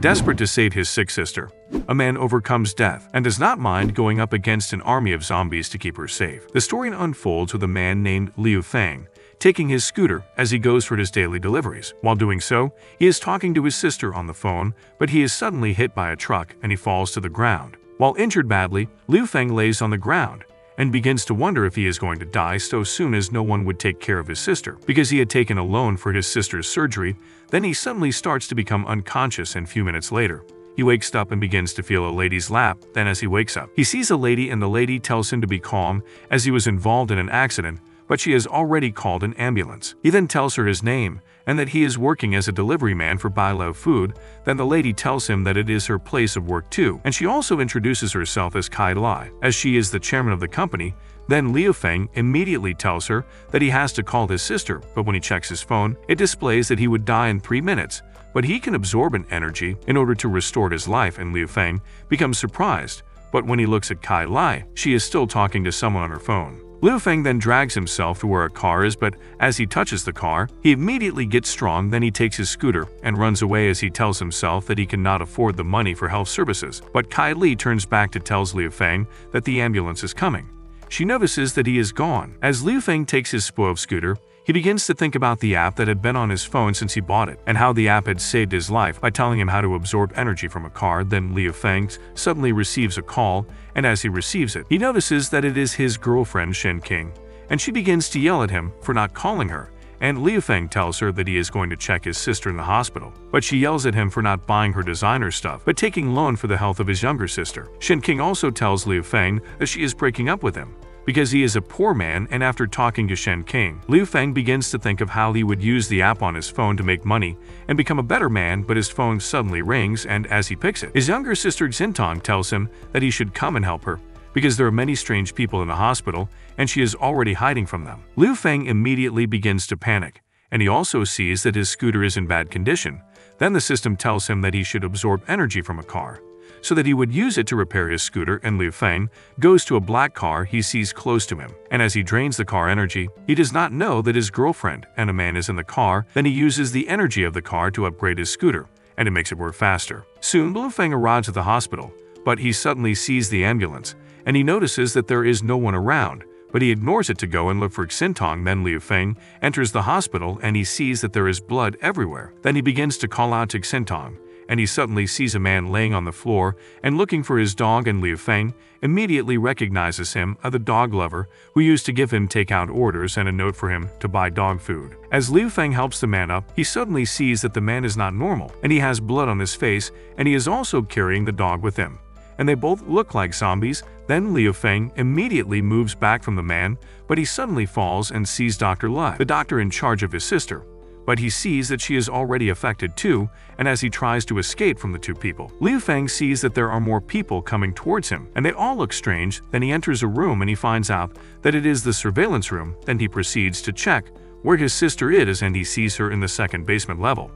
Desperate to save his sick sister, a man overcomes death and does not mind going up against an army of zombies to keep her safe. The story unfolds with a man named Liu Feng taking his scooter as he goes for his daily deliveries. While doing so, he is talking to his sister on the phone, but he is suddenly hit by a truck and he falls to the ground. While injured badly, Liu Feng lays on the ground and begins to wonder if he is going to die so soon, as no one would take care of his sister because he had taken a loan for his sister's surgery. Then he suddenly starts to become unconscious, and a few minutes later, he wakes up and begins to feel a lady's lap. Then as he wakes up, he sees a lady and the lady tells him to be calm as he was involved in an accident, but she has already called an ambulance. He then tells her his name and that he is working as a delivery man for Bai Lo Food. Then the lady tells him that it is her place of work too, and she also introduces herself as Kai Lai, as she is the chairman of the company. Then Liu Feng immediately tells her that he has to call his sister, but when he checks his phone, it displays that he would die in 3 minutes, but he can absorb an energy in order to restore his life, and Liu Feng becomes surprised. But when he looks at Kai Lai, she is still talking to someone on her phone. Liu Feng then drags himself to where a car is, but as he touches the car, he immediately gets strong. Then he takes his scooter and runs away as he tells himself that he cannot afford the money for health services. But Kai Li turns back to tell Liu Feng that the ambulance is coming. She notices that he is gone. As Liu Feng takes his spoiled scooter, he begins to think about the app that had been on his phone since he bought it, and how the app had saved his life by telling him how to absorb energy from a car. Then Liu Feng suddenly receives a call, and as he receives it, he notices that it is his girlfriend Shen King, and she begins to yell at him for not calling her, and Liu Feng tells her that he is going to check his sister in the hospital, but she yells at him for not buying her designer stuff, but taking loan for the health of his younger sister. Shen King also tells Liu Feng that she is breaking up with him because he is a poor man, and after talking to Shen King, Liu Feng begins to think of how he would use the app on his phone to make money and become a better man, but his phone suddenly rings, and as he picks it, his younger sister Xintong tells him that he should come and help her because there are many strange people in the hospital and she is already hiding from them. Liu Feng immediately begins to panic, and he also sees that his scooter is in bad condition. Then the system tells him that he should absorb energy from a car so that he would use it to repair his scooter, and Liu Feng goes to a black car he sees close to him, and as he drains the car energy, he does not know that his girlfriend and a man is in the car. Then he uses the energy of the car to upgrade his scooter, and it makes it work faster. Soon Liu Feng arrives at the hospital, but he suddenly sees the ambulance, and he notices that there is no one around, but he ignores it to go and look for Xintong. Then Liu Feng enters the hospital and he sees that there is blood everywhere. Then he begins to call out to Xintong, and he suddenly sees a man laying on the floor and looking for his dog, and Liu Feng immediately recognizes him as the dog lover who used to give him takeout orders and a note for him to buy dog food. As Liu Feng helps the man up, he suddenly sees that the man is not normal, and he has blood on his face, and he is also carrying the dog with him, and they both look like zombies. Then Liu Feng immediately moves back from the man, but he suddenly falls and sees Dr. Lai, the doctor in charge of his sister. But he sees that she is already affected too, and as he tries to escape from the two people, Liu Feng sees that there are more people coming towards him, and they all look strange. Then he enters a room and he finds out that it is the surveillance room. Then he proceeds to check where his sister is, and he sees her in the second basement level.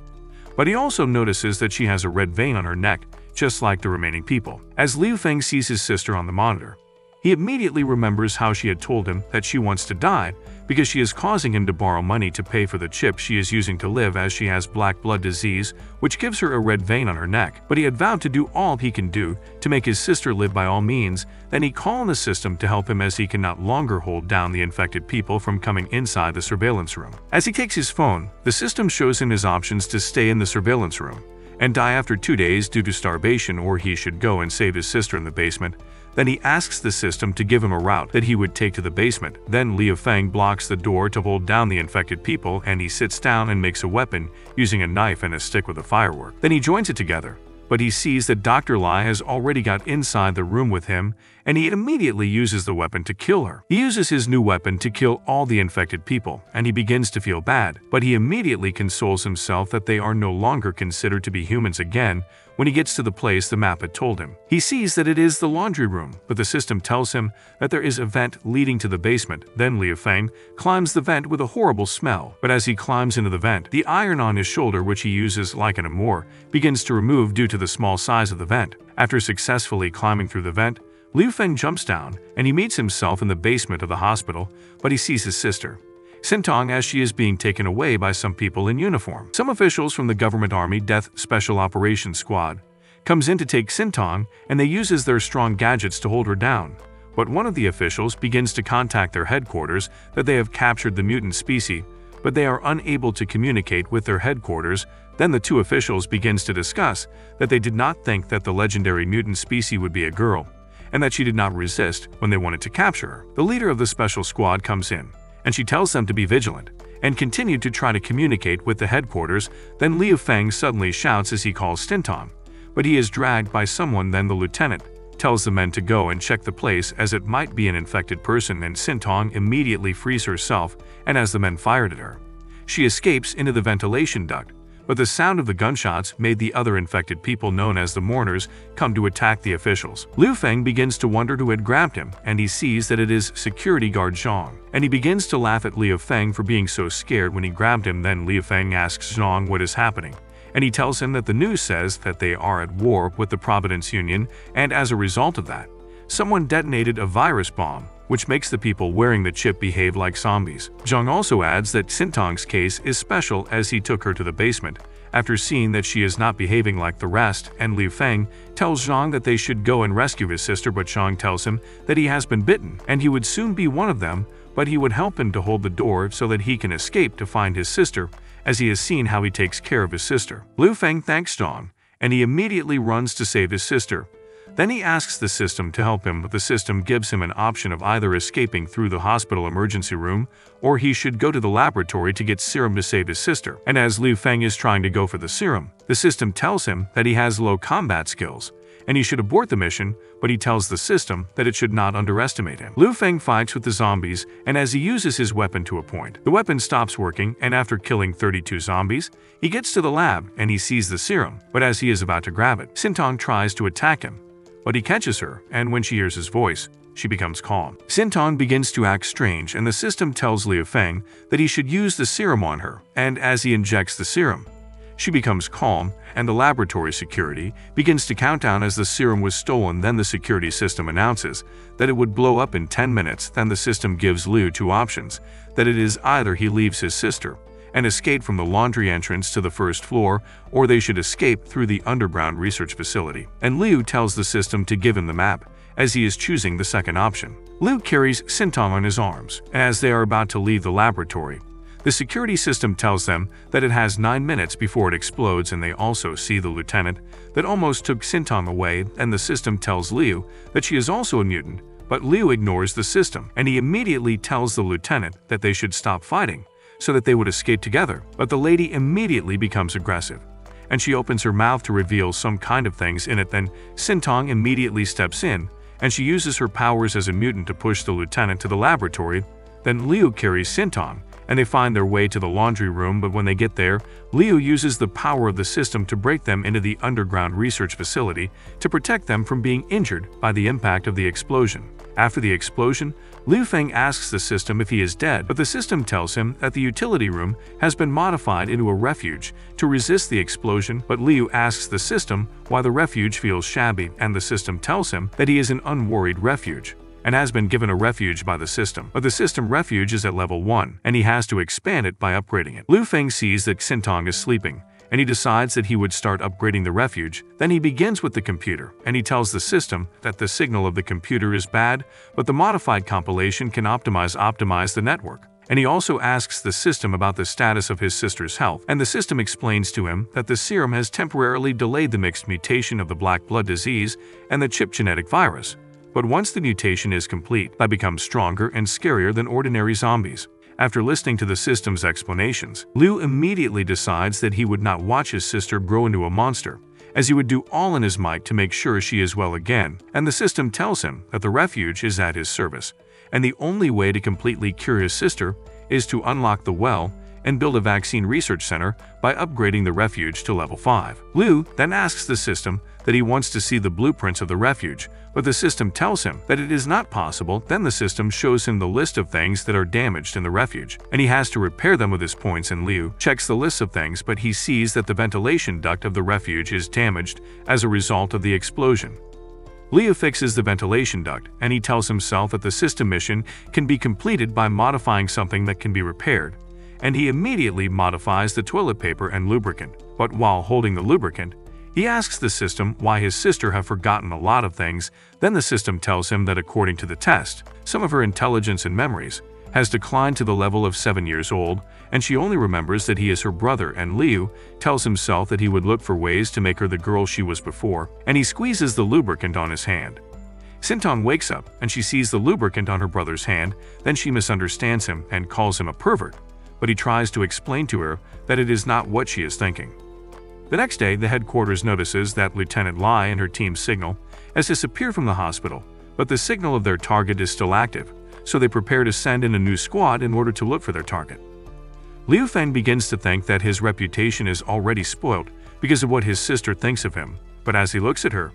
But he also notices that she has a red vein on her neck, just like the remaining people. As Liu Feng sees his sister on the monitor, he immediately remembers how she had told him that she wants to die because she is causing him to borrow money to pay for the chip she is using to live, as she has black blood disease, which gives her a red vein on her neck. But he had vowed to do all he can do to make his sister live by all means. Then he calls on the system to help him, as he can no longer hold down the infected people from coming inside the surveillance room. As he takes his phone, the system shows him his options to stay in the surveillance room and die after 2 days due to starvation, or he should go and save his sister in the basement. Then he asks the system to give him a route that he would take to the basement. Then Liu Feng blocks the door to hold down the infected people, and he sits down and makes a weapon using a knife and a stick with a firework. Then he joins it together, but he sees that Dr. Lai has already got inside the room with him, and he immediately uses the weapon to kill her. He uses his new weapon to kill all the infected people, and he begins to feel bad, but he immediately consoles himself that they are no longer considered to be humans again. When he gets to the place the map had told him, he sees that it is the laundry room, but the system tells him that there is a vent leading to the basement. Then Liu Feng climbs the vent with a horrible smell, but as he climbs into the vent, the iron on his shoulder, which he uses like an amour, begins to remove due to the small size of the vent. After successfully climbing through the vent, Liu Feng jumps down and he meets himself in the basement of the hospital, but he sees his sister, Sintong as she is being taken away by some people in uniform. Some officials from the government army Death Special Operations Squad comes in to take Sintong, and they uses their strong gadgets to hold her down. But one of the officials begins to contact their headquarters that they have captured the mutant species, but they are unable to communicate with their headquarters. Then the two officials begins to discuss that they did not think that the legendary mutant species would be a girl, and that she did not resist when they wanted to capture her. The leader of the special squad comes in, and she tells them to be vigilant, and continue to try to communicate with the headquarters. Then Liu Feng suddenly shouts as he calls Sintong, but he is dragged by someone. Then the lieutenant tells the men to go and check the place as it might be an infected person, and Sintong immediately frees herself, and as the men fired at her, she escapes into the ventilation duct. But the sound of the gunshots made the other infected people known as the mourners come to attack the officials. Liu Feng begins to wonder who had grabbed him, and he sees that it is security guard Zhang, and he begins to laugh at Liu Feng for being so scared when he grabbed him. Then Liu Feng asks Zhang what is happening, and he tells him that the news says that they are at war with the Providence Union, and as a result of that, someone detonated a virus bomb, which makes the people wearing the chip behave like zombies. Zhang also adds that Sintong's case is special as he took her to the basement after seeing that she is not behaving like the rest, and Liu Feng tells Zhang that they should go and rescue his sister, but Zhang tells him that he has been bitten and he would soon be one of them, but he would help him to hold the door so that he can escape to find his sister, as he has seen how he takes care of his sister. Liu Feng thanks Zhang, and he immediately runs to save his sister. Then he asks the system to help him, but the system gives him an option of either escaping through the hospital emergency room, or he should go to the laboratory to get serum to save his sister. And as Liu Feng is trying to go for the serum, the system tells him that he has low combat skills, and he should abort the mission, but he tells the system that it should not underestimate him. Liu Feng fights with the zombies, and as he uses his weapon to a point, the weapon stops working, and after killing 32 zombies, he gets to the lab and he sees the serum, but as he is about to grab it, Sintong tries to attack him, but he catches her, and when she hears his voice, she becomes calm. Sintong begins to act strange, and the system tells Liu Feng that he should use the serum on her, and as he injects the serum, she becomes calm, and the laboratory security begins to count down as the serum was stolen. Then the security system announces that it would blow up in 10 minutes. Then the system gives Liu two options, that it is either he leaves his sister and escape from the laundry entrance to the first floor, or they should escape through the underground research facility. And Liu tells the system to give him the map, as he is choosing the second option. Liu carries Sintong on his arms, and as they are about to leave the laboratory, the security system tells them that it has 9 minutes before it explodes, and they also see the lieutenant that almost took Sintong away, and the system tells Liu that she is also a mutant, but Liu ignores the system, and he immediately tells the lieutenant that they should stop fighting so that they would escape together. But the lady immediately becomes aggressive, and she opens her mouth to reveal some kind of things in it. Then Sintong immediately steps in, and she uses her powers as a mutant to push the lieutenant to the laboratory. Then Liu carries Sintong, and they find their way to the laundry room, but when they get there, Liu uses the power of the system to break them into the underground research facility to protect them from being injured by the impact of the explosion. After the explosion, Liu Feng asks the system if he is dead, but the system tells him that the utility room has been modified into a refuge to resist the explosion. But Liu asks the system why the refuge feels shabby, and the system tells him that he is an unworried refuge and has been given a refuge by the system, but the system refuge is at level 1, and he has to expand it by upgrading it. Liu Feng sees that Sintong is sleeping, and he decides that he would start upgrading the refuge. Then he begins with the computer, and he tells the system that the signal of the computer is bad, but the modified compilation can optimize the network. And he also asks the system about the status of his sister's health, and the system explains to him that the serum has temporarily delayed the mixed mutation of the black blood disease and the chip genetic virus. But once the mutation is complete, they become stronger and scarier than ordinary zombies. After listening to the system's explanations, Liu immediately decides that he would not watch his sister grow into a monster, as he would do all in his might to make sure she is well again. And the system tells him that the refuge is at his service, and the only way to completely cure his sister is to unlock the well and build a vaccine research center by upgrading the refuge to level 5. Liu then asks the system that he wants to see the blueprints of the refuge, but the system tells him that it is not possible. Then the system shows him the list of things that are damaged in the refuge, and he has to repair them with his points. And Liu checks the list of things, but he sees that the ventilation duct of the refuge is damaged as a result of the explosion. Liu fixes the ventilation duct, and he tells himself that the system mission can be completed by modifying something that can be repaired, and he immediately modifies the toilet paper and lubricant. But while holding the lubricant, he asks the system why his sister have forgotten a lot of things. Then the system tells him that according to the test, some of her intelligence and memories has declined to the level of 7 years old, and she only remembers that he is her brother. And Liu tells himself that he would look for ways to make her the girl she was before, and he squeezes the lubricant on his hand. Sintong wakes up and she sees the lubricant on her brother's hand. Then she misunderstands him and calls him a pervert, but he tries to explain to her that it is not what she is thinking. The next day, the headquarters notices that Lieutenant Lai and her team's signal has disappeared from the hospital, but the signal of their target is still active, so they prepare to send in a new squad in order to look for their target. Liu Feng begins to think that his reputation is already spoiled because of what his sister thinks of him, but as he looks at her,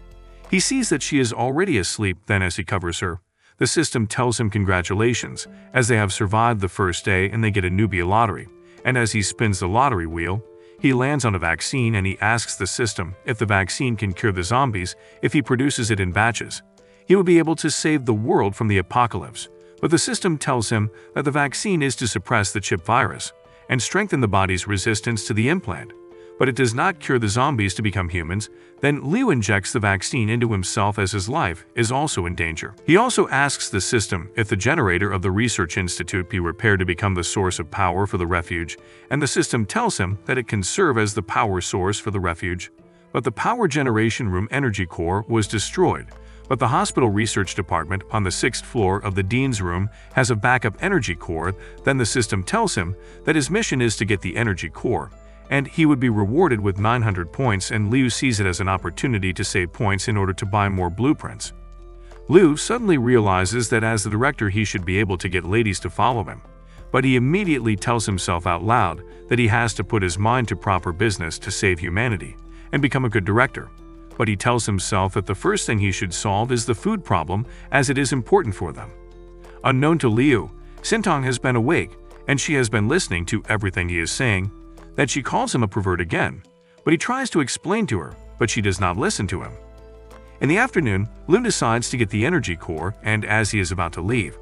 he sees that she is already asleep. Then as he covers her, the system tells him congratulations, as they have survived the first day and they get a newbie lottery, and as he spins the lottery wheel, he lands on a vaccine and he asks the system if the vaccine can cure the zombies if he produces it in batches. He would be able to save the world from the apocalypse, but the system tells him that the vaccine is to suppress the chip virus and strengthen the body's resistance to the implant, but it does not cure the zombies to become humans. Then Liu injects the vaccine into himself as his life is also in danger. He also asks the system if the generator of the research institute be repaired to become the source of power for the refuge, and the system tells him that it can serve as the power source for the refuge. But the power generation room energy core was destroyed, but the hospital research department on the 6th floor of the dean's room has a backup energy core. Then the system tells him that his mission is to get the energy core, and he would be rewarded with 900 points, and Liu sees it as an opportunity to save points in order to buy more blueprints. Liu suddenly realizes that as the director he should be able to get ladies to follow him, but he immediately tells himself out loud that he has to put his mind to proper business to save humanity and become a good director. But he tells himself that the first thing he should solve is the food problem, as it is important for them. Unknown to Liu, Sintong has been awake, and she has been listening to everything he is saying, that she calls him a pervert again, but he tries to explain to her, but she does not listen to him. In the afternoon, Liu decides to get the energy core, and as he is about to leave,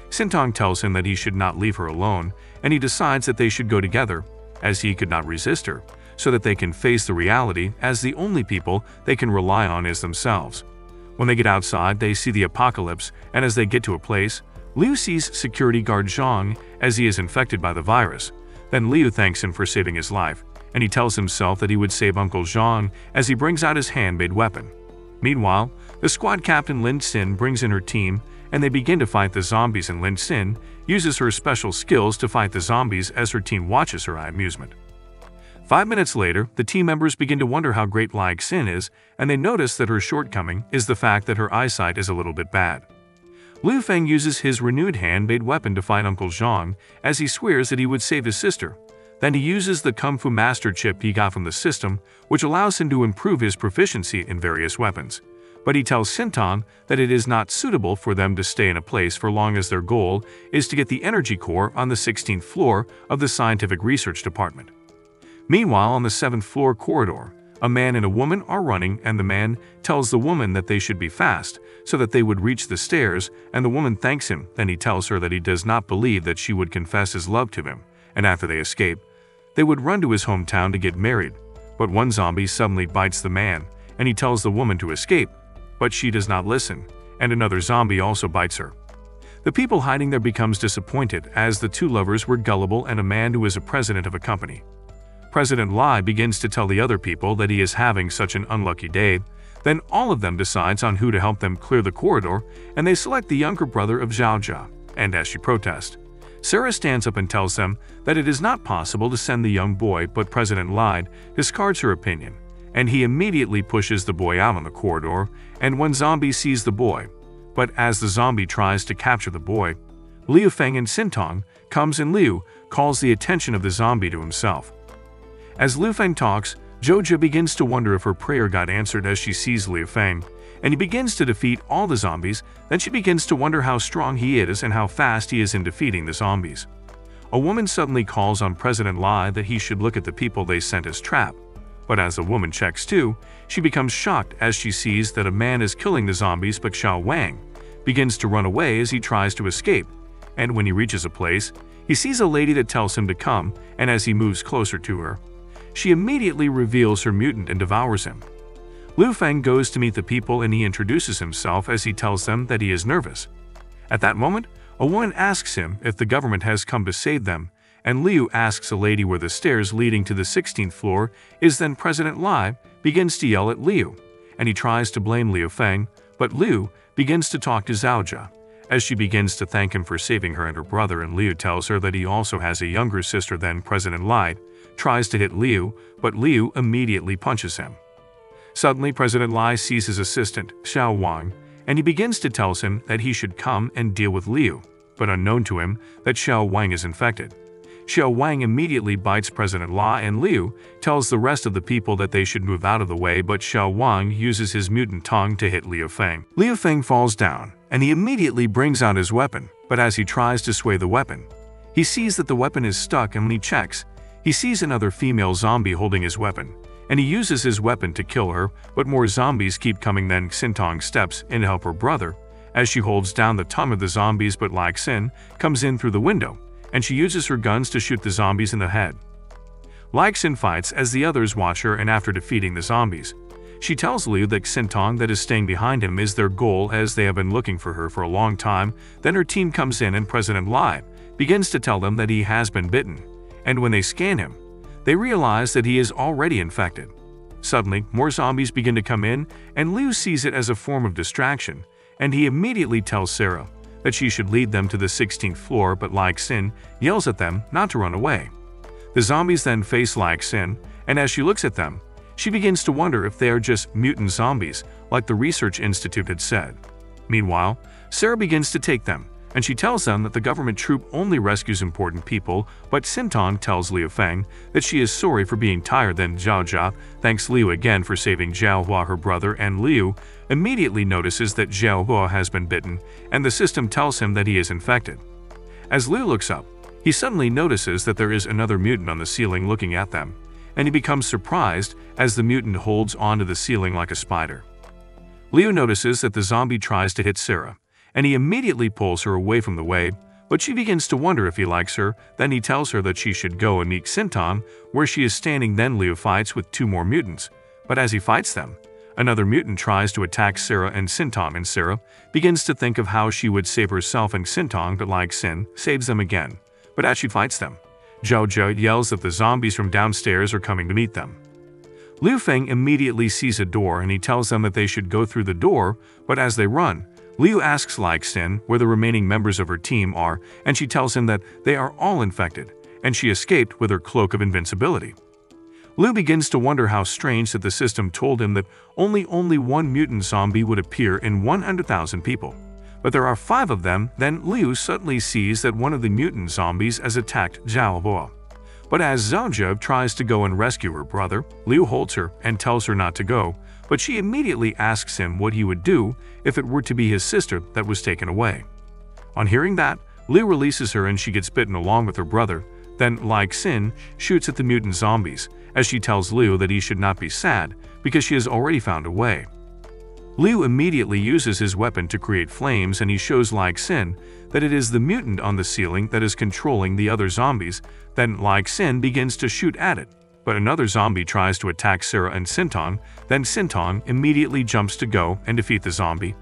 Sintong tells him that he should not leave her alone, and he decides that they should go together, as he could not resist her, so that they can face the reality, as the only people they can rely on is themselves. When they get outside, they see the apocalypse, and as they get to a place, Liu sees security guard Zhang as he is infected by the virus. Then Liu thanks him for saving his life, and he tells himself that he would save Uncle Zhang as he brings out his handmade weapon. Meanwhile, the squad captain Lin Xin brings in her team, and they begin to fight the zombies, and Lin Xin uses her special skills to fight the zombies as her team watches her eye amusement. 5 minutes later, the team members begin to wonder how great Lai Xin is, and they notice that her shortcoming is the fact that her eyesight is a little bit bad. Liu Feng uses his renewed handmade weapon to fight Uncle Zhang as he swears that he would save his sister. Then he uses the Kung Fu Master chip he got from the system, which allows him to improve his proficiency in various weapons. But he tells Sintong that it is not suitable for them to stay in a place for long, as their goal is to get the energy core on the 16th floor of the scientific research department. Meanwhile, on the 7th floor corridor, a man and a woman are running, and the man tells the woman that they should be fast so that they would reach the stairs, and the woman thanks him. Then he tells her that he does not believe that she would confess his love to him, and after they escape, they would run to his hometown to get married. But one zombie suddenly bites the man, and he tells the woman to escape, but she does not listen, and another zombie also bites her. The people hiding there becomes disappointed, as the two lovers were gullible and a man who is a president of a company. President Lai begins to tell the other people that he is having such an unlucky day. Then all of them decides on who to help them clear the corridor, and they select the younger brother of Zhao Jia. And as she protests, Sarah stands up and tells them that it is not possible to send the young boy, but President Lai discards her opinion, and he immediately pushes the boy out on the corridor, and one zombie sees the boy. But as the zombie tries to capture the boy, Liu Feng and Sintong comes, and Liu calls the attention of the zombie to himself. As Liu Feng talks, Zhou begins to wonder if her prayer got answered as she sees Liu Feng, and he begins to defeat all the zombies. Then she begins to wonder how strong he is and how fast he is in defeating the zombies. A woman suddenly calls on President Lai that he should look at the people they sent as trap. But as the woman checks too, she becomes shocked as she sees that a man is killing the zombies, but Xiao Wang begins to run away as he tries to escape. And when he reaches a place, he sees a lady that tells him to come, and as he moves closer to her, she immediately reveals her mutant and devours him. Liu Feng goes to meet the people and he introduces himself as he tells them that he is nervous. At that moment, a woman asks him if the government has come to save them, and Liu asks a lady where the stairs leading to the 16th floor is. Then President Lai begins to yell at Liu, and he tries to blame Liu Feng, but Liu begins to talk to Zhaojia, as she begins to thank him for saving her and her brother, and Liu tells her that he also has a younger sister. Then President Lai tries to hit Liu, but Liu immediately punches him. Suddenly, President Lai sees his assistant, Xiao Wang, and he begins to tell him that he should come and deal with Liu, but unknown to him that Xiao Wang is infected. Xiao Wang immediately bites President Lai, and Liu tells the rest of the people that they should move out of the way, but Xiao Wang uses his mutant tongue to hit Liu Feng. Liu Feng falls down, and he immediately brings out his weapon, but as he tries to sway the weapon, he sees that the weapon is stuck, and when he checks, he sees another female zombie holding his weapon, and he uses his weapon to kill her, but more zombies keep coming. Then Xintong steps in to help her brother as she holds down the tongue of the zombies, but Lai Xin comes in through the window, and she uses her guns to shoot the zombies in the head. Lai Xin fights as the others watch her, and after defeating the zombies, she tells Liu that Xintong that is staying behind him is their goal, as they have been looking for her for a long time. Then her team comes in, and President Lai begins to tell them that he has been bitten, and when they scan him, they realize that he is already infected. Suddenly, more zombies begin to come in, and Liu sees it as a form of distraction, and he immediately tells Sarah that she should lead them to the 16th floor, but Lai Xin yells at them not to run away. The zombies then face Lai Xin, and as she looks at them, she begins to wonder if they are just mutant zombies, like the research institute had said. Meanwhile, Sarah begins to take them, and she tells them that the government troop only rescues important people, but Xintong tells Liu Feng that she is sorry for being tired. Then Zhaojia thanks Liu again for saving Zhaohua, her brother, and Liu immediately notices that Zhaohua has been bitten, and the system tells him that he is infected. As Liu looks up, he suddenly notices that there is another mutant on the ceiling looking at them, and he becomes surprised as the mutant holds onto the ceiling like a spider. Liu notices that the zombie tries to hit Sarah, and he immediately pulls her away from the way, but she begins to wonder if he likes her. Then he tells her that she should go and meet Xintong, where she is standing. Then Liu fights with two more mutants, but as he fights them, another mutant tries to attack Sarah and Xintong, and Sarah begins to think of how she would save herself and Xintong, but Lai Xin saves them again. But as she fights them, Zhaojia yells that the zombies from downstairs are coming to meet them. Liu Feng immediately sees a door, and he tells them that they should go through the door, but as they run, Liu asks Lai Xin where the remaining members of her team are, and she tells him that they are all infected, and she escaped with her cloak of invincibility. Liu begins to wonder how strange that the system told him that only one mutant zombie would appear in 100,000 people, but there are 5 of them. Then Liu suddenly sees that one of the mutant zombies has attacked Zhaohua. But as Zhaojia tries to go and rescue her brother, Liu holds her and tells her not to go, but she immediately asks him what he would do if it were to be his sister that was taken away. On hearing that, Liu releases her and she gets bitten along with her brother. Then Lai Xin shoots at the mutant zombies, as she tells Liu that he should not be sad because she has already found a way. Liu immediately uses his weapon to create flames, and he shows Lai Xin that it is the mutant on the ceiling that is controlling the other zombies. Then Lai Xin begins to shoot at it, but another zombie tries to attack Sarah and Xintong. Then Xintong immediately jumps to go and defeat the zombie.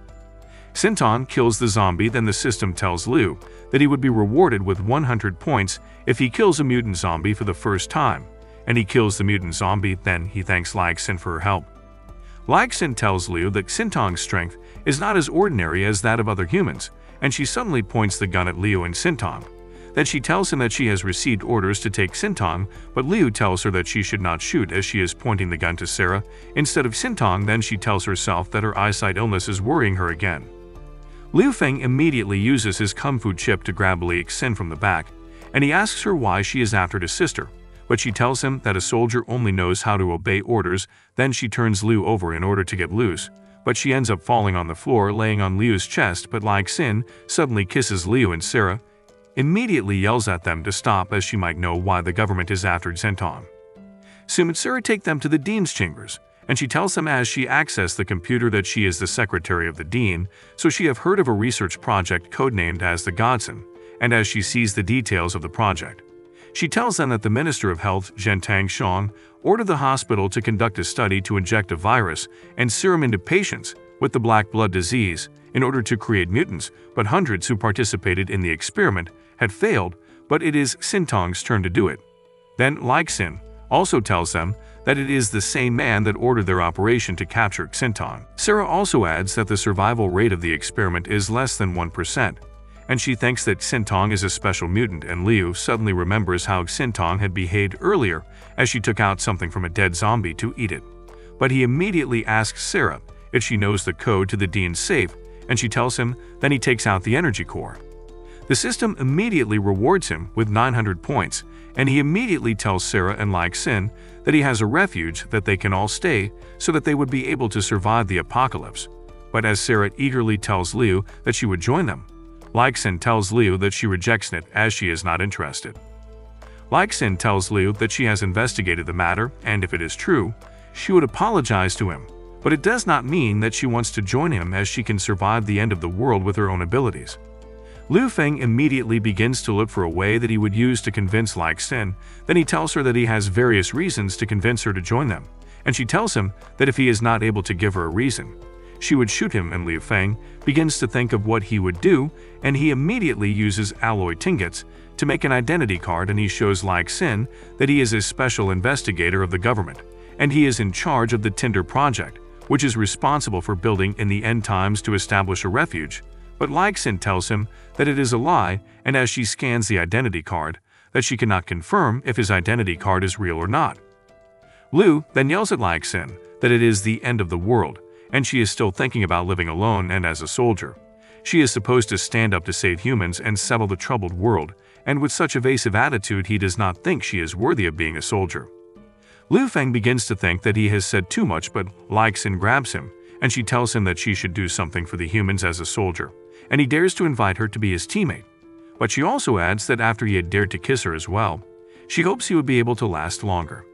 Xintong kills the zombie. Then the system tells Liu that he would be rewarded with 100 points if he kills a mutant zombie for the first time, and he kills the mutant zombie. Then he thanks Lai Xin for her help. Lai Xin tells Liu that Xintong's strength is not as ordinary as that of other humans, and she suddenly points the gun at Liu and Xintong. Then she tells him that she has received orders to take Xintong, but Liu tells her that she should not shoot as she is pointing the gun to Sarah instead of Xintong. Then she tells herself that her eyesight illness is worrying her again. Liu Feng immediately uses his kung fu chip to grab Lai Xin from the back, and he asks her why she is after his sister, but she tells him that a soldier only knows how to obey orders. Then she turns Liu over in order to get loose, but she ends up falling on the floor, laying on Liu's chest. But Lai Xin suddenly kisses Liu, and Sarah immediately yells at them to stop, as she might know why the government is after Xintong. Soon Sarah takes them to the dean's chambers, and she tells them as she accesses the computer that she is the secretary of the dean, so she have heard of a research project codenamed as the Godson, and as she sees the details of the project. She tells them that the Minister of Health, Zhentang Shang, ordered the hospital to conduct a study to inject a virus and serum into patients with the black blood disease in order to create mutants, but hundreds who participated in the experiment had failed, but it is Sintong's turn to do it. Then Xin also tells them that it is the same man that ordered their operation to capture Xintong. Sarah also adds that the survival rate of the experiment is less than 1%, and she thinks that Xintong is a special mutant, and Liu suddenly remembers how Xintong had behaved earlier as she took out something from a dead zombie to eat it. But he immediately asks Sarah if she knows the code to the dean's safe, and she tells him then he takes out the energy core. The system immediately rewards him with 900 points, and he immediately tells Sarah and Xin that he has a refuge that they can all stay so that they would be able to survive the apocalypse. But as Sarah eagerly tells Liu that she would join them, Xin tells Liu that she rejects it as she is not interested. Xin tells Liu that she has investigated the matter, and if it is true, she would apologize to him. But it does not mean that she wants to join him, as she can survive the end of the world with her own abilities. Liu Feng immediately begins to look for a way that he would use to convince Xin. Then he tells her that he has various reasons to convince her to join them, and she tells him that if he is not able to give her a reason, she would shoot him, and Liu Feng begins to think of what he would do, and he immediately uses alloy ingots to make an identity card, and he shows Xin that he is a special investigator of the government, and he is in charge of the Tinder project, which is responsible for building in the end times to establish a refuge. But Xin tells him that it is a lie, and as she scans the identity card, that she cannot confirm if his identity card is real or not. Liu then yells at Xin that it is the end of the world, and she is still thinking about living alone and as a soldier. She is supposed to stand up to save humans and settle the troubled world, and with such evasive attitude he does not think she is worthy of being a soldier. Liu Feng begins to think that he has said too much, but Xin grabs him, and she tells him that she should do something for the humans as a soldier, and he dares to invite her to be his teammate. But she also adds that after he had dared to kiss her as well, she hopes he would be able to last longer.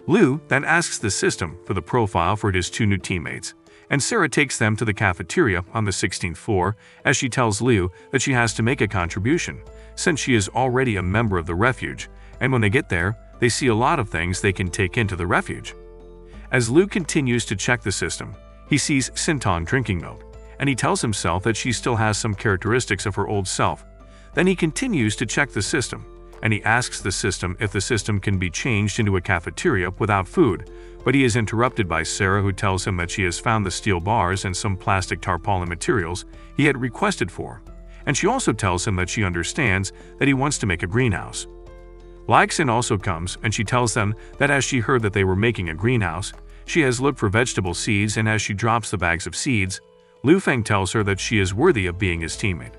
Liu then asks the system for the profile for his two new teammates, and Sarah takes them to the cafeteria on the 16th floor as she tells Liu that she has to make a contribution, since she is already a member of the refuge, and when they get there, they see a lot of things they can take into the refuge. As Liu continues to check the system, he sees Xintong drinking milk, and he tells himself that she still has some characteristics of her old self. Then he continues to check the system, and he asks the system if the system can be changed into a cafeteria without food, but he is interrupted by Sarah, who tells him that she has found the steel bars and some plastic tarpaulin materials he had requested for, and she also tells him that she understands that he wants to make a greenhouse. Xin also comes, and she tells them that as she heard that they were making a greenhouse, she has looked for vegetable seeds, and as she drops the bags of seeds, Liu Feng tells her that she is worthy of being his teammate.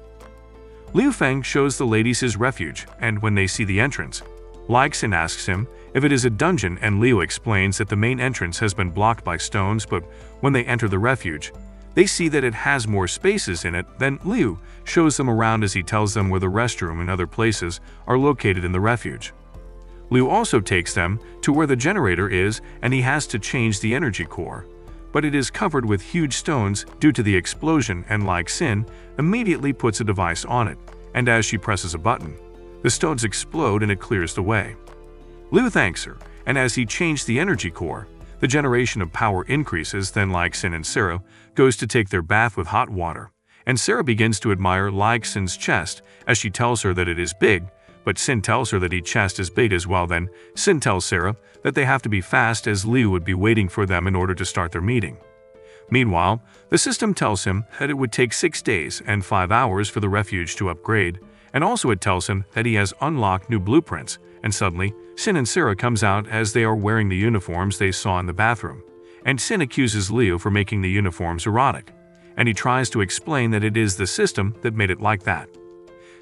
Liu Feng shows the ladies his refuge, and when they see the entrance, Xin asks him if it is a dungeon, and Liu explains that the main entrance has been blocked by stones, but when they enter the refuge, they see that it has more spaces in it. Then Liu shows them around as he tells them where the restroom and other places are located in the refuge. Liu also takes them to where the generator is, and he has to change the energy core, but it is covered with huge stones due to the explosion, and Xin immediately puts a device on it, and as she presses a button, the stones explode and it clears the way. Liu thanks her, and as he changed the energy core, the generation of power increases. Then Xin and Sarah goes to take their bath with hot water, and Sarah begins to admire Xin's chest as she tells her that it is big, but Xin tells her that his chest is big as well. Then Xin tells Sarah that they have to be fast as Liu would be waiting for them in order to start their meeting. Meanwhile, the system tells him that it would take 6 days and 5 hours for the refuge to upgrade, and also it tells him that he has unlocked new blueprints, and suddenly, Xin and Sarah comes out as they are wearing the uniforms they saw in the bathroom, and Xin accuses Liu for making the uniforms erotic, and he tries to explain that it is the system that made it like that.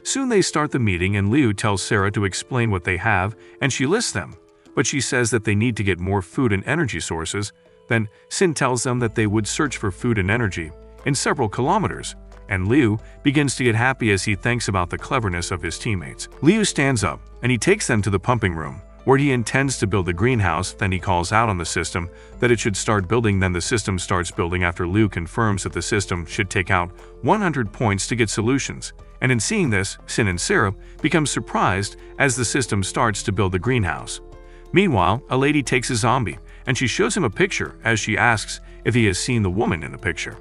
Soon they start the meeting, and Liu tells Sarah to explain what they have, and she lists them, but she says that they need to get more food and energy sources. Then Xin tells them that they would search for food and energy in several kilometers, and Liu begins to get happy as he thinks about the cleverness of his teammates. Liu stands up, and he takes them to the pumping room, where he intends to build the greenhouse. Then he calls out on the system that it should start building. Then the system starts building after Liu confirms that the system should take out 100 points to get solutions. And in seeing this, Sin and Sarah become surprised as the system starts to build the greenhouse. Meanwhile, a lady takes a zombie and she shows him a picture as she asks if he has seen the woman in the picture.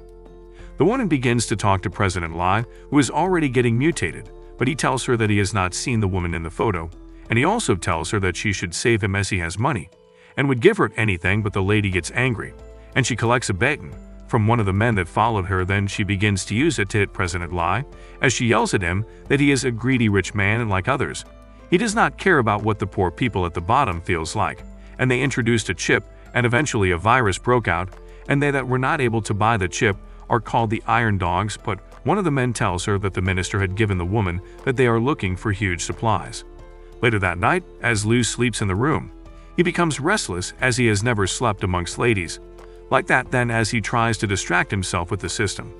The woman begins to talk to President Lai, who is already getting mutated, but he tells her that he has not seen the woman in the photo, and he also tells her that she should save him as he has money, and would give her anything. But the lady gets angry, and she collects a baton from one of the men that followed her. Then she begins to use it to hit President Lai, as she yells at him that he is a greedy rich man and like others, he does not care about what the poor people at the bottom feels like. And they introduced a chip, and eventually a virus broke out, and they that were not able to buy the chip are called the Iron Dogs. But one of the men tells her that the minister had given the woman that they are looking for huge supplies. Later that night, as Liu sleeps in the room, he becomes restless as he has never slept amongst ladies like that. Then as he tries to distract himself with the system,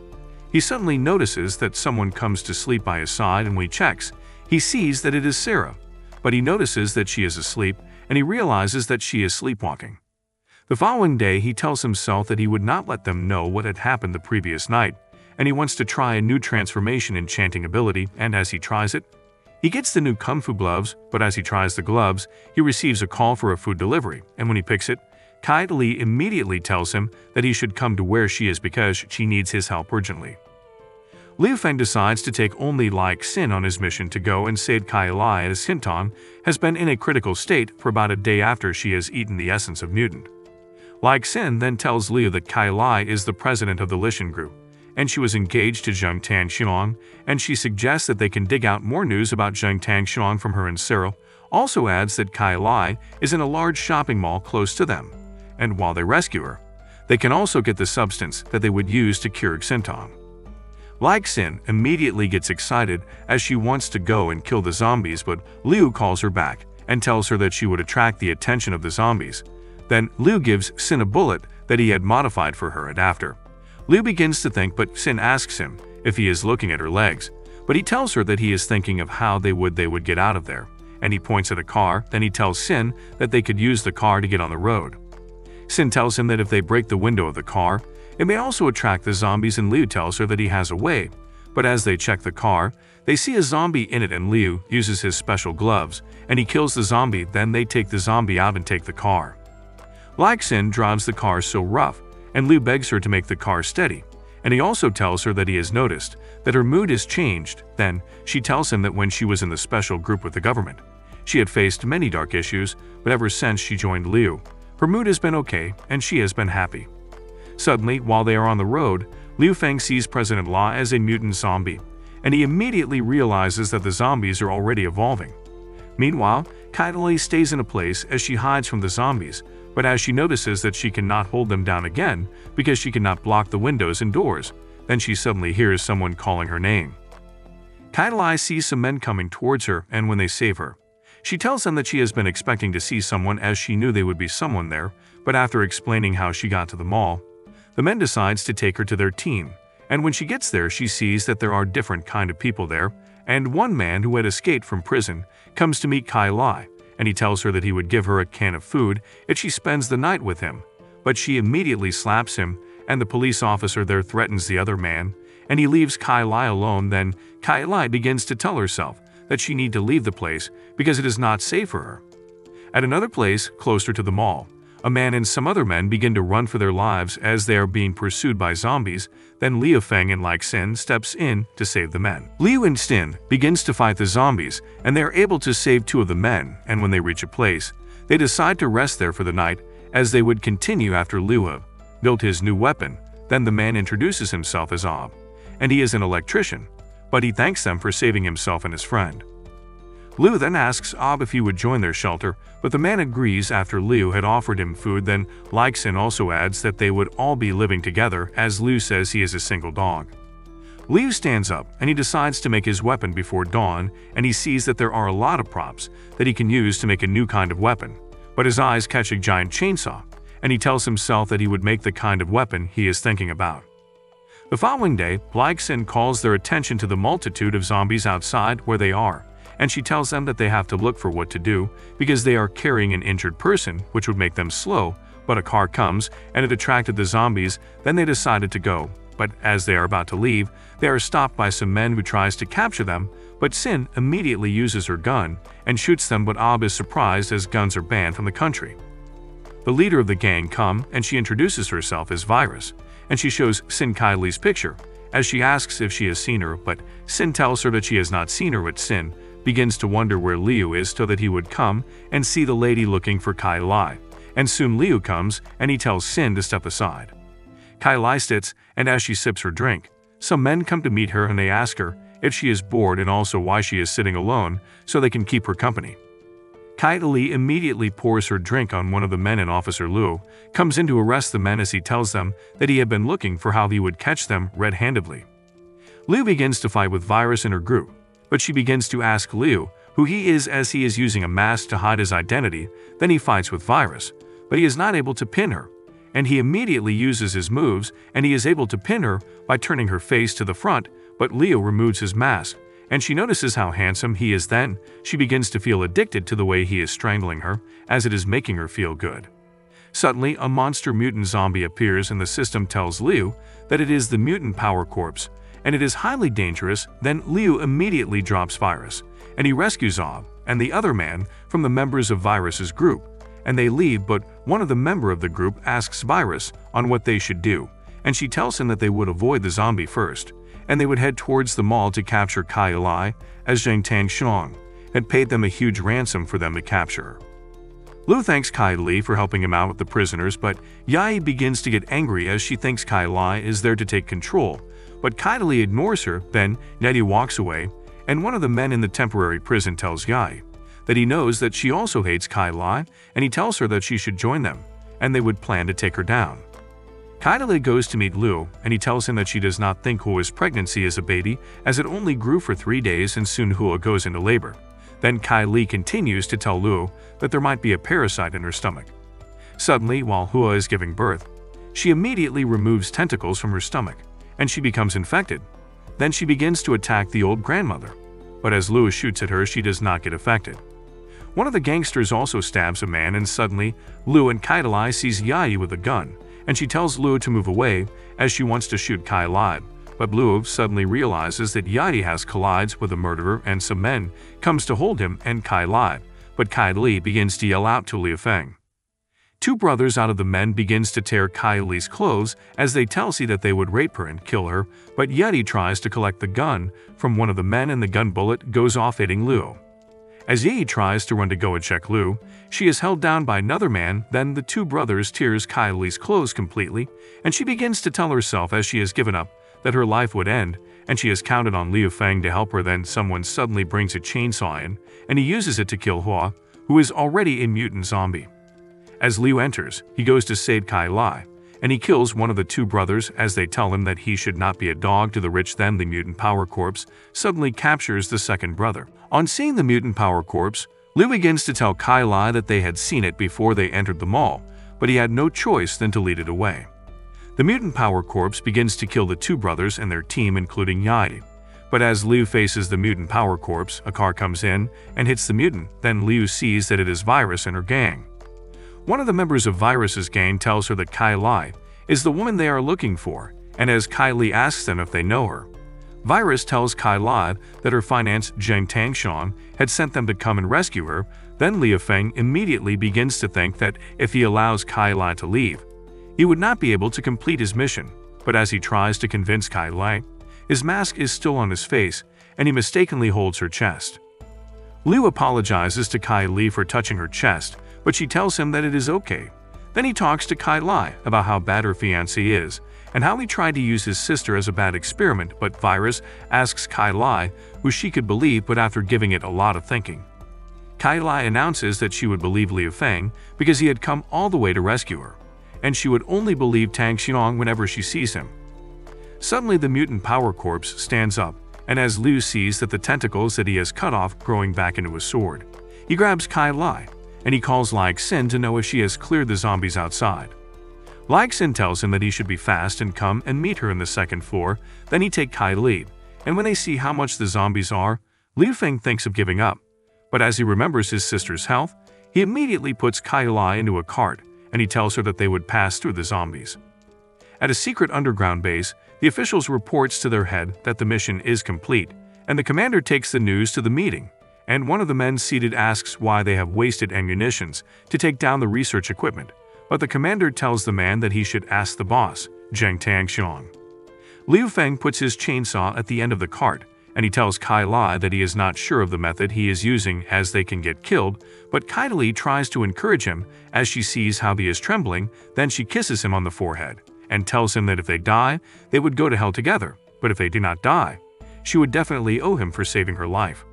he suddenly notices that someone comes to sleep by his side, and when he checks, he sees that it is Sarah, but he notices that she is asleep, and he realizes that she is sleepwalking. The following day, he tells himself that he would not let them know what had happened the previous night, and he wants to try a new transformation enchanting ability. And as he tries it, he gets the new Kung Fu gloves. But as he tries the gloves, he receives a call for a food delivery, and when he picks it, Kai Li immediately tells him that he should come to where she is because she needs his help urgently. Liu Feng decides to take only Like Sin on his mission to go and save Kai Li, as Hinton has been in a critical state for about a day after she has eaten the essence of mutant. Like Sin then tells Liu that Kai Li is the president of the Lishan group, and she was engaged to Zheng Tangxiang, and she suggests that they can dig out more news about Zheng Tangxiang from her. And Sarah also adds that Kai Li is in a large shopping mall close to them, and while they rescue her, they can also get the substance that they would use to cure Xintong. Like Sin immediately gets excited as she wants to go and kill the zombies, but Liu calls her back and tells her that she would attract the attention of the zombies. Then Liu gives Sin a bullet that he had modified for her, and after, Liu begins to think, but Sin asks him if he is looking at her legs, but he tells her that he is thinking of how they would get out of there, and he points at a car. Then he tells Sin that they could use the car to get on the road. Sin tells him that if they break the window of the car, it may also attract the zombies, and Liu tells her that he has a way. But as they check the car, they see a zombie in it, and Liu uses his special gloves, and he kills the zombie. Then they take the zombie out and take the car. Like Sin drives the car so rough, and Liu begs her to make the car steady, and he also tells her that he has noticed that her mood has changed. Then she tells him that when she was in the special group with the government, she had faced many dark issues, but ever since she joined Liu, her mood has been okay, and she has been happy. Suddenly, while they are on the road, Liu Feng sees President La as a mutant zombie, and he immediately realizes that the zombies are already evolving. Meanwhile, Kai Li stays in a place as she hides from the zombies, but as she notices that she cannot hold them down again because she cannot block the windows and doors, then she suddenly hears someone calling her name. Kai Li sees some men coming towards her, and when they save her, she tells them that she has been expecting to see someone, as she knew they would be someone there, but after explaining how she got to the mall, the men decides to take her to their team, and when she gets there, she sees that there are different kind of people there, and one man who had escaped from prison comes to meet Kai Li, and he tells her that he would give her a can of food if she spends the night with him, but she immediately slaps him, and the police officer there threatens the other man, and he leaves Kai Li alone. Then Kai Li begins to tell herself that she need to leave the place because it is not safe for her. At another place, closer to the mall, a man and some other men begin to run for their lives as they are being pursued by zombies. Then Liu Feng and Like Sin steps in to save the men. Liu and Sin begins to fight the zombies, and they are able to save two of the men, and when they reach a place, they decide to rest there for the night as they would continue after Liu built his new weapon. Then the man introduces himself as Ob, and he is an electrician, but he thanks them for saving himself and his friend. Liu then asks Ob if he would join their shelter, but the man agrees after Liu had offered him food. Then Like Sin also adds that they would all be living together, as Liu says he is a single dog. Liu stands up and he decides to make his weapon before dawn, and he sees that there are a lot of props that he can use to make a new kind of weapon, but his eyes catch a giant chainsaw, and he tells himself that he would make the kind of weapon he is thinking about. The following day, Like Sin calls their attention to the multitude of zombies outside where they are, and she tells them that they have to look for what to do because they are carrying an injured person, which would make them slow, but a car comes and it attracted the zombies. Then they decided to go, but as they are about to leave, they are stopped by some men who tries to capture them, but Sin immediately uses her gun and shoots them, but Ab is surprised as guns are banned from the country. The leader of the gang comes and she introduces herself as Virus, and she shows Sin Kai Lee's picture, as she asks if she has seen her, but Sin tells her that she has not seen her, but Sin begins to wonder where Liu is so that he would come and see the lady looking for Kai Lai, and soon Liu comes and he tells Sin to step aside. Kai Lai sits, and as she sips her drink, some men come to meet her and they ask her if she is bored and also why she is sitting alone so they can keep her company. Kai Li immediately pours her drink on one of the men, and Officer Liu comes in to arrest the men as he tells them that he had been looking for how he would catch them red-handedly. Liu begins to fight with Virus in her group, but she begins to ask Liu who he is as he is using a mask to hide his identity. Then he fights with Virus, but he is not able to pin her, and he immediately uses his moves and he is able to pin her by turning her face to the front, but Liu removes his mask and she notices how handsome he is. Then she begins to feel addicted to the way he is strangling her, as it is making her feel good. Suddenly, a monster mutant zombie appears and the system tells Liu that it is the mutant power corpse, and it is highly dangerous. Then Liu immediately drops Virus, and he rescues Ob and the other man from the members of Virus's group, and they leave, but one of the member of the group asks Virus on what they should do, and she tells him that they would avoid the zombie first, and they would head towards the mall to capture Kai Lai, as Zhang Tangxiang had paid them a huge ransom for them to capture her. Liu thanks Kai Li for helping him out with the prisoners, but Yai begins to get angry as she thinks Kai Lai is there to take control, but Kai Li ignores her. Then Nettie walks away, and one of the men in the temporary prison tells Yai that he knows that she also hates Kai Lai, and he tells her that she should join them, and they would plan to take her down. Kai Li goes to meet Liu, and he tells him that she does not think Hua's pregnancy is a baby, as it only grew for 3 days and soon Hua goes into labor. Then Kai Li continues to tell Liu that there might be a parasite in her stomach. Suddenly, while Hua is giving birth, she immediately removes tentacles from her stomach, and she becomes infected. Then she begins to attack the old grandmother, but as Liu shoots at her, she does not get affected. One of the gangsters also stabs a man, and suddenly Liu and Kai Lai sees Yai with a gun, and she tells Liu to move away as she wants to shoot Kai Lai, but Liu suddenly realizes that Yai has collides with a murderer and some men comes to hold him and Kai Lai, but Kai Li begins to yell out to Liu Feng. 2 brothers out of the men begins to tear Kai Li's clothes as they tell C that they would rape her and kill her, but Yeti tries to collect the gun from one of the men and the gun bullet goes off hitting Liu. As Yi tries to run to go and check Liu, she is held down by another man. Then the 2 brothers tears Kai Li's clothes completely, and she begins to tell herself as she has given up that her life would end, and she has counted on Liu Feng to help her. Then someone suddenly brings a chainsaw in, and he uses it to kill Hua, who is already a mutant zombie. As Liu enters, he goes to save Kai Lai, and he kills one of the 2 brothers as they tell him that he should not be a dog to the rich. Then the mutant power corpse suddenly captures the second brother. On seeing the mutant power corpse, Liu begins to tell Kai Lai that they had seen it before they entered the mall, but he had no choice than to lead it away. The mutant power corpse begins to kill the 2 brothers and their team, including Yai. But as Liu faces the mutant power corpse, a car comes in and hits the mutant. Then Liu sees that it is Virus and her gang. One of the members of Virus's gang tells her that Kai Lai is the woman they are looking for, and as Kai Li asks them if they know her, Virus tells Kai Lai that her finance Zhang Tangxiang had sent them to come and rescue her. Then Liu Feng immediately begins to think that if he allows Kai Lai to leave, he would not be able to complete his mission, but as he tries to convince Kai Lai, his mask is still on his face, and he mistakenly holds her chest. Liu apologizes to Kai Li for touching her chest, but she tells him that it is okay. Then he talks to Kai Lai about how bad her fiancé is, and how he tried to use his sister as a bad experiment, but Virus asks Kai Lai who she could believe, but after giving it a lot of thinking, Kai Lai announces that she would believe Liu Feng because he had come all the way to rescue her, and she would only believe Tang Xiong whenever she sees him. Suddenly the mutant power corpse stands up, and as Liu sees that the tentacles that he has cut off growing back into a sword, he grabs Kai Lai, and he calls Lai Xin to know if she has cleared the zombies outside. Lai Xin tells him that he should be fast and come and meet her in the 2nd floor. Then he takes Kai Li, and when they see how much the zombies are, Liu Feng thinks of giving up, but as he remembers his sister's health, he immediately puts Kai Lai into a cart and he tells her that they would pass through the zombies. At a secret underground base, the officials reports to their head that the mission is complete, and the commander takes the news to the meeting, and one of the men seated asks why they have wasted ammunitions to take down the research equipment, but the commander tells the man that he should ask the boss, Zheng Tangxiang. Liu Feng puts his chainsaw at the end of the cart, and he tells Kai Lai that he is not sure of the method he is using as they can get killed, but Kai Lai tries to encourage him as she sees how he is trembling, then she kisses him on the forehead, and tells him that if they die, they would go to hell together, but if they do not die, she would definitely owe him for saving her life.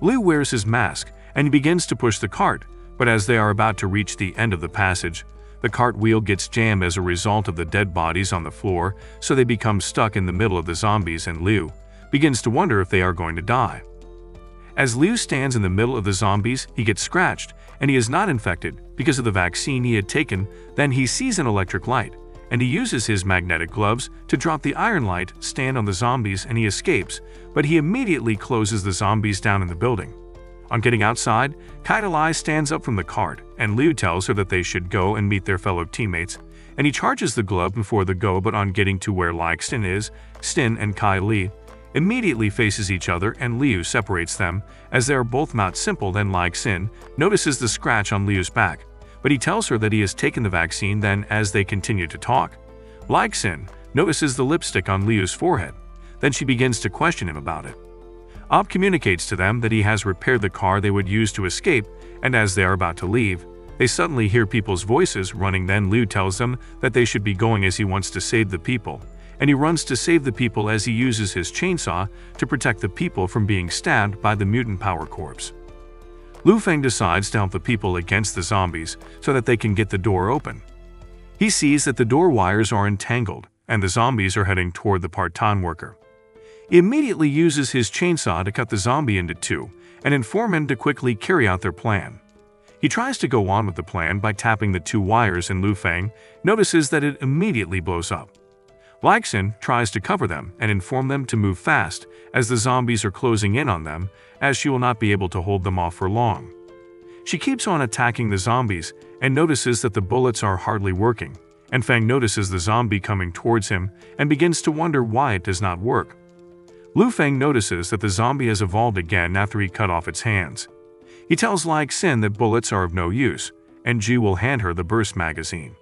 Liu wears his mask, and he begins to push the cart, but as they are about to reach the end of the passage, the cart wheel gets jammed as a result of the dead bodies on the floor, so they become stuck in the middle of the zombies and Liu begins to wonder if they are going to die. As Liu stands in the middle of the zombies, he gets scratched, and he is not infected because of the vaccine he had taken. Then he sees an electric light, and he uses his magnetic gloves to drop the iron light stand on the zombies and he escapes, but he immediately closes the zombies down in the building. On getting outside, Kai Lai stands up from the cart, and Liu tells her that they should go and meet their fellow teammates, and he charges the glove before the go, but on getting to where Xin is, Xin and Kai Li immediately faces each other and Liu separates them, as they are both not simple. Then Xin notices the scratch on Liu's back, but he tells her that he has taken the vaccine. Then as they continue to talk, Xin notices the lipstick on Liu's forehead, then she begins to question him about it. Ob communicates to them that he has repaired the car they would use to escape, and as they are about to leave, they suddenly hear people's voices running. Then Liu tells them that they should be going as he wants to save the people, and he runs to save the people as he uses his chainsaw to protect the people from being stabbed by the mutant power corpse. Liu Feng decides to help the people against the zombies so that they can get the door open. He sees that the door wires are entangled, and the zombies are heading toward the part-time worker. He immediately uses his chainsaw to cut the zombie into two and inform him to quickly carry out their plan. He tries to go on with the plan by tapping the two wires, and Liu Feng notices that it immediately blows up. Xin tries to cover them and inform them to move fast as the zombies are closing in on them, as she will not be able to hold them off for long. She keeps on attacking the zombies and notices that the bullets are hardly working, and Feng notices the zombie coming towards him and begins to wonder why it does not work. Liu Feng notices that the zombie has evolved again after he cut off its hands. He tells Xin that bullets are of no use, and Ji will hand her the burst magazine.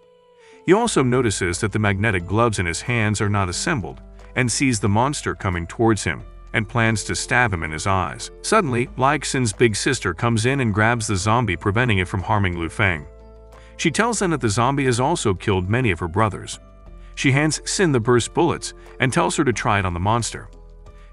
He also notices that the magnetic gloves in his hands are not assembled, and sees the monster coming towards him, and plans to stab him in his eyes. Suddenly, Xin's big sister comes in and grabs the zombie, preventing it from harming Liu Feng. She tells them that the zombie has also killed many of her brothers. She hands Xin the burst bullets and tells her to try it on the monster.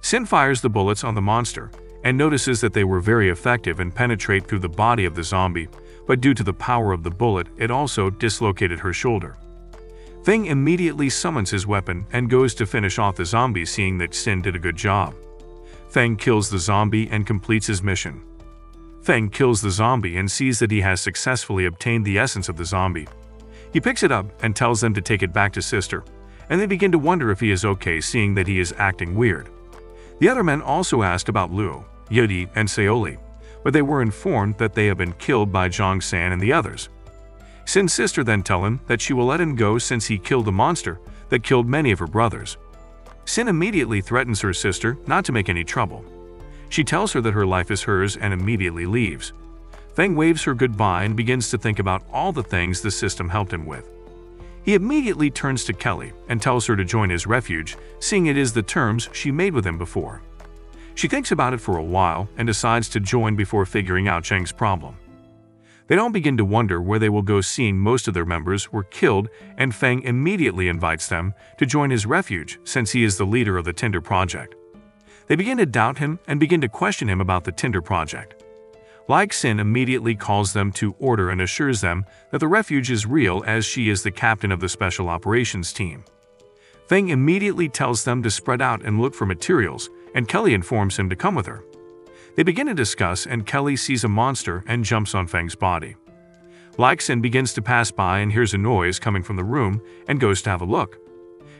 Xin fires the bullets on the monster and notices that they were very effective and penetrate through the body of the zombie, but due to the power of the bullet, it also dislocated her shoulder. Feng immediately summons his weapon and goes to finish off the zombie, seeing that Xin did a good job. Feng kills the zombie and completes his mission. Feng kills the zombie and sees that he has successfully obtained the essence of the zombie. He picks it up and tells them to take it back to Sister, and they begin to wonder if he is okay, seeing that he is acting weird. The other men also asked about Luo, Yodi, and Seoli, but they were informed that they have been killed by Zhang San and the others. Sin's sister then tells him that she will let him go since he killed a monster that killed many of her brothers. Sin immediately threatens her sister not to make any trouble. She tells her that her life is hers and immediately leaves. Feng waves her goodbye and begins to think about all the things the system helped him with. He immediately turns to Kelly and tells her to join his refuge, seeing it is the terms she made with him before. She thinks about it for a while and decides to join before figuring out Cheng's problem. They all begin to wonder where they will go, seeing most of their members were killed, and Feng immediately invites them to join his refuge since he is the leader of the Tinder Project. They begin to doubt him and begin to question him about the Tinder Project. Xin immediately calls them to order and assures them that the refuge is real, as she is the captain of the Special Operations team. Feng immediately tells them to spread out and look for materials, and Kelly informs him to come with her. They begin to discuss, and Kelly sees a monster and jumps on Feng's body. Xin begins to pass by and hears a noise coming from the room and goes to have a look.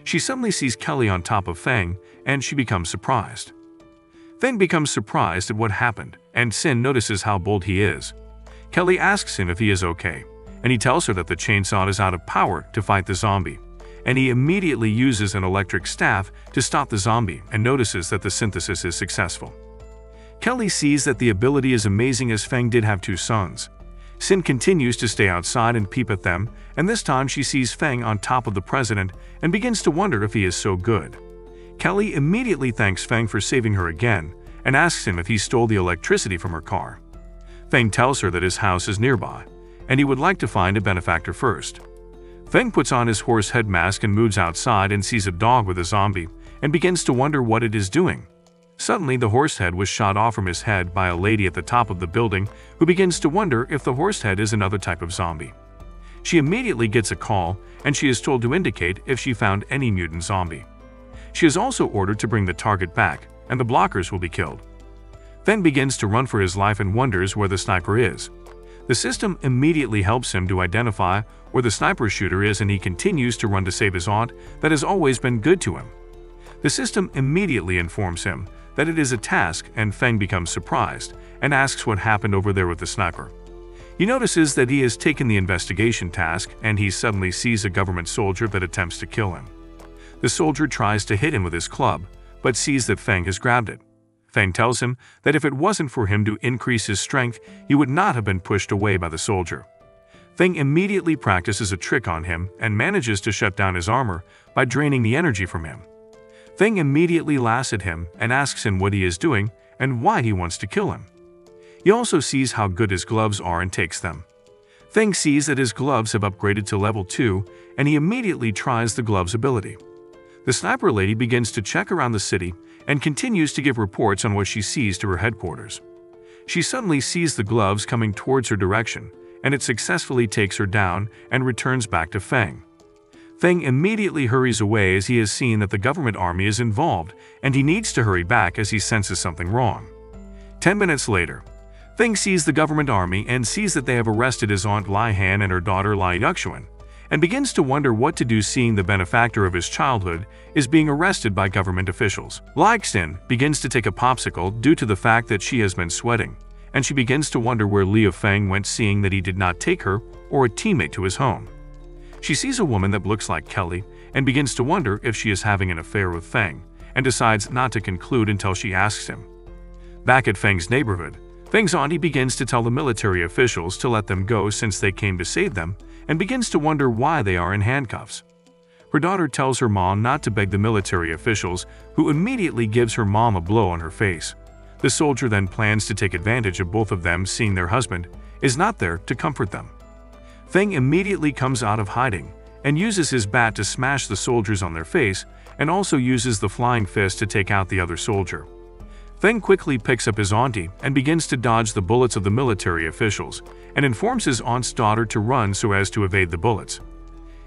She suddenly sees Kelly on top of Feng, and she becomes surprised. Feng becomes surprised at what happened, and Sin notices how bold he is. Kelly asks him if he is okay, and he tells her that the chainsaw is out of power to fight the zombie, and he immediately uses an electric staff to stop the zombie and notices that the synthesis is successful. Kelly sees that the ability is amazing as Feng did have 2 sons. Sin continues to stay outside and peep at them, and this time she sees Feng on top of the president and begins to wonder if he is so good. Kelly immediately thanks Feng for saving her again and asks him if he stole the electricity from her car. Feng tells her that his house is nearby, and he would like to find a benefactor first. Feng puts on his horse head mask and moves outside and sees a dog with a zombie and begins to wonder what it is doing. Suddenly, the horse head was shot off from his head by a lady at the top of the building who begins to wonder if the horse head is another type of zombie. She immediately gets a call, and she is told to indicate if she found any mutant zombie. She is also ordered to bring the target back, and the blockers will be killed. Feng begins to run for his life and wonders where the sniper is. The system immediately helps him to identify where the sniper shooter is, and he continues to run to save his aunt that has always been good to him. The system immediately informs him that it is a task, and Feng becomes surprised and asks what happened over there with the sniper. He notices that he has taken the investigation task, and he suddenly sees a government soldier that attempts to kill him. The soldier tries to hit him with his club, but sees that Feng has grabbed it. Feng tells him that if it wasn't for him to increase his strength, he would not have been pushed away by the soldier. Feng immediately practices a trick on him and manages to shut down his armor by draining the energy from him. Feng immediately laughs at him and asks him what he is doing and why he wants to kill him. He also sees how good his gloves are and takes them. Feng sees that his gloves have upgraded to level 2, and he immediately tries the gloves ability. The sniper lady begins to check around the city and continues to give reports on what she sees to her headquarters. She suddenly sees the gloves coming towards her direction, and it successfully takes her down and returns back to Feng. Feng immediately hurries away as he has seen that the government army is involved, and he needs to hurry back as he senses something wrong. 10 minutes later, Feng sees the government army and sees that they have arrested his aunt Lai Han and her daughter Lai Yuxuan, and begins to wonder what to do seeing the benefactor of his childhood is being arrested by government officials. Lai Xin begins to take a popsicle due to the fact that she has been sweating, and she begins to wonder where Liu Feng went seeing that he did not take her or a teammate to his home. She sees a woman that looks like Kelly and begins to wonder if she is having an affair with Feng, and decides not to conclude until she asks him. Back at Feng's neighborhood, Feng's auntie begins to tell the military officials to let them go since they came to save them, and begins to wonder why they are in handcuffs. Her daughter tells her mom not to beg the military officials, who immediately gives her mom a blow on her face. The soldier then plans to take advantage of both of them seeing their husband is not there to comfort them. Feng immediately comes out of hiding and uses his bat to smash the soldiers on their face, and also uses the flying fist to take out the other soldier. Feng quickly picks up his auntie and begins to dodge the bullets of the military officials, and informs his aunt's daughter to run so as to evade the bullets.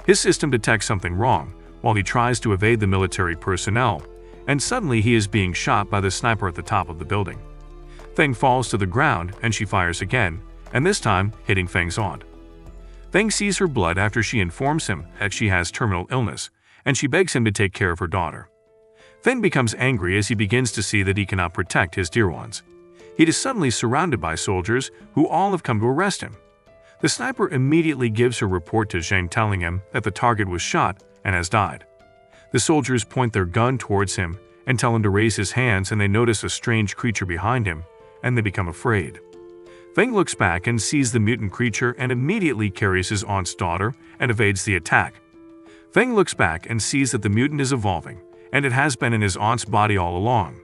His system detects something wrong while he tries to evade the military personnel, and suddenly he is being shot by the sniper at the top of the building. Feng falls to the ground and she fires again, and this time hitting Feng's aunt. Feng sees her blood after she informs him that she has terminal illness, and she begs him to take care of her daughter. Feng becomes angry as he begins to see that he cannot protect his dear ones. He is suddenly surrounded by soldiers who all have come to arrest him. The sniper immediately gives her report to Zhang, telling him that the target was shot and has died. The soldiers point their gun towards him and tell him to raise his hands, and they notice a strange creature behind him, and they become afraid. Feng looks back and sees the mutant creature and immediately carries his aunt's daughter and evades the attack. Feng looks back and sees that the mutant is evolving, and it has been in his aunt's body all along.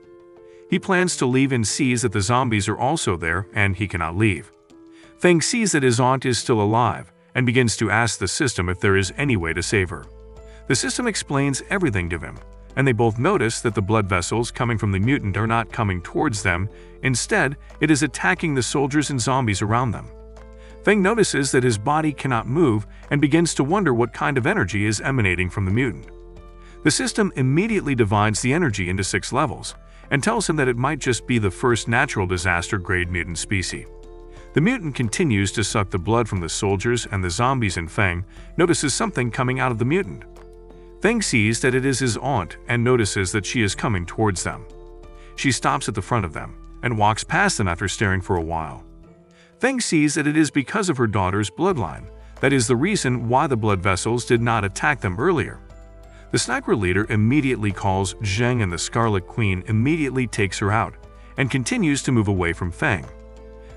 He plans to leave and sees that the zombies are also there and he cannot leave. Feng sees that his aunt is still alive and begins to ask the system if there is any way to save her. The system explains everything to him, and they both notice that the blood vessels coming from the mutant are not coming towards them. Instead, it is attacking the soldiers and zombies around them. Feng notices that his body cannot move and begins to wonder what kind of energy is emanating from the mutant. The system immediately divides the energy into 6 levels and tells him that it might just be the first natural disaster-grade mutant species. The mutant continues to suck the blood from the soldiers and the zombies, and Feng notices something coming out of the mutant. Feng sees that it is his aunt and notices that she is coming towards them. She stops at the front of them and walks past them after staring for a while. Feng sees that it is because of her daughter's bloodline that is the reason why the blood vessels did not attack them earlier. The sniper leader immediately calls Zheng and the Scarlet Queen immediately takes her out and continues to move away from Feng.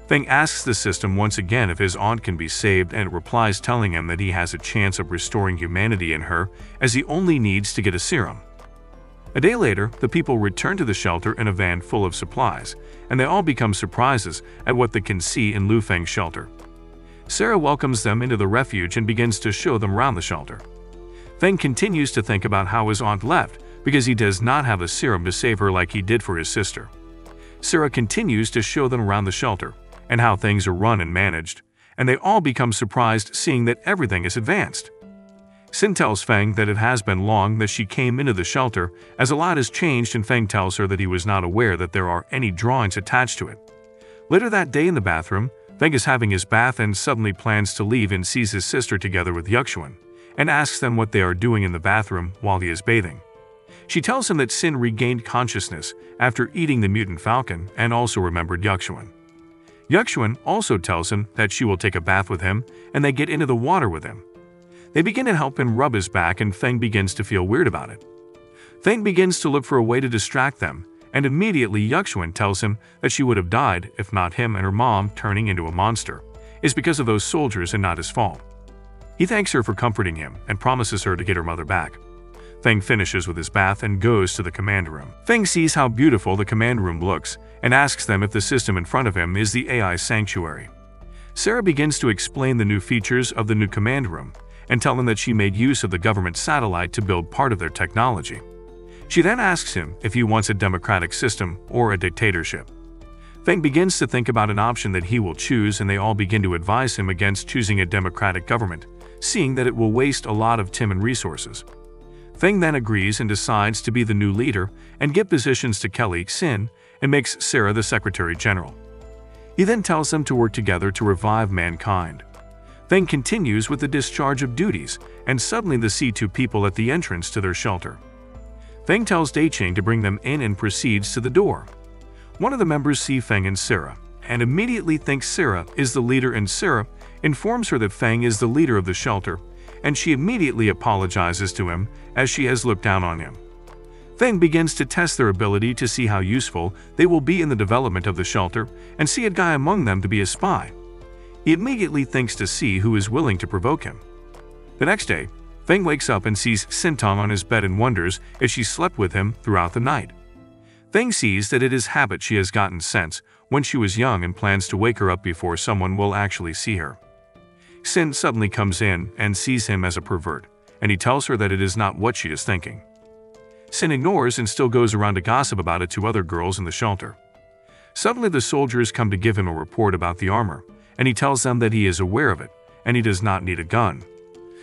Feng asks the system once again if his aunt can be saved, and it replies telling him that he has a chance of restoring humanity in her as he only needs to get a serum. A day later, the people return to the shelter in a van full of supplies, and they all become surprises at what they can see in Lu Feng's shelter. Sarah welcomes them into the refuge and begins to show them around the shelter. Feng continues to think about how his aunt left because he does not have a serum to save her like he did for his sister. Sarah continues to show them around the shelter and how things are run and managed, and they all become surprised seeing that everything is advanced. Sin tells Feng that it has been long that she came into the shelter as a lot has changed, and Feng tells her that he was not aware that there are any drawings attached to it. Later that day in the bathroom, Feng is having his bath and suddenly plans to leave and sees his sister together with Yuxuan and asks them what they are doing in the bathroom while he is bathing. She tells him that Sin regained consciousness after eating the mutant falcon and also remembered Yuxuan. Yuxuan also tells him that she will take a bath with him, and they get into the water with him. They begin to help him rub his back, and Feng begins to feel weird about it. Feng begins to look for a way to distract them, and immediately Yuxuan tells him that she would have died if not him and her mom turning into a monster is because of those soldiers and not his fault. He thanks her for comforting him and promises her to get her mother back. Feng finishes with his bath and goes to the command room. Feng sees how beautiful the command room looks and asks them if the system in front of him is the AI sanctuary. Sarah begins to explain the new features of the new command room and tell him that she made use of the government satellite to build part of their technology. She then asks him if he wants a democratic system or a dictatorship. Feng begins to think about an option that he will choose, and they all begin to advise him against choosing a democratic government, seeing that it will waste a lot of time and resources. Feng then agrees and decides to be the new leader and give positions to Kelly, Sin, and makes Sarah the Secretary General. He then tells them to work together to revive mankind. Feng continues with the discharge of duties, and suddenly they see two people at the entrance to their shelter. Feng tells Daiching to bring them in and proceeds to the door. One of the members sees Feng and Sarah, and immediately thinks Sarah is the leader, and Sarah informs her that Feng is the leader of the shelter, and she immediately apologizes to him as she has looked down on him. Feng begins to test their ability to see how useful they will be in the development of the shelter and see a guy among them to be a spy. He immediately thinks to see who is willing to provoke him. The next day, Feng wakes up and sees Sintong on his bed and wonders if she slept with him throughout the night. Feng sees that it is habit she has gotten since when she was young and plans to wake her up before someone will actually see her. Sin suddenly comes in and sees him as a pervert, and he tells her that it is not what she is thinking. Sin ignores and still goes around to gossip about it to other girls in the shelter. Suddenly the soldiers come to give him a report about the armor, and he tells them that he is aware of it, and he does not need a gun.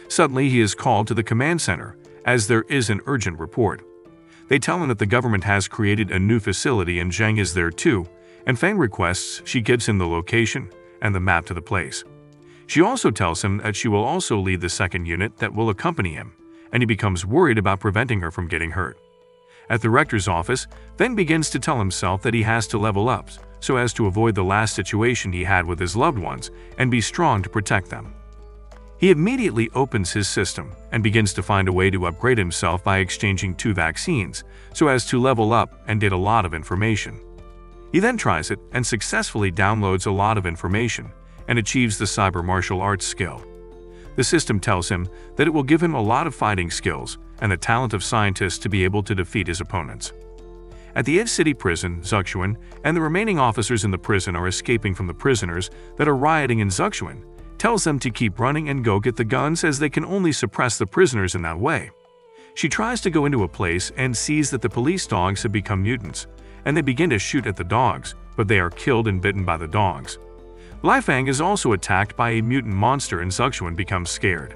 Suddenly he is called to the command center, as there is an urgent report. They tell him that the government has created a new facility and Zheng is there too, and Feng requests she gives him the location and the map to the place. She also tells him that she will also lead the second unit that will accompany him, and he becomes worried about preventing her from getting hurt. At the rector's office, Feng begins to tell himself that he has to level up so as to avoid the last situation he had with his loved ones and be strong to protect them. He immediately opens his system and begins to find a way to upgrade himself by exchanging 2 vaccines so as to level up and get a lot of information. He then tries it and successfully downloads a lot of information and achieves the cyber martial arts skill. The system tells him that it will give him a lot of fighting skills and the talent of scientists to be able to defeat his opponents. At the Edge City prison, Zuxuan and the remaining officers in the prison are escaping from the prisoners that are rioting, and Zuxuan tells them to keep running and go get the guns as they can only suppress the prisoners in that way. She tries to go into a place and sees that the police dogs have become mutants, and they begin to shoot at the dogs, but they are killed and bitten by the dogs. Lifang is also attacked by a mutant monster and Zuxuan becomes scared.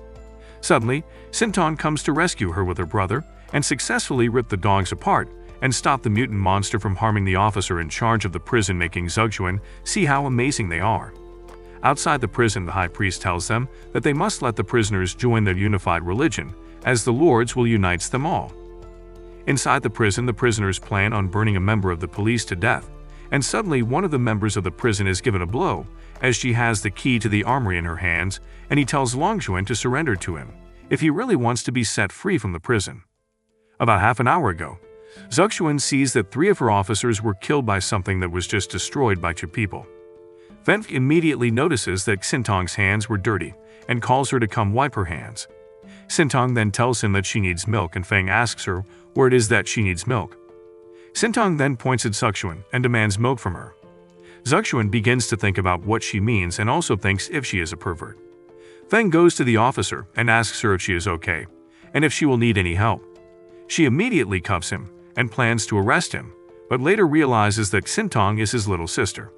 Suddenly, Sinton comes to rescue her with her brother and successfully rip the dogs apart and stop the mutant monster from harming the officer in charge of the prison, making Zuxuan see how amazing they are. Outside the prison, the high priest tells them that they must let the prisoners join their unified religion, as the lords will unite them all. Inside the prison, the prisoners plan on burning a member of the police to death, and suddenly one of the members of the prison is given a blow as she has the key to the armory in her hands, and he tells Longshuan to surrender to him if he really wants to be set free from the prison. About half an hour ago, Zuxuan sees that 3 of her officers were killed by something that was just destroyed by 2 people. Feng immediately notices that Xintong's hands were dirty and calls her to come wipe her hands. Xintong then tells him that she needs milk, and Feng asks her where it is that she needs milk. Xintong then points at Zuxuan and demands milk from her. Zuxuan begins to think about what she means and also thinks if she is a pervert. Feng goes to the officer and asks her if she is okay and if she will need any help. She immediately cuffs him and plans to arrest him, but later realizes that Xintong is his little sister.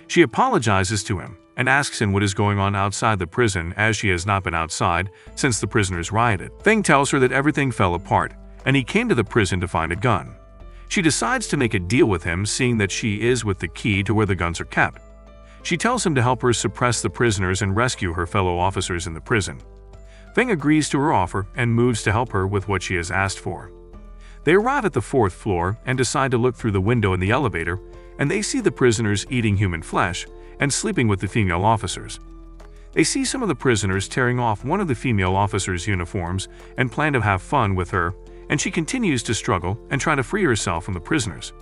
She apologizes to him and asks him what is going on outside the prison, as she has not been outside since the prisoners rioted. Feng tells her that everything fell apart and he came to the prison to find a gun. She decides to make a deal with him, seeing that she is with the key to where the guns are kept. She tells him to help her suppress the prisoners and rescue her fellow officers in the prison. Feng agrees to her offer and moves to help her with what she has asked for. They arrive at the 4th floor and decide to look through the window in the elevator, and they see the prisoners eating human flesh and sleeping with the female officers. They see some of the prisoners tearing off one of the female officers' uniforms and plan to have fun with her, and she continues to struggle and try to free herself from the prisoners.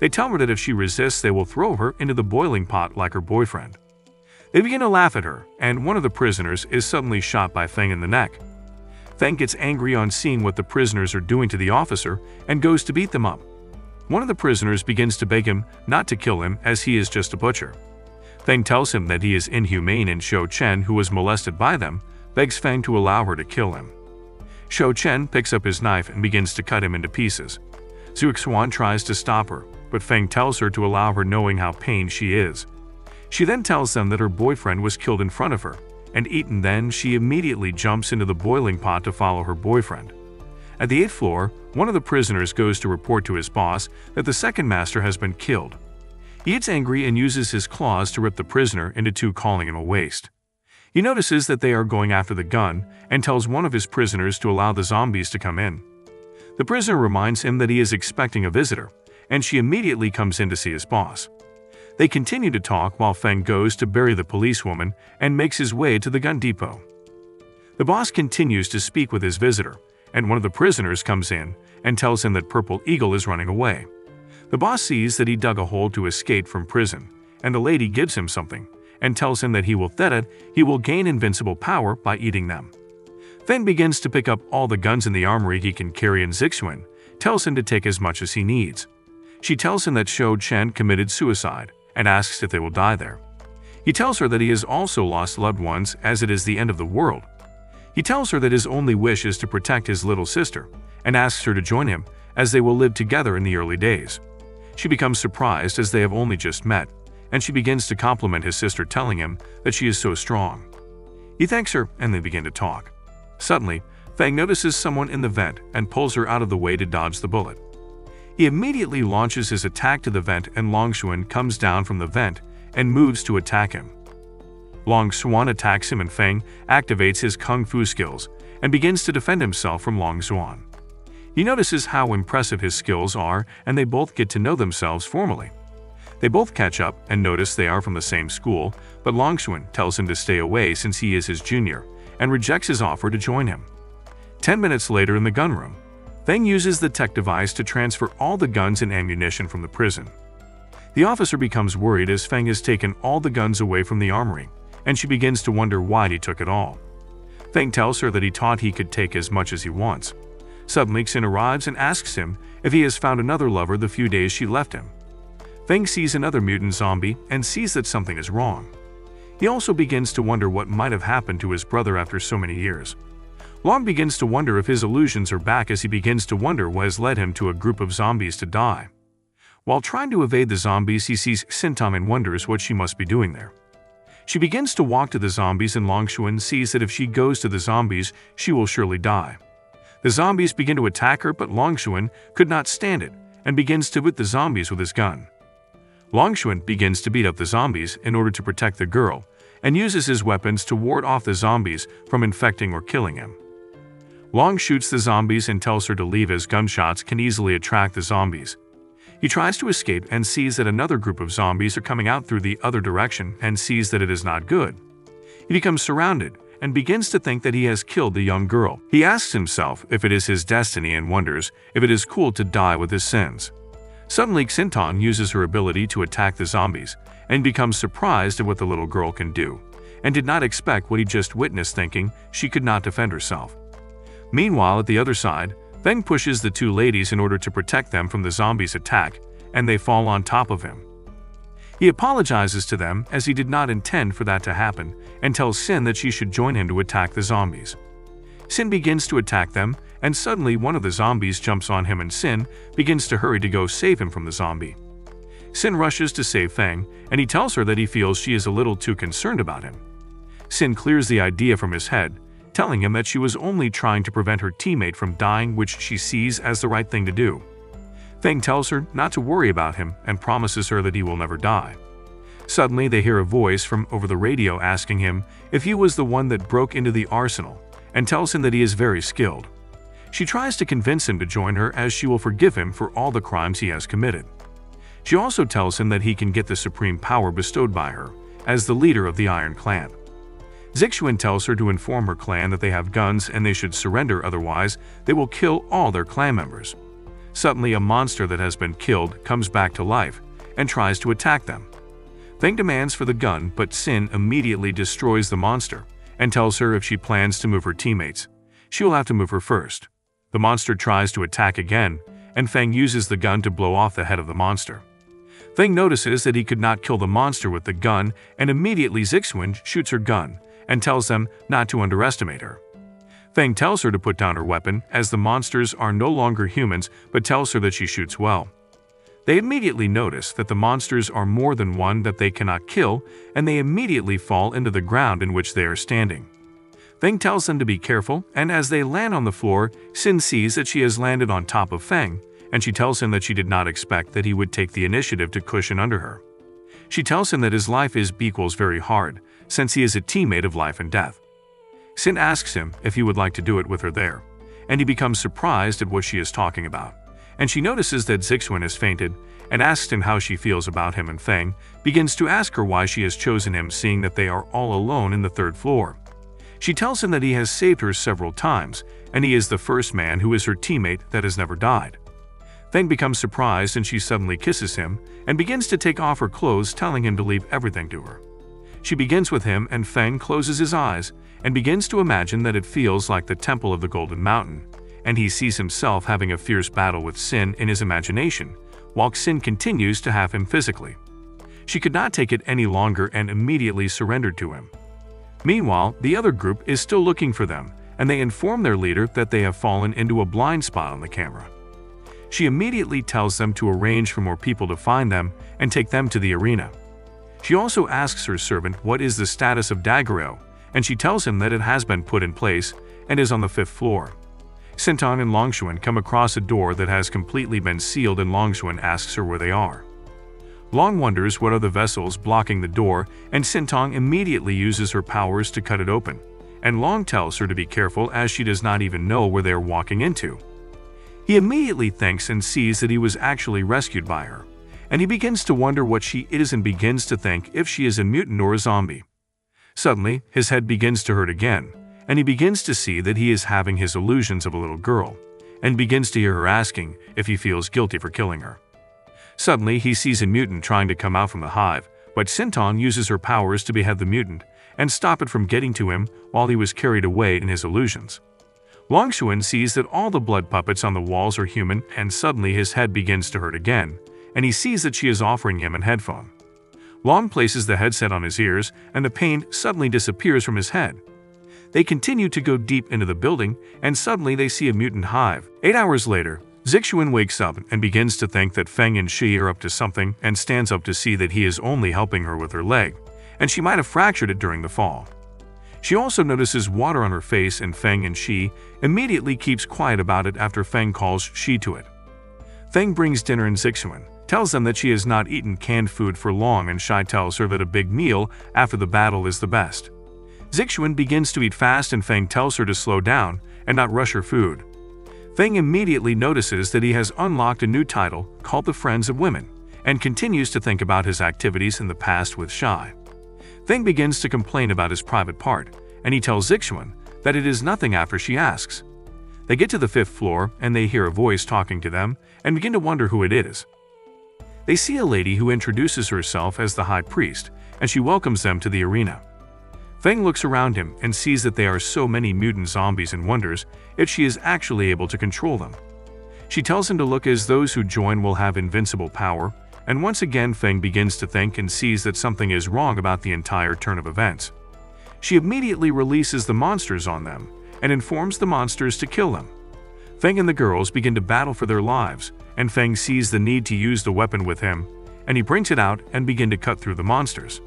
They tell her that if she resists, they will throw her into the boiling pot like her boyfriend. They begin to laugh at her, and one of the prisoners is suddenly shot by Feng in the neck. Feng gets angry on seeing what the prisoners are doing to the officer and goes to beat them up. One of the prisoners begins to beg him not to kill him, as he is just a butcher. Feng tells him that he is inhumane, and Shou Chen, who was molested by them, begs Feng to allow her to kill him. Shou Chen picks up his knife and begins to cut him into pieces. Zuxuan tries to stop her, but Feng tells her to allow her, knowing how pained she is. She then tells them that her boyfriend was killed in front of her and eaten. Then she immediately jumps into the boiling pot to follow her boyfriend. At the 8th floor, one of the prisoners goes to report to his boss that the second master has been killed. He gets angry and uses his claws to rip the prisoner into 2, calling him a waste. He notices that they are going after the gun and tells one of his prisoners to allow the zombies to come in. The prisoner reminds him that he is expecting a visitor, and she immediately comes in to see his boss. They continue to talk while Feng goes to bury the policewoman and makes his way to the gun depot. The boss continues to speak with his visitor, and one of the prisoners comes in and tells him that Purple Eagle is running away. The boss sees that he dug a hole to escape from prison, and the lady gives him something and tells him that he will gain invincible power by eating them. Feng begins to pick up all the guns in the armory he can carry, and Zixuan tells him to take as much as he needs. She tells him that Shou Chen committed suicide and asks if they will die there. He tells her that he has also lost loved ones, as it is the end of the world. He tells her that his only wish is to protect his little sister and asks her to join him, as they will live together in the early days. She becomes surprised, as they have only just met, and she begins to compliment his sister, telling him that she is so strong. He thanks her and they begin to talk. Suddenly, Feng notices someone in the vent and pulls her out of the way to dodge the bullet. He immediately launches his attack to the vent, and Longshuan comes down from the vent and moves to attack him. Longshuan attacks him, and Feng activates his kung fu skills and begins to defend himself from Longshuan. He notices how impressive his skills are, and they both get to know themselves formally. They both catch up and notice they are from the same school, but Longshuan tells him to stay away since he is his junior and rejects his offer to join him. 10 minutes later, in the gun room, Feng uses the tech device to transfer all the guns and ammunition from the prison. The officer becomes worried as Feng has taken all the guns away from the armory, and she begins to wonder why he took it all. Feng tells her that he thought he could take as much as he wants. Suddenly, Xin arrives and asks him if he has found another lover the few days she left him. Feng sees another mutant zombie and sees that something is wrong. He also begins to wonder what might have happened to his brother after so many years. Long begins to wonder if his illusions are back, as he begins to wonder what has led him to a group of zombies to die. While trying to evade the zombies, he sees Xintam and wonders what she must be doing there. She begins to walk to the zombies, and Longshuan sees that if she goes to the zombies, she will surely die. The zombies begin to attack her, but Longshuan could not stand it and begins to hit the zombies with his gun. Longshuan begins to beat up the zombies in order to protect the girl and uses his weapons to ward off the zombies from infecting or killing him. Long shoots the zombies and tells her to leave as gunshots can easily attract the zombies. He tries to escape and sees that another group of zombies are coming out through the other direction and sees that it is not good. He becomes surrounded and begins to think that he has killed the young girl. He asks himself if it is his destiny and wonders if it is cool to die with his sins. Suddenly, Xintan uses her ability to attack the zombies and becomes surprised at what the little girl can do, and did not expect what he just witnessed, thinking she could not defend herself. Meanwhile, at the other side, Feng pushes the two ladies in order to protect them from the zombies' attack, and they fall on top of him. He apologizes to them as he did not intend for that to happen and tells Sin that she should join him to attack the zombies. Sin begins to attack them, and suddenly one of the zombies jumps on him and Sin begins to hurry to go save him from the zombie. Sin rushes to save Feng, and he tells her that he feels she is a little too concerned about him. Sin clears the idea from his head, telling him that she was only trying to prevent her teammate from dying, which she sees as the right thing to do. Feng tells her not to worry about him and promises her that he will never die. Suddenly, they hear a voice from over the radio asking him if he was the one that broke into the arsenal, and tells him that he is very skilled. She tries to convince him to join her as she will forgive him for all the crimes he has committed. She also tells him that he can get the supreme power bestowed by her as the leader of the Iron Clan. Zixuan tells her to inform her clan that they have guns and they should surrender, otherwise they will kill all their clan members. Suddenly, a monster that has been killed comes back to life and tries to attack them. Feng demands for the gun, but Sin immediately destroys the monster and tells her if she plans to move her teammates, she will have to move her first. The monster tries to attack again, and Feng uses the gun to blow off the head of the monster. Feng notices that he could not kill the monster with the gun, and immediately Zixuan shoots her gun and tells them not to underestimate her. Feng tells her to put down her weapon as the monsters are no longer humans, but tells her that she shoots well. They immediately notice that the monsters are more than one that they cannot kill, and they immediately fall into the ground in which they are standing. Feng tells them to be careful, and as they land on the floor, Sin sees that she has landed on top of Feng, and she tells him that she did not expect that he would take the initiative to cushion under her. She tells him that his life is equals very hard, since he is a teammate of life and death. Sin asks him if he would like to do it with her there, and he becomes surprised at what she is talking about, and she notices that Zixuan has fainted and asks him how she feels about him, and Feng begins to ask her why she has chosen him, seeing that they are all alone in the third floor. She tells him that he has saved her several times, and he is the first man who is her teammate that has never died. Feng becomes surprised and she suddenly kisses him and begins to take off her clothes, telling him to leave everything to her. She begins with him, and Feng closes his eyes and begins to imagine that it feels like the Temple of the Golden Mountain, and he sees himself having a fierce battle with Sin in his imagination, while Sin continues to have him physically. She could not take it any longer and immediately surrendered to him. Meanwhile, the other group is still looking for them, and they inform their leader that they have fallen into a blind spot on the camera. She immediately tells them to arrange for more people to find them and take them to the arena. She also asks her servant what is the status of Daguerreau, and she tells him that it has been put in place and is on the 5th floor. Xintan and Longshuan come across a door that has completely been sealed, and Longshuan asks her where they are. Long wonders what are the vessels blocking the door, and Xintan immediately uses her powers to cut it open, and Long tells her to be careful as she does not even know where they are walking into. He immediately thinks and sees that he was actually rescued by her, and he begins to wonder what she is and begins to think if she is a mutant or a zombie. Suddenly, his head begins to hurt again, and he begins to see that he is having his illusions of a little girl, and begins to hear her asking if he feels guilty for killing her. Suddenly, he sees a mutant trying to come out from the hive, but Xintan uses her powers to behead the mutant and stop it from getting to him while he was carried away in his illusions. Longshuan sees that all the blood puppets on the walls are human, and suddenly his head begins to hurt again, and he sees that she is offering him a headphone. Long places the headset on his ears, and the pain suddenly disappears from his head. They continue to go deep into the building, and suddenly they see a mutant hive. 8 hours later, Zixuan wakes up and begins to think that Feng and she are up to something, and stands up to see that he is only helping her with her leg, and she might have fractured it during the fall. She also notices water on her face, and Feng and she immediately keeps quiet about it after Feng calls she to it. Feng brings dinner, and Zixuan tells them that she has not eaten canned food for long, and Shai tells her that a big meal after the battle is the best. Zixuan begins to eat fast and Feng tells her to slow down and not rush her food. Feng immediately notices that he has unlocked a new title called the Friends of Women and continues to think about his activities in the past with Shai. Feng begins to complain about his private part, and he tells Zixuan that it is nothing after she asks. They get to the 5th floor and they hear a voice talking to them and begin to wonder who it is. They see a lady who introduces herself as the High Priest, and she welcomes them to the arena. Feng looks around him and sees that there are so many mutant zombies and wonders if she is actually able to control them. She tells him to look, as those who join will have invincible power, and once again Feng begins to think and sees that something is wrong about the entire turn of events. She immediately releases the monsters on them and informs the monsters to kill them. Feng and the girls begin to battle for their lives, and Feng sees the need to use the weapon with him, and he brings it out and begin to cut through the monsters.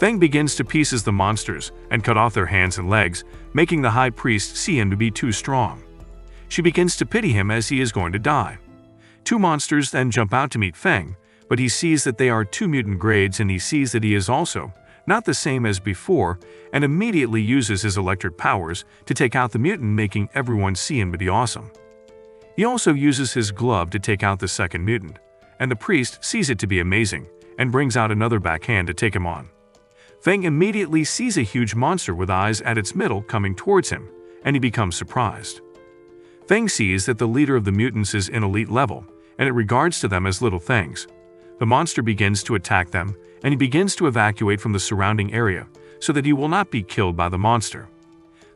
Feng begins to pieces the monsters and cut off their hands and legs, making the High Priest see him to be too strong. She begins to pity him as he is going to die. 2 monsters then jump out to meet Feng, but he sees that they are 2 mutant grades, and he sees that he is also not the same as before, and immediately uses his electric powers to take out the mutant, making everyone see him to be awesome. He also uses his glove to take out the 2nd mutant, and the priest sees it to be amazing and brings out another backhand to take him on. Feng immediately sees a huge monster with eyes at its middle coming towards him, and he becomes surprised. Feng sees that the leader of the mutants is in elite level, and it regards to them as little things. The monster begins to attack them, and he begins to evacuate from the surrounding area so that he will not be killed by the monster.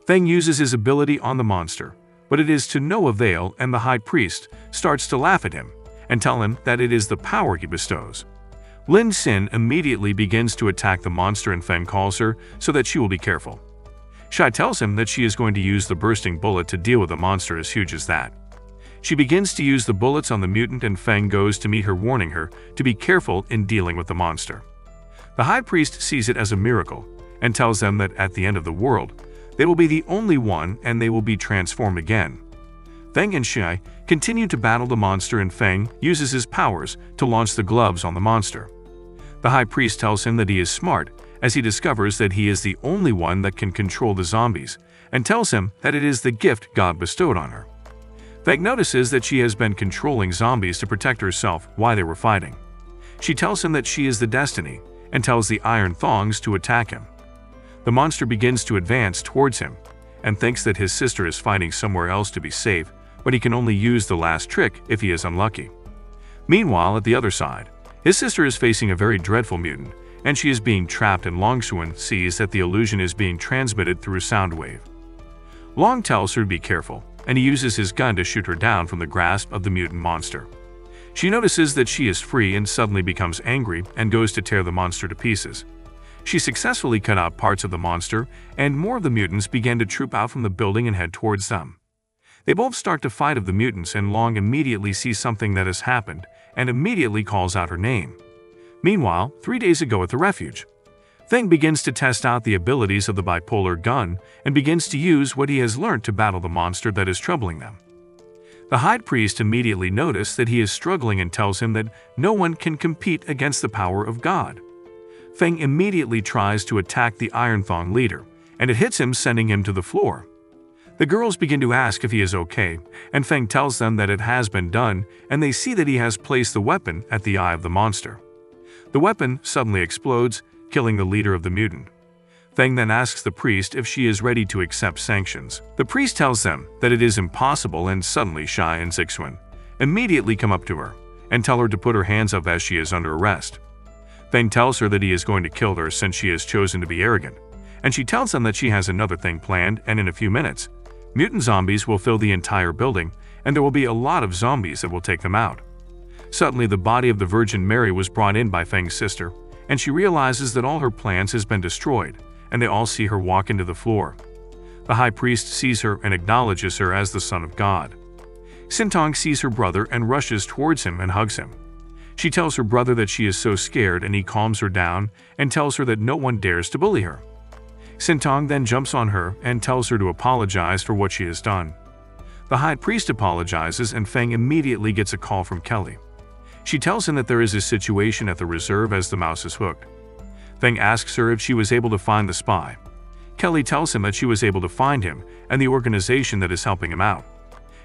Feng uses his ability on the monster, but it is to no avail, and the High Priest starts to laugh at him and tell him that it is the power he bestows. Lin Xin immediately begins to attack the monster, and Feng calls her so that she will be careful. Shai tells him that she is going to use the bursting bullet to deal with a monster as huge as that. She begins to use the bullets on the mutant, and Feng goes to meet her, warning her to be careful in dealing with the monster. The High Priest sees it as a miracle and tells them that at the end of the world, they will be the only one and they will be transformed again. Feng and Shai continue to battle the monster, and Feng uses his powers to launch the gloves on the monster. The High Priest tells him that he is smart, as he discovers that he is the only one that can control the zombies, and tells him that it is the gift God bestowed on her. Feng notices that she has been controlling zombies to protect herself while they were fighting. She tells him that she is the Destiny, and tells the Iron Thongs to attack him. The monster begins to advance towards him, and thinks that his sister is fighting somewhere else to be safe, but he can only use the last trick if he is unlucky. Meanwhile, at the other side, his sister is facing a very dreadful mutant, and she is being trapped, and Longxuan sees that the illusion is being transmitted through a sound wave. Long tells her to be careful, and he uses his gun to shoot her down from the grasp of the mutant monster. She notices that she is free and suddenly becomes angry and goes to tear the monster to pieces. She successfully cut out parts of the monster, and more of the mutants began to troop out from the building and head towards them. They both start to fight of the mutants, and Long immediately sees something that has happened and immediately calls out her name. Meanwhile, 3 days ago at the refuge, Feng begins to test out the abilities of the bipolar gun and begins to use what he has learned to battle the monster that is troubling them. The High Priest immediately notices that he is struggling and tells him that no one can compete against the power of God. Feng immediately tries to attack the Iron Thong leader, and it hits him, sending him to the floor. The girls begin to ask if he is okay, and Feng tells them that it has been done, and they see that he has placed the weapon at the eye of the monster. The weapon suddenly explodes, killing the leader of the mutant. Feng then asks the priest if she is ready to accept sanctions. The priest tells them that it is impossible, and suddenly Shai and Zixuan immediately come up to her and tell her to put her hands up as she is under arrest. Feng tells her that he is going to kill her since she has chosen to be arrogant, and she tells them that she has another thing planned, and in a few minutes, mutant zombies will fill the entire building, and there will be a lot of zombies that will take them out. Suddenly, the body of the Virgin Mary was brought in by Feng's sister, and she realizes that all her plans has been destroyed, and they all see her walk into the floor. The High Priest sees her and acknowledges her as the Son of God. Xintong sees her brother and rushes towards him and hugs him. She tells her brother that she is so scared, and he calms her down and tells her that no one dares to bully her. Xintong then jumps on her and tells her to apologize for what she has done. The High Priest apologizes, and Feng immediately gets a call from Kelly. She tells him that there is a situation at the reserve as the mouse is hooked. Feng asks her if she was able to find the spy. Kelly tells him that she was able to find him and the organization that is helping him out.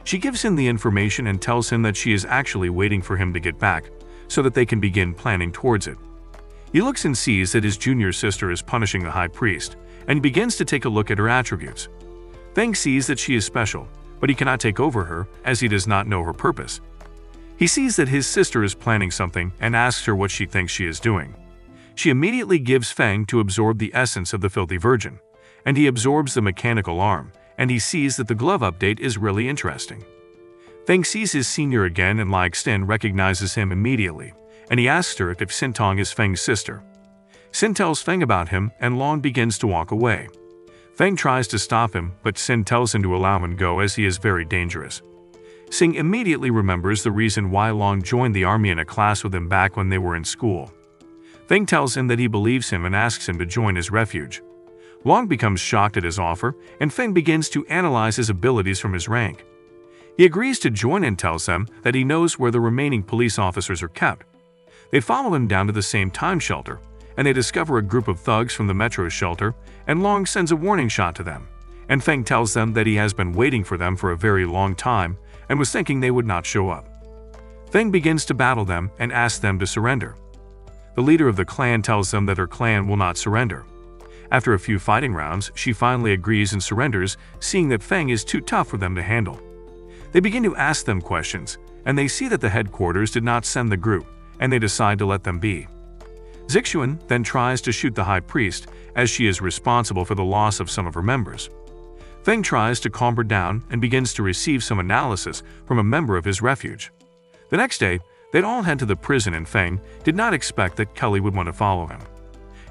She gives him the information and tells him that she is actually waiting for him to get back so that they can begin planning towards it. He looks and sees that his junior sister is punishing the high priest, and he begins to take a look at her attributes. Feng sees that she is special, but he cannot take over her as he does not know her purpose. He sees that his sister is planning something and asks her what she thinks she is doing. She immediately gives Feng to absorb the essence of the filthy virgin, and he absorbs the mechanical arm, and he sees that the glove update is really interesting. Feng sees his senior again, and Lai Xtin recognizes him immediately, and he asks her if Xintong is Feng's sister. Xin tells Feng about him, and Long begins to walk away. Feng tries to stop him, but Xin tells him to allow him go as he is very dangerous. Xing immediately remembers the reason why Long joined the army in a class with him back when they were in school. Feng tells him that he believes him and asks him to join his refuge. Long becomes shocked at his offer, and Feng begins to analyze his abilities from his rank. He agrees to join and tells them that he knows where the remaining police officers are kept. They follow him down to the same time shelter, and they discover a group of thugs from the metro shelter, and Long sends a warning shot to them. And Feng tells them that he has been waiting for them for a very long time and was thinking they would not show up. Feng begins to battle them and asks them to surrender. The leader of the clan tells them that her clan will not surrender. After a few fighting rounds, she finally agrees and surrenders, seeing that Feng is too tough for them to handle. They begin to ask them questions, and they see that the headquarters did not send the group, and they decide to let them be. Zixuan then tries to shoot the high priest, as she is responsible for the loss of some of her members. Feng tries to calm her down and begins to receive some analysis from a member of his refuge. The next day, they'd all head to the prison, and Feng did not expect that Kelly would want to follow him.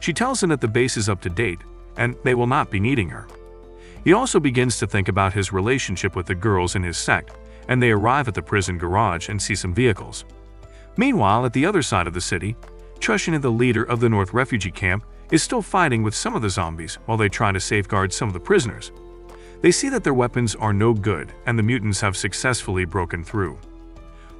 She tells him that the base is up to date, and they will not be needing her. He also begins to think about his relationship with the girls in his sect, and they arrive at the prison garage and see some vehicles. Meanwhile, at the other side of the city, Chushin, the leader of the North Refugee Camp, is still fighting with some of the zombies while they try to safeguard some of the prisoners. They see that their weapons are no good, and the mutants have successfully broken through.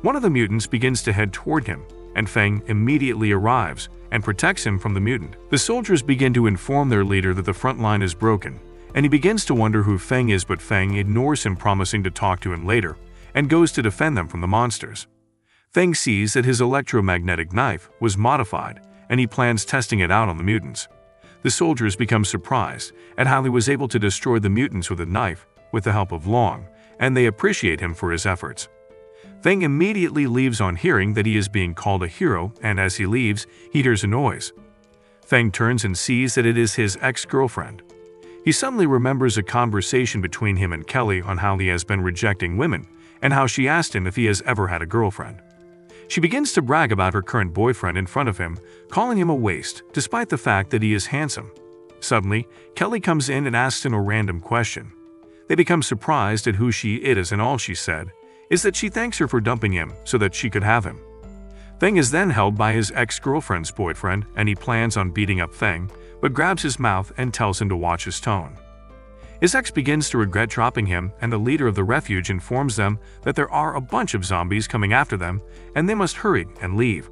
One of the mutants begins to head toward him, and Feng immediately arrives and protects him from the mutant. The soldiers begin to inform their leader that the front line is broken, and he begins to wonder who Feng is, but Feng ignores him, promising to talk to him later, and goes to defend them from the monsters. Feng sees that his electromagnetic knife was modified, and he plans testing it out on the mutants. The soldiers become surprised at how he was able to destroy the mutants with a knife with the help of Long, and they appreciate him for his efforts. Feng immediately leaves on hearing that he is being called a hero, and as he leaves, he hears a noise. Feng turns and sees that it is his ex-girlfriend. He suddenly remembers a conversation between him and Kelly on how he has been rejecting women, and how she asked him if he has ever had a girlfriend. She begins to brag about her current boyfriend in front of him, calling him a waste, despite the fact that he is handsome. Suddenly, Kelly comes in and asks him a random question. They become surprised at who she is, and all she said is that she thanks her for dumping him so that she could have him. Feng is then held by his ex-girlfriend's boyfriend, and he plans on beating up Feng, but grabs his mouth and tells him to watch his tone. His ex begins to regret dropping him, and the leader of the refuge informs them that there are a bunch of zombies coming after them, and they must hurry and leave.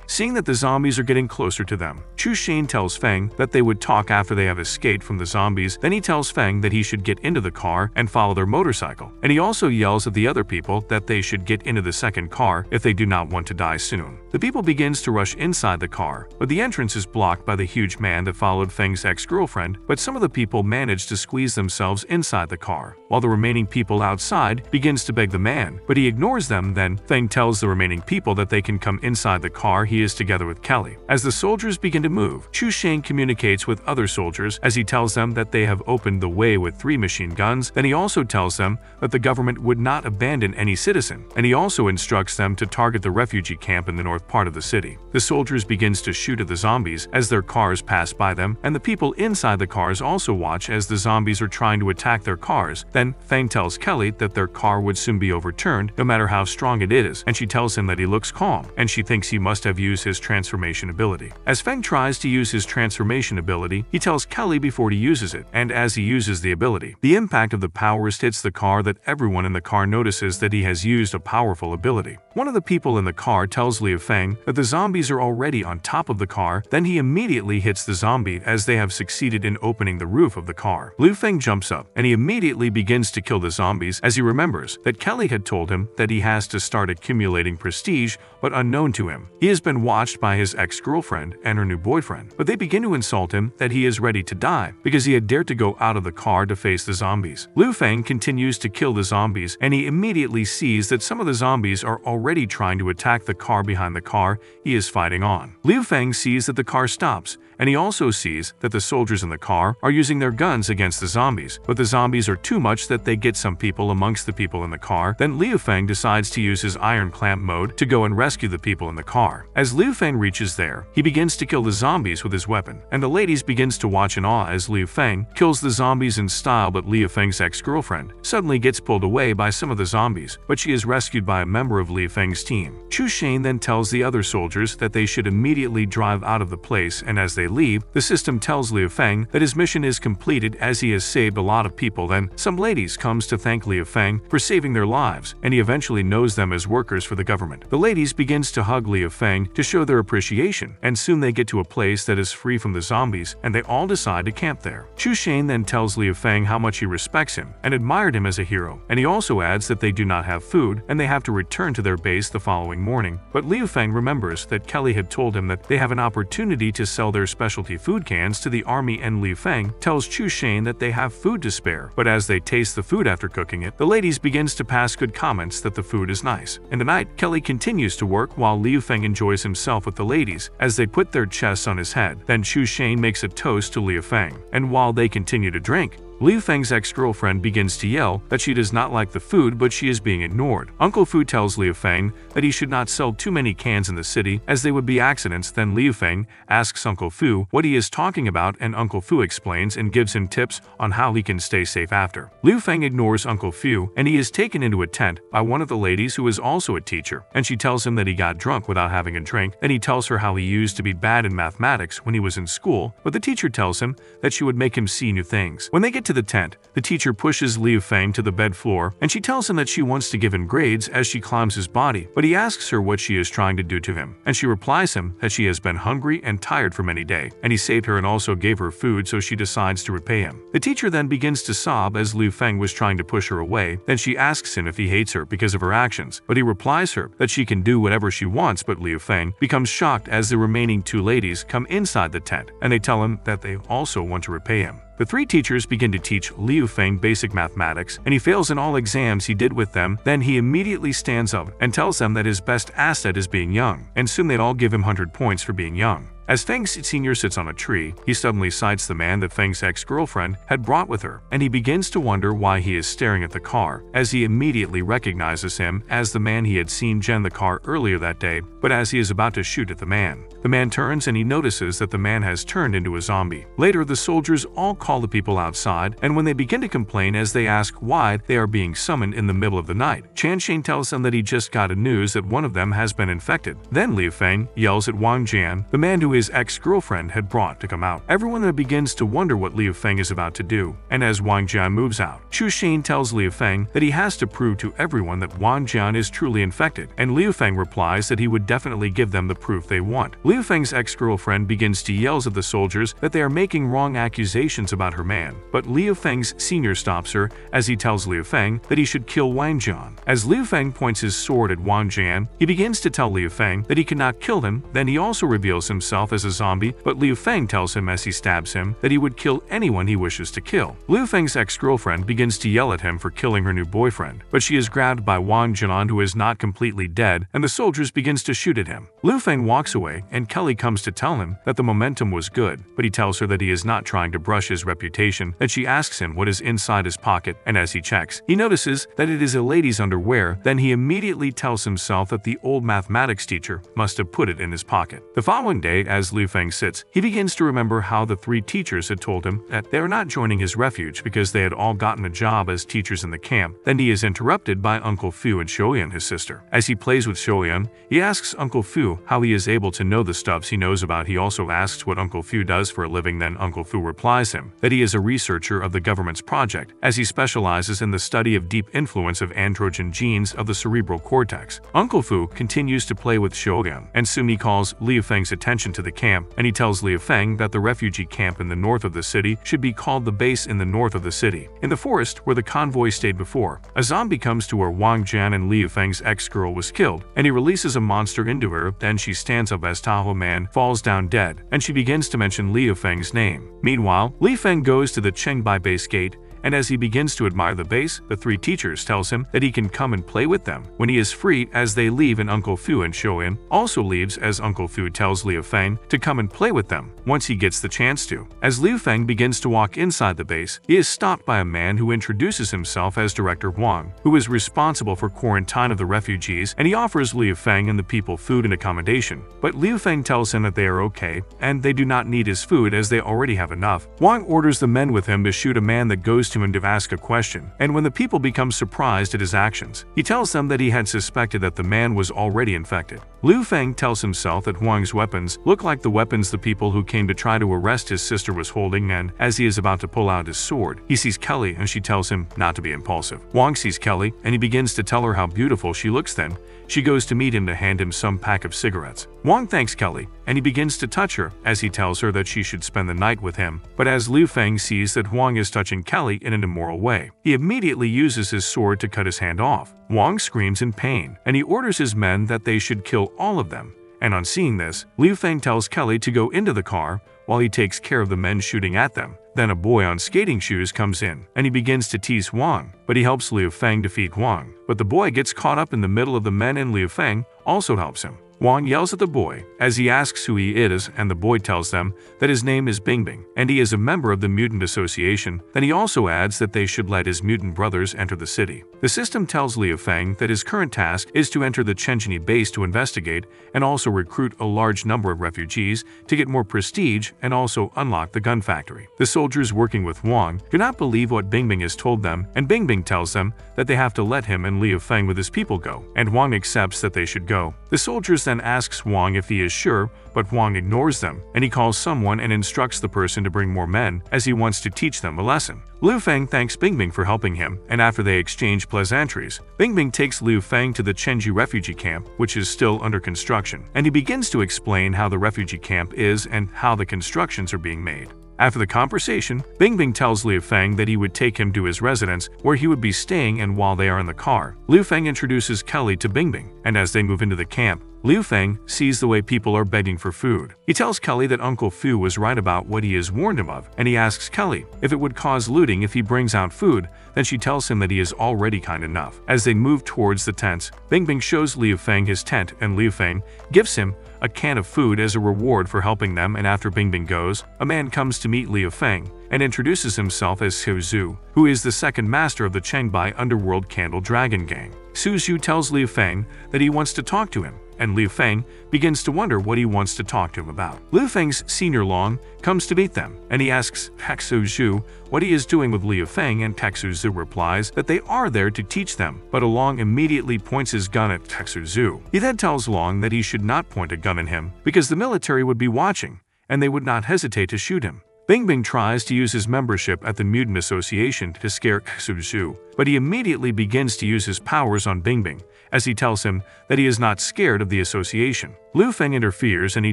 Seeing that the zombies are getting closer to them, Chu Shane tells Feng that they would talk after they have escaped from the zombies. Then he tells Feng that he should get into the car and follow their motorcycle, and he also yells at the other people that they should get into the second car if they do not want to die soon. The people begins to rush inside the car, but the entrance is blocked by the huge man that followed Feng's ex-girlfriend, but some of the people manage to squeeze themselves inside the car, while the remaining people outside begins to beg the man, but he ignores them. Then Feng tells the remaining people that they can come inside the car. He is together with Kelly. As the soldiers begin to move, Chu Shane communicates with other soldiers as he tells them that they have opened the way with 3 machine guns. Then he also tells them that the government would not abandon any citizen, and he also instructs them to target the refugee camp in the north part of the city. The soldiers begins to shoot at the zombies as their cars pass by them, and the people inside the cars also watch as the zombies are trying to attack their cars. Then Feng tells Kelly that their car would soon be overturned no matter how strong it is, and she tells him that he looks calm, and she thinks he must have used use his transformation ability. As Feng tries to use his transformation ability, he tells Kelly before he uses it, and as he uses the ability, the impact of the powers hits the car that everyone in the car notices that he has used a powerful ability. One of the people in the car tells Liu Feng that the zombies are already on top of the car, then he immediately hits the zombie as they have succeeded in opening the roof of the car. Liu Feng jumps up, and he immediately begins to kill the zombies as he remembers that Kelly had told him that he has to start accumulating prestige, but unknown to him, he has been watched by his ex-girlfriend and her new boyfriend, but they begin to insult him that he is ready to die because he had dared to go out of the car to face the zombies. Liu Feng continues to kill the zombies, and he immediately sees that some of the zombies are already trying to attack the car behind the car he is fighting on. Liu Feng sees that the car stops, and he also sees that the soldiers in the car are using their guns against the zombies, but the zombies are too much that they get some people amongst the people in the car. Then Liu Feng decides to use his iron clamp mode to go and rescue the people in the car. As Liu Feng reaches there, he begins to kill the zombies with his weapon, and the ladies begins to watch in awe as Liu Feng kills the zombies in style, but Liu Feng's ex-girlfriend suddenly gets pulled away by some of the zombies, but she is rescued by a member of Liu Feng's team. Chu Shane then tells the other soldiers that they should immediately drive out of the place, and as they leave, the system tells Liu Feng that his mission is completed as he has saved a lot of people. Then some ladies comes to thank Liu Feng for saving their lives, and he eventually knows them as workers for the government. The ladies begins to hug Liu Feng to show their appreciation, and soon they get to a place that is free from the zombies, and they all decide to camp there. Chu Shane then tells Liu Feng how much he respects him and admired him as a hero, and he also adds that they do not have food and they have to return to their base the following morning. But Liu Feng remembers that Kelly had told him that they have an opportunity to sell their specialty food cans to the army, and Liu Feng tells Chu Shane that they have food to spare, but as they taste the food after cooking it, the ladies begins to pass good comments that the food is nice. In the night, Kelly continues to work while Liu Feng enjoys himself with the ladies as they put their chests on his head. Then Chu Shane makes a toast to Liu Feng, and while they continue to drink, Liu Feng's ex-girlfriend begins to yell that she does not like the food, but she is being ignored. Uncle Fu tells Liu Feng that he should not sell too many cans in the city as they would be accidents. Then Liu Feng asks Uncle Fu what he is talking about, and Uncle Fu explains and gives him tips on how he can stay safe after. Liu Feng ignores Uncle Fu, and he is taken into a tent by one of the ladies who is also a teacher, and she tells him that he got drunk without having a drink. Then he tells her how he used to be bad in mathematics when he was in school, but the teacher tells him that she would make him see new things. When they get to the tent, the teacher pushes Liu Feng to the bed floor, and she tells him that she wants to give him grades as she climbs his body, but he asks her what she is trying to do to him, and she replies him that she has been hungry and tired for many days, and he saved her and also gave her food, so she decides to repay him. The teacher then begins to sob as Liu Feng was trying to push her away. Then she asks him if he hates her because of her actions, but he replies her that she can do whatever she wants. But Liu Feng becomes shocked as the remaining two ladies come inside the tent, and they tell him that they also want to repay him. The three teachers begin to teach Liu Feng basic mathematics, and he fails in all exams he did with them. Then he immediately stands up and tells them that his best asset is being young, and soon they'd all give him 100 points for being young. As Feng Sr. sits on a tree, he suddenly sights the man that Feng's ex-girlfriend had brought with her, and he begins to wonder why he is staring at the car, as he immediately recognizes him as the man he had seen gen the car earlier that day. But as he is about to shoot at the man turns and he notices that the man has turned into a zombie. Later, the soldiers all call the people outside, and when they begin to complain as they ask why they are being summoned in the middle of the night, Chan Shane tells them that he just got a news that one of them has been infected. Then Liu Feng yells at Wang Jian, the man who his ex-girlfriend had brought, to come out. Everyone then begins to wonder what Liu Feng is about to do, and as Wang Jian moves out, Chu Shane tells Liu Feng that he has to prove to everyone that Wang Jian is truly infected, and Liu Feng replies that he would definitely give them the proof they want. Liu Feng's ex-girlfriend begins to yell at the soldiers that they are making wrong accusations about her man, but Liu Feng's senior stops her as he tells Liu Feng that he should kill Wang Jian. As Liu Feng points his sword at Wang Jian, he begins to tell Liu Feng that he cannot kill him. Then he also reveals himself as a zombie, but Liu Feng tells him as he stabs him that he would kill anyone he wishes to kill. Liu Feng's ex-girlfriend begins to yell at him for killing her new boyfriend, but she is grabbed by Wang Jian, who is not completely dead, and the soldiers begins to shoot at him. Liu Feng walks away, and Kelly comes to tell him that the momentum was good, but he tells her that he is not trying to brush his reputation. That she asks him what is inside his pocket, and as he checks, he notices that it is a lady's underwear. Then he immediately tells himself that the old mathematics teacher must have put it in his pocket. The following day, as Liu Feng sits, he begins to remember how the three teachers had told him that they are not joining his refuge because they had all gotten a job as teachers in the camp. Then he is interrupted by Uncle Fu and Shoyan, his sister. As he plays with Shoyan, he asks Uncle Fu how he is able to know the stuffs he knows about. He also asks what Uncle Fu does for a living. Then Uncle Fu replies him that he is a researcher of the government's project, as he specializes in the study of deep influence of androgen genes of the cerebral cortex. Uncle Fu continues to play with Shoyan, and soon he calls Liu Feng's attention to the camp, and he tells Liu Feng that the refugee camp in the north of the city should be called the base in the north of the city. In the forest where the convoy stayed before, a zombie comes to where Wang Jian and Liu Feng's ex-girl was killed, and he releases a monster into her. Then she stands up as Tahoe Man falls down dead, and she begins to mention Liu Feng's name. Meanwhile, Liu Feng goes to the Chengbai base gate, and as he begins to admire the base, the three teachers tells him that he can come and play with them when he is free. As they leave, and Uncle Fu and Shoyan also leaves, as Uncle Fu tells Liu Feng to come and play with them once he gets the chance to. As Liu Feng begins to walk inside the base, he is stopped by a man who introduces himself as Director Wang, who is responsible for quarantine of the refugees, and he offers Liu Feng and the people food and accommodation. But Liu Feng tells him that they are okay, and they do not need his food as they already have enough. Wang orders the men with him to shoot a man that goes to him to ask a question, and when the people become surprised at his actions, he tells them that he had suspected that the man was already infected. Liu Feng tells himself that Wang's weapons look like the weapons the people who came to try to arrest his sister was holding, and as he is about to pull out his sword, he sees Kelly and she tells him not to be impulsive. Wang sees Kelly and he begins to tell her how beautiful she looks. Then she goes to meet him to hand him some pack of cigarettes. Wang thanks Kelly and he begins to touch her as he tells her that she should spend the night with him. But as Liu Feng sees that Wang is touching Kelly in an immoral way, he immediately uses his sword to cut his hand off. Wang screams in pain and he orders his men that they should kill all of them. And on seeing this, Liu Feng tells Kelly to go into the car while he takes care of the men shooting at them. Then a boy on skating shoes comes in, and he begins to tease Wang, but he helps Liu Feng defeat Wang. But the boy gets caught up in the middle of the men, and Liu Feng also helps him. Wang yells at the boy as he asks who he is, and the boy tells them that his name is Bingbing and he is a member of the Mutant Association. Then he also adds that they should let his mutant brothers enter the city. The system tells Liu Feng that his current task is to enter the Chenjini base to investigate and also recruit a large number of refugees to get more prestige and also unlock the gun factory. The soldiers working with Wang do not believe what Bingbing has told them, and Bingbing tells them that they have to let him and Liu Feng with his people go, and Wang accepts that they should go. The soldiers then asks Wang if he is sure, but Wang ignores them, and he calls someone and instructs the person to bring more men as he wants to teach them a lesson. Liu Feng thanks Bingbing for helping him, and after they exchange pleasantries, Bingbing takes Liu Feng to the Chenji refugee camp, which is still under construction, and he begins to explain how the refugee camp is and how the constructions are being made. After the conversation, Bingbing tells Liu Feng that he would take him to his residence where he would be staying, and while they are in the car, Liu Feng introduces Kelly to Bingbing, and as they move into the camp, Liu Feng sees the way people are begging for food. He tells Kelly that Uncle Fu was right about what he has warned him of, and he asks Kelly if it would cause looting if he brings out food. Then she tells him that he is already kind enough. As they move towards the tents, Bingbing shows Liu Feng his tent, and Liu Feng gives him a can of food as a reward for helping them. And after Bingbing goes, a man comes to meet Liu Feng and introduces himself as Su Zhu, who is the second master of the Chengbai underworld Candle Dragon Gang. Su Zhu tells Liu Feng that he wants to talk to him, and Liu Feng begins to wonder what he wants to talk to him about. Liu Feng's senior Long comes to meet them, and he asks Su Zhu what he is doing with Liu Feng, and Su Zhu replies that they are there to teach them, but Long immediately points his gun at Su Zhu. He then tells Long that he should not point a gun at him because the military would be watching, and they would not hesitate to shoot him. Bingbing tries to use his membership at the Mutant Association to scare Su Zhu, but he immediately begins to use his powers on Bingbing, as he tells him that he is not scared of the association. Liu Feng interferes and he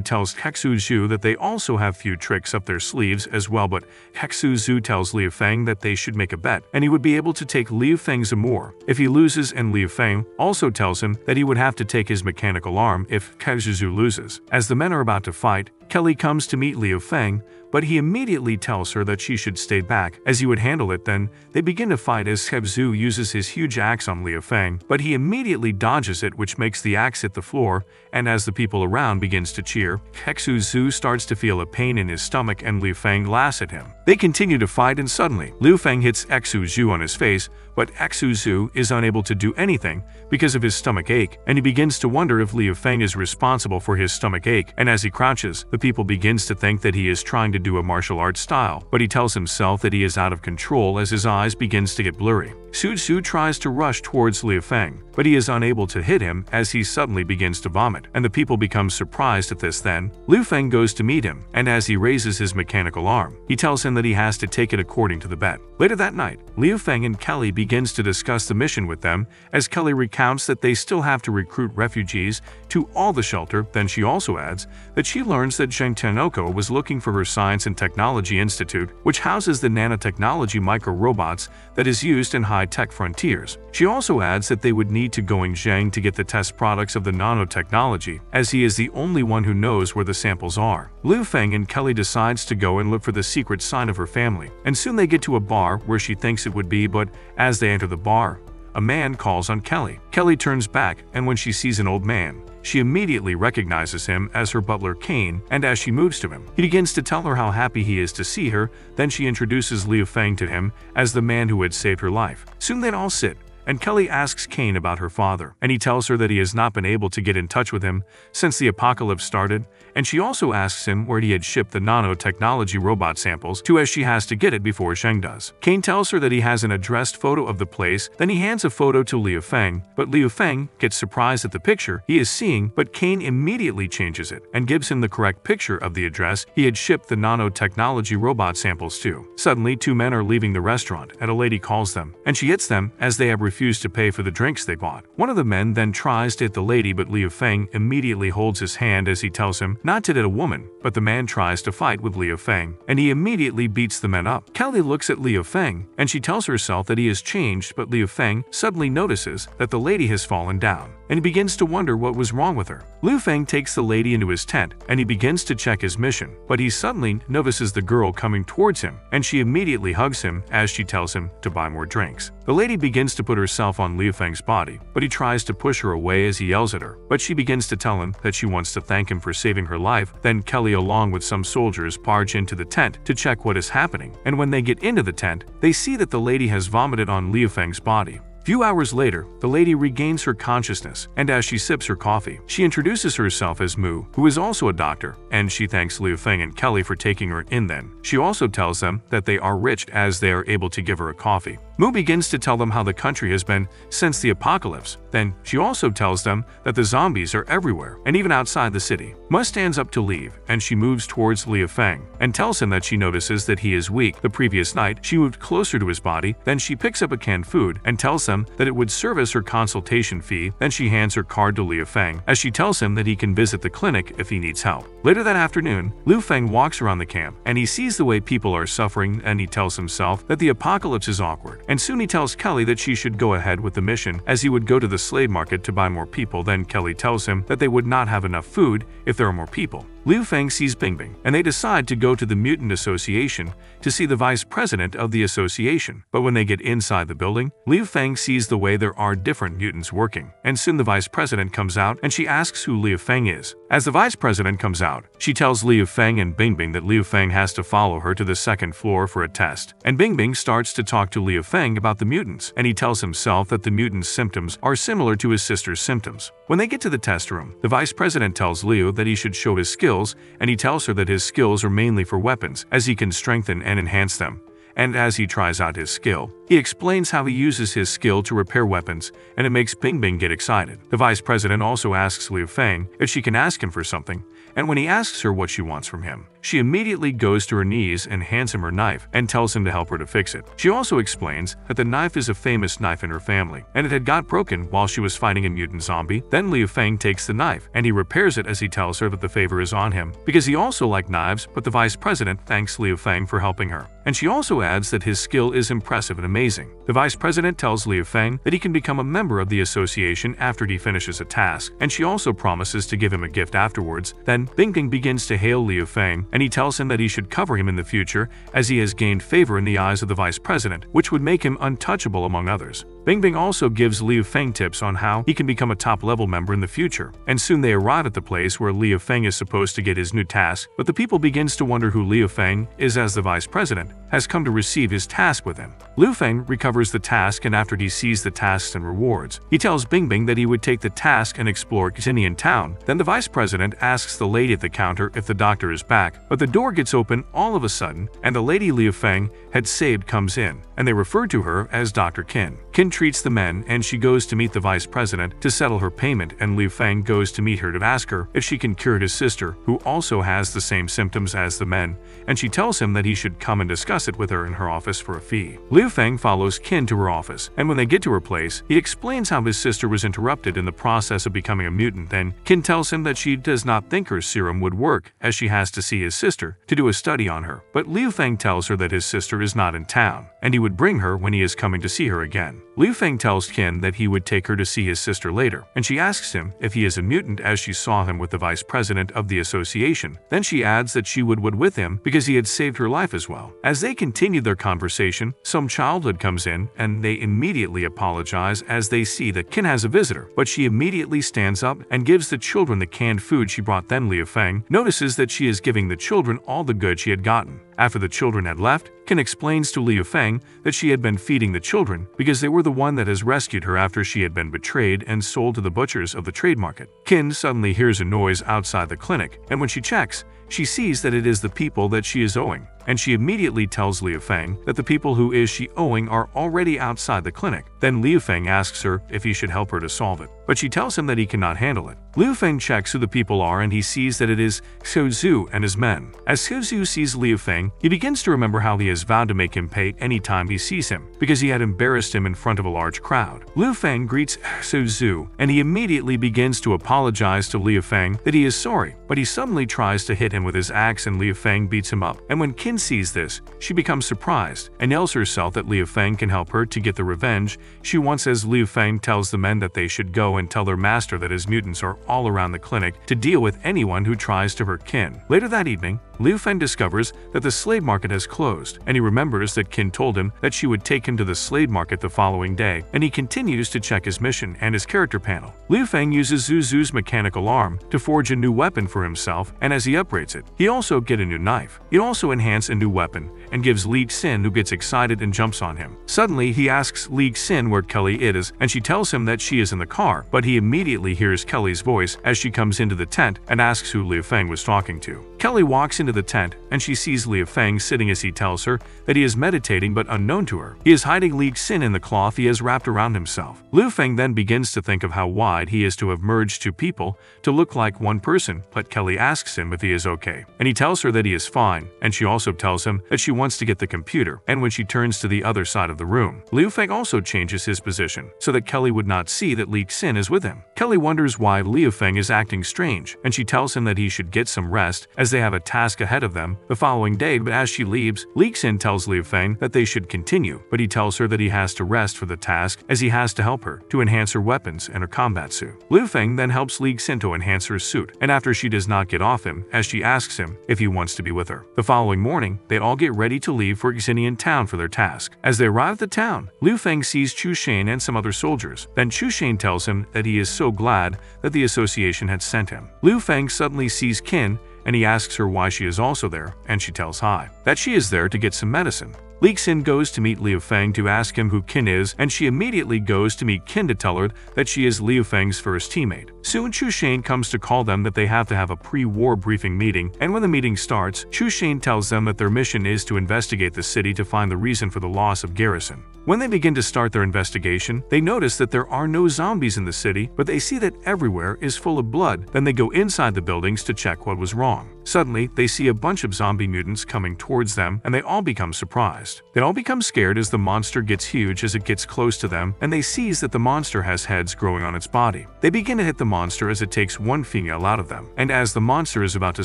tells Su Zhu that they also have few tricks up their sleeves as well, but Su Zhu tells Liu Feng that they should make a bet and he would be able to take Liu Feng's amour if he loses, and Liu Feng also tells him that he would have to take his mechanical arm if Su Zhu loses. As the men are about to fight, Kelly comes to meet Liu Feng, but he immediately tells her that she should stay back as he would handle it. Then they begin to fight as Zhu uses his huge axe on Liu Feng, but he immediately dodges it, which makes the axe hit the floor, and as the people around begins to cheer, Zhu starts to feel a pain in his stomach and Liu Feng laughs at him. They continue to fight and suddenly, Liu Feng hits Zhu on his face, but Zhu is unable to do anything because of his stomach ache, and he begins to wonder if Liu Feng is responsible for his stomach ache, and as he crouches, the people begins to think that he is trying to do a martial arts style, but he tells himself that he is out of control as his eyes begins to get blurry. Zhu tries to rush towards Liu Feng, but he is unable to hit him as he suddenly begins to vomit, and the people become surprised at this. Then, Liu Feng goes to meet him, and as he raises his mechanical arm, he tells him that he has to take it according to the bet. Later that night, Liu Feng and Kelly begins to discuss the mission with them, as Kelly recounts that they still have to recruit refugees to all the shelter. Then she also adds that she learns that Zheng Tenoko was looking for her Science and Technology Institute, which houses the nanotechnology micro-robots that is used in high-tech frontiers. She also adds that they would need to go in Zheng to get the test products of the nanotechnology, as he is the only one who knows where the samples are. Liu Feng and Kelly decides to go and look for the secret sign of her family, and soon they get to a bar where she thinks it would be, but as they enter the bar, a man calls on Kelly. Kelly turns back, and when she sees an old man, she immediately recognizes him as her butler Kane, and as she moves to him, he begins to tell her how happy he is to see her. Then she introduces Liu Feng to him as the man who had saved her life. Soon they all sit, and Kelly asks Kane about her father, and he tells her that he has not been able to get in touch with him since the apocalypse started, and she also asks him where he had shipped the nanotechnology robot samples to, as she has to get it before Zheng does. Kane tells her that he has an addressed photo of the place, then he hands a photo to Liu Feng, but Liu Feng gets surprised at the picture he is seeing, but Kane immediately changes it and gives him the correct picture of the address he had shipped the nanotechnology robot samples to. Suddenly, two men are leaving the restaurant, and a lady calls them, and she hits them as they have refused to pay for the drinks they bought. One of the men then tries to hit the lady, but Liu Feng immediately holds his hand as he tells him not to hit a woman, but the man tries to fight with Liu Feng, and he immediately beats the men up. Kelly looks at Liu Feng, and she tells herself that he has changed, but Liu Feng suddenly notices that the lady has fallen down, and he begins to wonder what was wrong with her. Liu Feng takes the lady into his tent, and he begins to check his mission, but he suddenly notices the girl coming towards him, and she immediately hugs him as she tells him to buy more drinks. The lady begins to put herself on Liu Feng's body, but he tries to push her away as he yells at her, but she begins to tell him that she wants to thank him for saving her life. Then Kelly, along with some soldiers, barge into the tent to check what is happening, and when they get into the tent, they see that the lady has vomited on Liu Feng's body. Few hours later, the lady regains her consciousness, and as she sips her coffee, she introduces herself as Mu, who is also a doctor, and she thanks Liu Feng and Kelly for taking her in. Then she also tells them that they are rich as they are able to give her a coffee. Mu begins to tell them how the country has been since the apocalypse. Then she also tells them that the zombies are everywhere, and even outside the city. Mu stands up to leave, and she moves towards Liu Feng, and tells him that she notices that he is weak. The previous night, she moved closer to his body. Then she picks up a canned food and tells them that it would serve as her consultation fee. Then she hands her card to Liu Feng, as she tells him that he can visit the clinic if he needs help. Later that afternoon, Liu Feng walks around the camp, and he sees the way people are suffering, and he tells himself that the apocalypse is awkward. And soon he tells Kelly that she should go ahead with the mission, as he would go to the slave market to buy more people. Then Kelly tells him that they would not have enough food if there are more people. Liu Feng sees Bingbing, and they decide to go to the Mutant Association to see the vice president of the association. But when they get inside the building, Liu Feng sees the way there are different mutants working, and soon the vice president comes out, and she asks who Liu Feng is. As the vice president comes out, she tells Liu Feng and Bingbing that Liu Feng has to follow her to the second floor for a test, and Bingbing starts to talk to Liu Feng about the mutants, and he tells himself that the mutants' symptoms are similar to his sister's symptoms. When they get to the test room, the vice president tells Liu that he should show his skills, and he tells her that his skills are mainly for weapons, as he can strengthen and enhance them. And as he tries out his skill, he explains how he uses his skill to repair weapons, and it makes Bingbing get excited. The vice president also asks Liu Feng if she can ask him for something, and when he asks her what she wants from him, she immediately goes to her knees and hands him her knife and tells him to help her to fix it. She also explains that the knife is a famous knife in her family, and it had got broken while she was fighting a mutant zombie. Then Liu Feng takes the knife, and he repairs it as he tells her that the favor is on him, because he also liked knives, but the vice president thanks Liu Feng for helping her. And she also adds that his skill is impressive and amazing. The vice president tells Liu Feng that he can become a member of the association after he finishes a task, and she also promises to give him a gift afterwards. Then Bingbing begins to hail Liu Feng, and he tells him that he should cover him in the future as he has gained favor in the eyes of the vice president, which would make him untouchable among others. Bingbing also gives Liu Feng tips on how he can become a top-level member in the future, and soon they arrive at the place where Liu Feng is supposed to get his new task, but the people begins to wonder who Liu Feng is, as the vice president has come to receive his task with him. Liu Feng recovers the task, and after he sees the tasks and rewards, he tells Bingbing that he would take the task and explore Xinian Town. Then the vice president asks the lady at the counter if the doctor is back, but the door gets open all of a sudden, and the lady Liu Feng had saved comes in, and they refer to her as Dr. Qin. Qin treats the men, and she goes to meet the vice president to settle her payment, and Liu Feng goes to meet her to ask her if she can cure his sister, who also has the same symptoms as the men, and she tells him that he should come and discuss it with her in her office for a fee. Liu Feng follows Qin to her office, and when they get to her place, he explains how his sister was interrupted in the process of becoming a mutant. Then Qin tells him that she does not think her serum would work, as she has to see his sister to do a study on her. But Liu Feng tells her that his sister is not in town, and he would bring her when he is coming to see her again. Liu Feng tells Qin that he would take her to see his sister later, and she asks him if he is a mutant, as she saw him with the vice president of the association. Then she adds that she would with him because he had saved her life as well. As they continue their conversation, some childhood comes in, and they immediately apologize as they see that Qin has a visitor, but she immediately stands up and gives the children the canned food she brought. Then Liu Feng notices that she is giving the children all the good she had gotten. After the children had left, Qin explains to Liu Feng that she had been feeding the children because they were the one that has rescued her after she had been betrayed and sold to the butchers of the trade market. Qin suddenly hears a noise outside the clinic, and when she checks, she sees that it is the people that she is owing, and she immediately tells Liu Feng that the people who is she owing are already outside the clinic. Then Liu Feng asks her if he should help her to solve it, but she tells him that he cannot handle it. Liu Feng checks who the people are, and he sees that it is Xiao Zhu and his men. As Xiao Zhu sees Liu Feng, he begins to remember how he has vowed to make him pay any time he sees him, because he had embarrassed him in front of a large crowd. Liu Feng greets Xiao Zhu, and he immediately begins to apologize to Liu Feng that he is sorry, but he suddenly tries to hit him with his axe, and Liu Feng beats him up. And when Qin sees this, she becomes surprised and yells herself that Liu Feng can help her to get the revenge she wants, as Liu Feng tells the men that they should go and tell their master that his mutants are all around the clinic to deal with anyone who tries to hurt Qin. Later that evening, Liu Feng discovers that the slave market has closed, and he remembers that Qin told him that she would take him to the slave market the following day, and he continues to check his mission and his character panel. Liu Feng uses Zhu Zhu's mechanical arm to forge a new weapon for himself, and as he upgrades it, he also gets a new knife. He also enhances a new weapon and gives Li Xin, who gets excited and jumps on him. Suddenly, he asks Li Xin where Kelly is, and she tells him that she is in the car, but he immediately hears Kelly's voice as she comes into the tent and asks who Liu Feng was talking to. Kelly walks into the tent, and she sees Liu Feng sitting as he tells her that he is meditating, but unknown to her, he is hiding Li Xin in the cloth he has wrapped around himself. Liu Feng then begins to think of how wide he is to have merged two people to look like one person, but Kelly asks him if he is okay, and he tells her that he is fine, and she also tells him that she wants to get the computer, and when she turns to the other side of the room, Liu Feng also changes his position so that Kelly would not see that Li Xin is with him. Kelly wonders why Liu Feng is acting strange, and she tells him that he should get some rest as they have a task ahead of them the following day. But as she leaves, Li Xin tells Liu Feng that they should continue, but he tells her that he has to rest for the task as he has to help her to enhance her weapons and her combat suit. Liu Feng then helps Li Xin to enhance her suit, and after she does not get off him, as she asks him if he wants to be with her. The following morning, they all get ready to leave for Xinian Town for their task. As they arrive at the town, Liu Feng sees Chu Shane and some other soldiers. Then Chu Shane tells him that he is so glad that the association had sent him. Liu Feng suddenly sees Qin, and he asks her why she is also there, and she tells Hai that she is there to get some medicine. Li Xin goes to meet Liu Feng to ask him who Qin is, and she immediately goes to meet Qin to tell her that she is Liu Feng's first teammate. Soon Chu Shane comes to call them that they have to have a pre-war briefing meeting, and when the meeting starts, Chu Shane tells them that their mission is to investigate the city to find the reason for the loss of garrison. When they begin to start their investigation, they notice that there are no zombies in the city, but they see that everywhere is full of blood. Then they go inside the buildings to check what was wrong. Suddenly, they see a bunch of zombie mutants coming towards them, and they all become surprised. They all become scared as the monster gets huge as it gets close to them, and they seize that the monster has heads growing on its body. They begin to hit the monster as it takes one female out of them, and as the monster is about to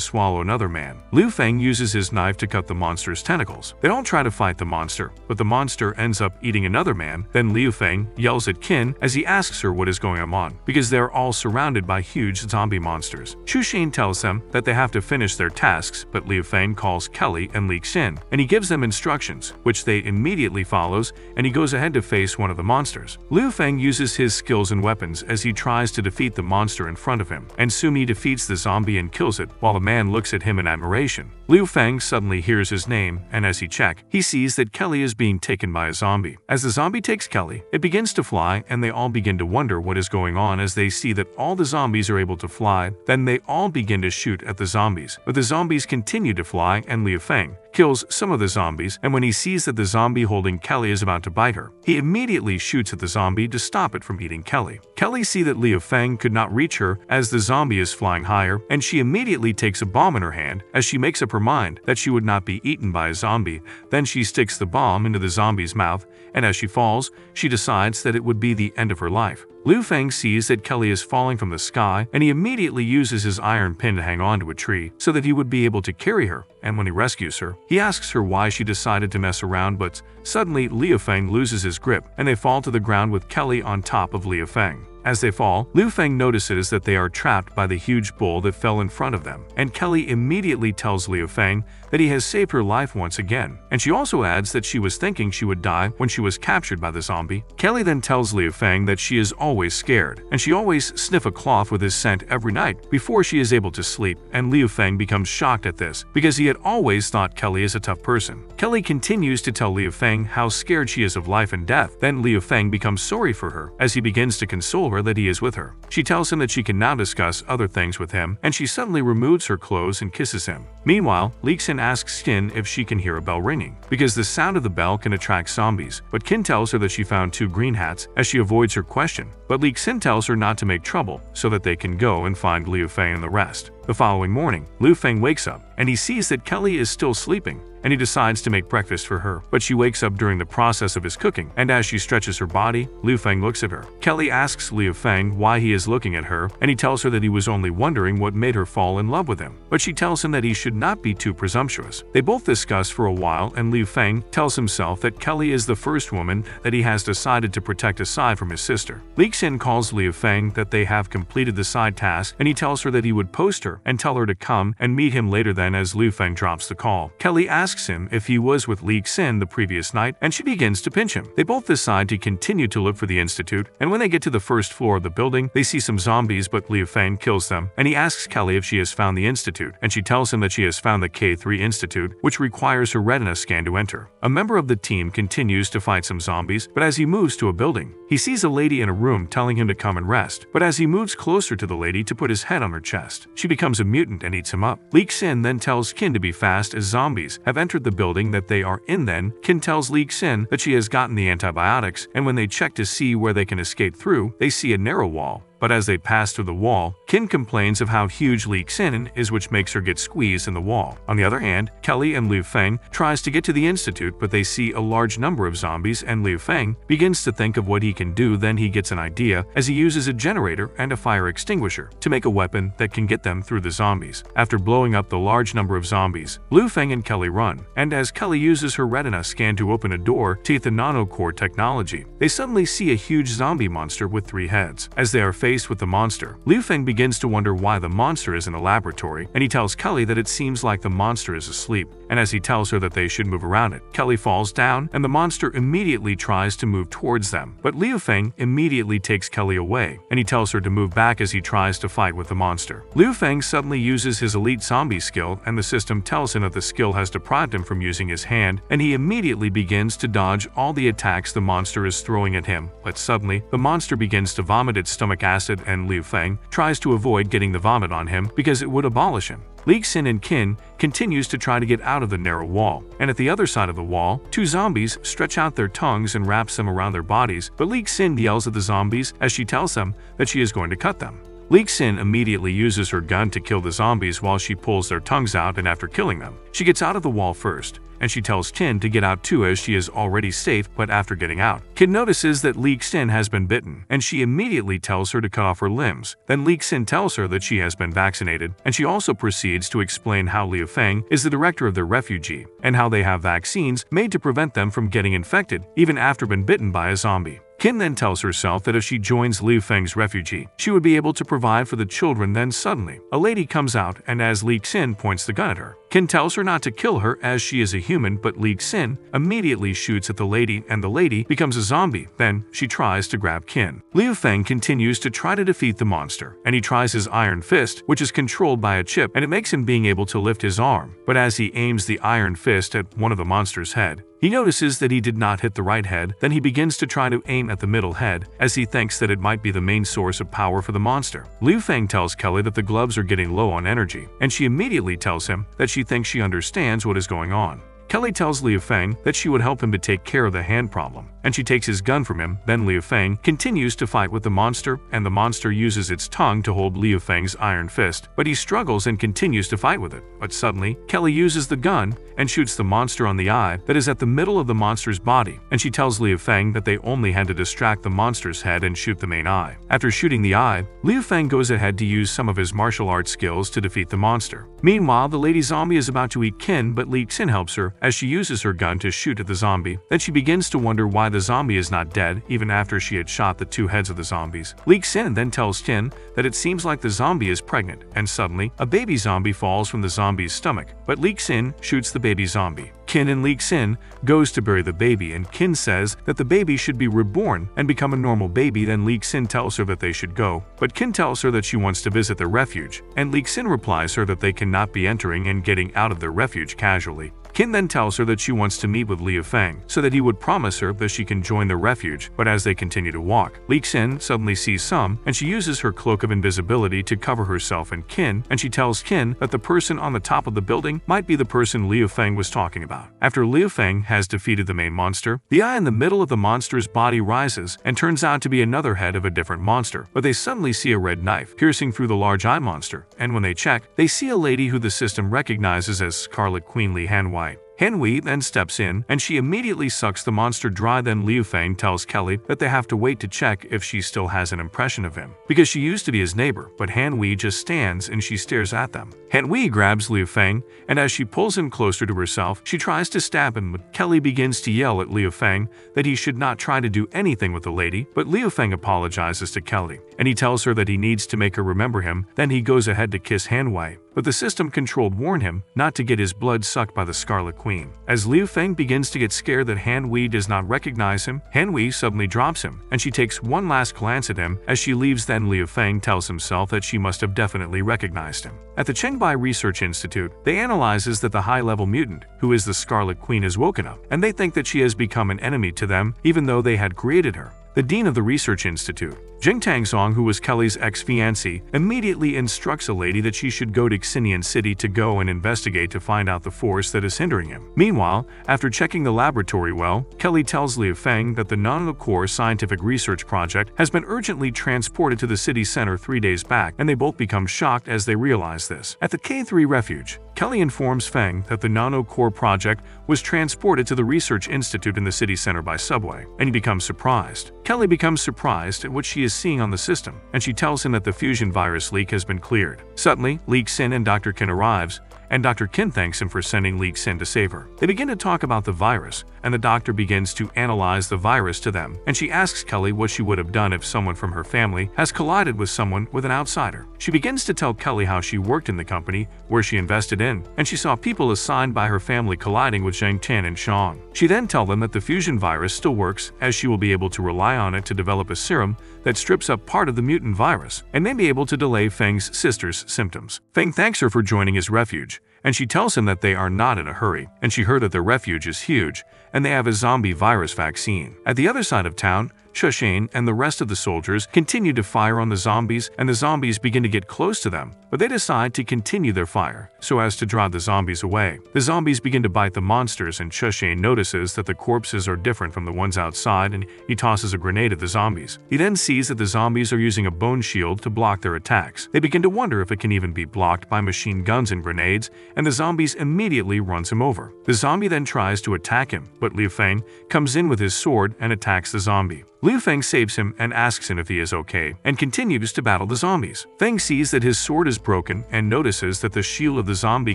swallow another man, Liu Feng uses his knife to cut the monster's tentacles. They all try to fight the monster, but the monster ends up eating eating another man. Then Liu Feng yells at Qin as he asks her what is going on, because they are all surrounded by huge zombie monsters. Chu Xin tells them that they have to finish their tasks, but Liu Feng calls Kelly and Li Xin, and he gives them instructions, which they immediately follows, and he goes ahead to face one of the monsters. Liu Feng uses his skills and weapons as he tries to defeat the monster in front of him, and soon he defeats the zombie and kills it, while the man looks at him in admiration. Liu Feng suddenly hears his name, and as he checks, he sees that Kelly is being taken by a zombie. As the zombie takes Kelly, it begins to fly, and they all begin to wonder what is going on as they see that all the zombies are able to fly. Then they all begin to shoot at the zombies, but the zombies continue to fly, and Liu Feng kills some of the zombies, and when he sees that the zombie holding Kelly is about to bite her, he immediately shoots at the zombie to stop it from eating Kelly. Kelly sees that Liu Feng could not reach her as the zombie is flying higher, and she immediately takes a bomb in her hand as she makes up her mind that she would not be eaten by a zombie. Then she sticks the bomb into the zombie's mouth, and as she falls, she decides that it would be the end of her life. Liu Feng sees that Kelly is falling from the sky, and he immediately uses his iron pin to hang onto a tree so that he would be able to carry her, and when he rescues her, he asks her why she decided to mess around, but suddenly Liu Feng loses his grip, and they fall to the ground with Kelly on top of Liu Feng. As they fall, Liu Feng notices that they are trapped by the huge bull that fell in front of them, and Kelly immediately tells Liu Feng that he has saved her life once again, and she also adds that she was thinking she would die when she was captured by the zombie. Kelly then tells Liu Feng that she is always scared, and she always sniffs a cloth with his scent every night before she is able to sleep, and Liu Feng becomes shocked at this because he had always thought Kelly is a tough person. Kelly continues to tell Liu Feng how scared she is of life and death. Then Liu Feng becomes sorry for her as he begins to console her that he is with her. She tells him that she can now discuss other things with him, and she suddenly removes her clothes and kisses him. Meanwhile, Li Xin asks Qin if she can hear a bell ringing, because the sound of the bell can attract zombies, but Qin tells her that she found 2 green hats as she avoids her question, but Li Xin tells her not to make trouble so that they can go and find Liu Feng and the rest. The following morning, Liu Feng wakes up, and he sees that Kelly is still sleeping, and he decides to make breakfast for her, but she wakes up during the process of his cooking, and as she stretches her body, Liu Feng looks at her. Kelly asks Liu Feng why he is looking at her, and he tells her that he was only wondering what made her fall in love with him, but she tells him that he should not be too presumptuous. They both discuss for a while, and Liu Feng tells himself that Kelly is the first woman that he has decided to protect aside from his sister. Li Xin calls Liu Feng that they have completed the side task, and he tells her that he would post her and tell her to come and meet him later. Then as Liu Feng drops the call, Kelly asks him if he was with Li Xin the previous night, and she begins to pinch him. They both decide to continue to look for the institute, and when they get to the first floor of the building, they see some zombies, but Liu Feng kills them, and he asks Kelly if she has found the institute, and she tells him that she has found the K3 Institute, which requires her retina scan to enter. A member of the team continues to fight some zombies, but as he moves to a building, he sees a lady in a room telling him to come and rest, but as he moves closer to the lady to put his head on her chest, she becomes a mutant and eats him up. Li Xin then tells Qin to be fast as zombies have entered the building that they are in. Then Qin tells Li Xin that she has gotten the antibiotics, and when they check to see where they can escape through, they see a narrow wall. But as they pass through the wall, Qin complains of how huge Li Xin is, which makes her get squeezed in the wall. On the other hand, Kelly and Liu Feng tries to get to the institute, but they see a large number of zombies, and Liu Feng begins to think of what he can do. Then he gets an idea as he uses a generator and a fire extinguisher to make a weapon that can get them through the zombies. After blowing up the large number of zombies, Liu Feng and Kelly run, and as Kelly uses her retina scan to open a door to the nanocore technology, they suddenly see a huge zombie monster with 3 heads. As they are faced with the monster, Liu Feng begins to wonder why the monster is in a laboratory, and he tells Kelly that it seems like the monster is asleep, and as he tells her that they should move around it, Kelly falls down, and the monster immediately tries to move towards them, but Liu Feng immediately takes Kelly away, and he tells her to move back as he tries to fight with the monster. Liu Feng suddenly uses his elite zombie skill, and the system tells him that the skill has deprived him from using his hand, and he immediately begins to dodge all the attacks the monster is throwing at him, but suddenly, the monster begins to vomit its stomach acid, and Liu Feng tries to avoid getting the vomit on him because it would abolish him. Li Xin and Qin continues to try to get out of the narrow wall, and at the other side of the wall, 2 zombies stretch out their tongues and wraps them around their bodies, but Li Xin yells at the zombies as she tells them that she is going to cut them. Lee Sin immediately uses her gun to kill the zombies while she pulls their tongues out, and after killing them, she gets out of the wall first, and she tells Kin to get out too as she is already safe. But after getting out, Kin notices that Lee Sin has been bitten, and she immediately tells her to cut off her limbs. Then Lee Sin tells her that she has been vaccinated, and she also proceeds to explain how Liu Feng is the director of the refugee, and how they have vaccines made to prevent them from getting infected even after being bitten by a zombie. Kin then tells herself that if she joins Liu Feng's refugee, she would be able to provide for the children. Then suddenly, a lady comes out, and as Lee Sin points the gun at her, Kin tells her not to kill her as she is a human, but Lee Sin immediately shoots at the lady, and the lady becomes a zombie. Then she tries to grab Kin. Liu Feng continues to try to defeat the monster, and he tries his iron fist, which is controlled by a chip, and it makes him being able to lift his arm. But as he aims the iron fist at one of the monster's head, he notices that he did not hit the right head. Then he begins to try to aim at the middle head, as he thinks that it might be the main source of power for the monster. Liu Feng tells Kelly that the gloves are getting low on energy, and she immediately tells him that she thinks she understands what is going on. Kelly tells Liu Feng that she would help him to take care of the hand problem, and she takes his gun from him. Then Liu Feng continues to fight with the monster, and the monster uses its tongue to hold Liu Feng's iron fist, but he struggles and continues to fight with it. But suddenly, Kelly uses the gun and shoots the monster on the eye that is at the middle of the monster's body, and she tells Liu Feng that they only had to distract the monster's head and shoot the main eye. After shooting the eye, Liu Feng goes ahead to use some of his martial arts skills to defeat the monster. Meanwhile, the lady zombie is about to eat Kin, but Lee Sin helps her as she uses her gun to shoot at the zombie. Then she begins to wonder why the zombie is not dead even after she had shot the two heads of the zombies. Lee Sin then tells Kin that it seems like the zombie is pregnant, and suddenly a baby zombie falls from the zombie's stomach, but Lee Sin shoots the baby zombie. Kin and Lee Sin goes to bury the baby, and Kin says that the baby should be reborn and become a normal baby. Then Lee Sin tells her that they should go, but Kin tells her that she wants to visit the refuge, and Lee Sin replies her that they cannot be entering and getting out of their refuge casually. Kin then tells her that she wants to meet with Liu Feng so that he would promise her that she can join the refuge, but as they continue to walk, Lee Sin suddenly sees some, and she uses her cloak of invisibility to cover herself and Kin, and she tells Kin that the person on the top of the building might be the person Liu Feng was talking about. After Liu Feng has defeated the main monster, the eye in the middle of the monster's body rises and turns out to be another head of a different monster, but they suddenly see a red knife piercing through the large eye monster, and when they check, they see a lady who the system recognizes as Scarlet Queen Li Hanwei. Hanwei then steps in, and she immediately sucks the monster dry. Then Liu Feng tells Kelly that they have to wait to check if she still has an impression of him, because she used to be his neighbor, but Hanwei just stands and she stares at them. Hanwei grabs Liu Feng, and as she pulls him closer to herself, she tries to stab him, but Kelly begins to yell at Liu Feng that he should not try to do anything with the lady, but Liu Feng apologizes to Kelly, and he tells her that he needs to make her remember him. Then he goes ahead to kiss Hanwei, but the system-controlled warn him not to get his blood sucked by the Scarlet Queen. As Liu Feng begins to get scared that Hanwei does not recognize him, Hanwei suddenly drops him, and she takes one last glance at him as she leaves. Then Liu Feng tells himself that she must have definitely recognized him. At the Chengbai Research Institute, they analyzes that the high-level mutant, who is the Scarlet Queen, has woken up, and they think that she has become an enemy to them even though they had created her. The dean of the research institute, Jing Tangzong, who was Kelly's ex-fiancée, immediately instructs a lady that she should go to Xinian City to go and investigate to find out the force that is hindering him. Meanwhile, after checking the laboratory well, Kelly tells Liu Feng that the Nanocore scientific research project has been urgently transported to the city center 3 days back, and they both become shocked as they realize this. At the K3 refuge, Kelly informs Feng that the Nanocore project was transported to the research institute in the city center by subway, and he becomes surprised. Kelly becomes surprised at what she is seeing on the system, and she tells him that the fusion virus leak has been cleared. Suddenly, Lee Sin and Dr. Kin arrives, and Dr. Kin thanks him for sending Lee Sin to save her. They begin to talk about the virus, and the doctor begins to analyze the virus to them, and she asks Kelly what she would have done if someone from her family has collided with someone with an outsider. She begins to tell Kelly how she worked in the company where she invested in, and she saw people assigned by her family colliding with Zhang Tian and Shang. She then tells them that the fusion virus still works, as she will be able to rely on it to develop a serum that strips up part of the mutant virus, and may be able to delay Feng's sister's symptoms. Feng thanks her for joining his refuge, and she tells him that they are not in a hurry, and she heard that their refuge is huge, and they have a zombie virus vaccine. At the other side of town, Shushane and the rest of the soldiers continue to fire on the zombies, and the zombies begin to get close to them, but they decide to continue their fire so as to drive the zombies away. The zombies begin to bite the monsters, and Shushane notices that the corpses are different from the ones outside, and he tosses a grenade at the zombies. He then sees that the zombies are using a bone shield to block their attacks. They begin to wonder if it can even be blocked by machine guns and grenades, and the zombies immediately runs him over. The zombie then tries to attack him, but Liu Feng comes in with his sword and attacks the zombie. Liu Feng saves him and asks him if he is okay, and continues to battle the zombies. Feng sees that his sword is broken and notices that the shield of the zombie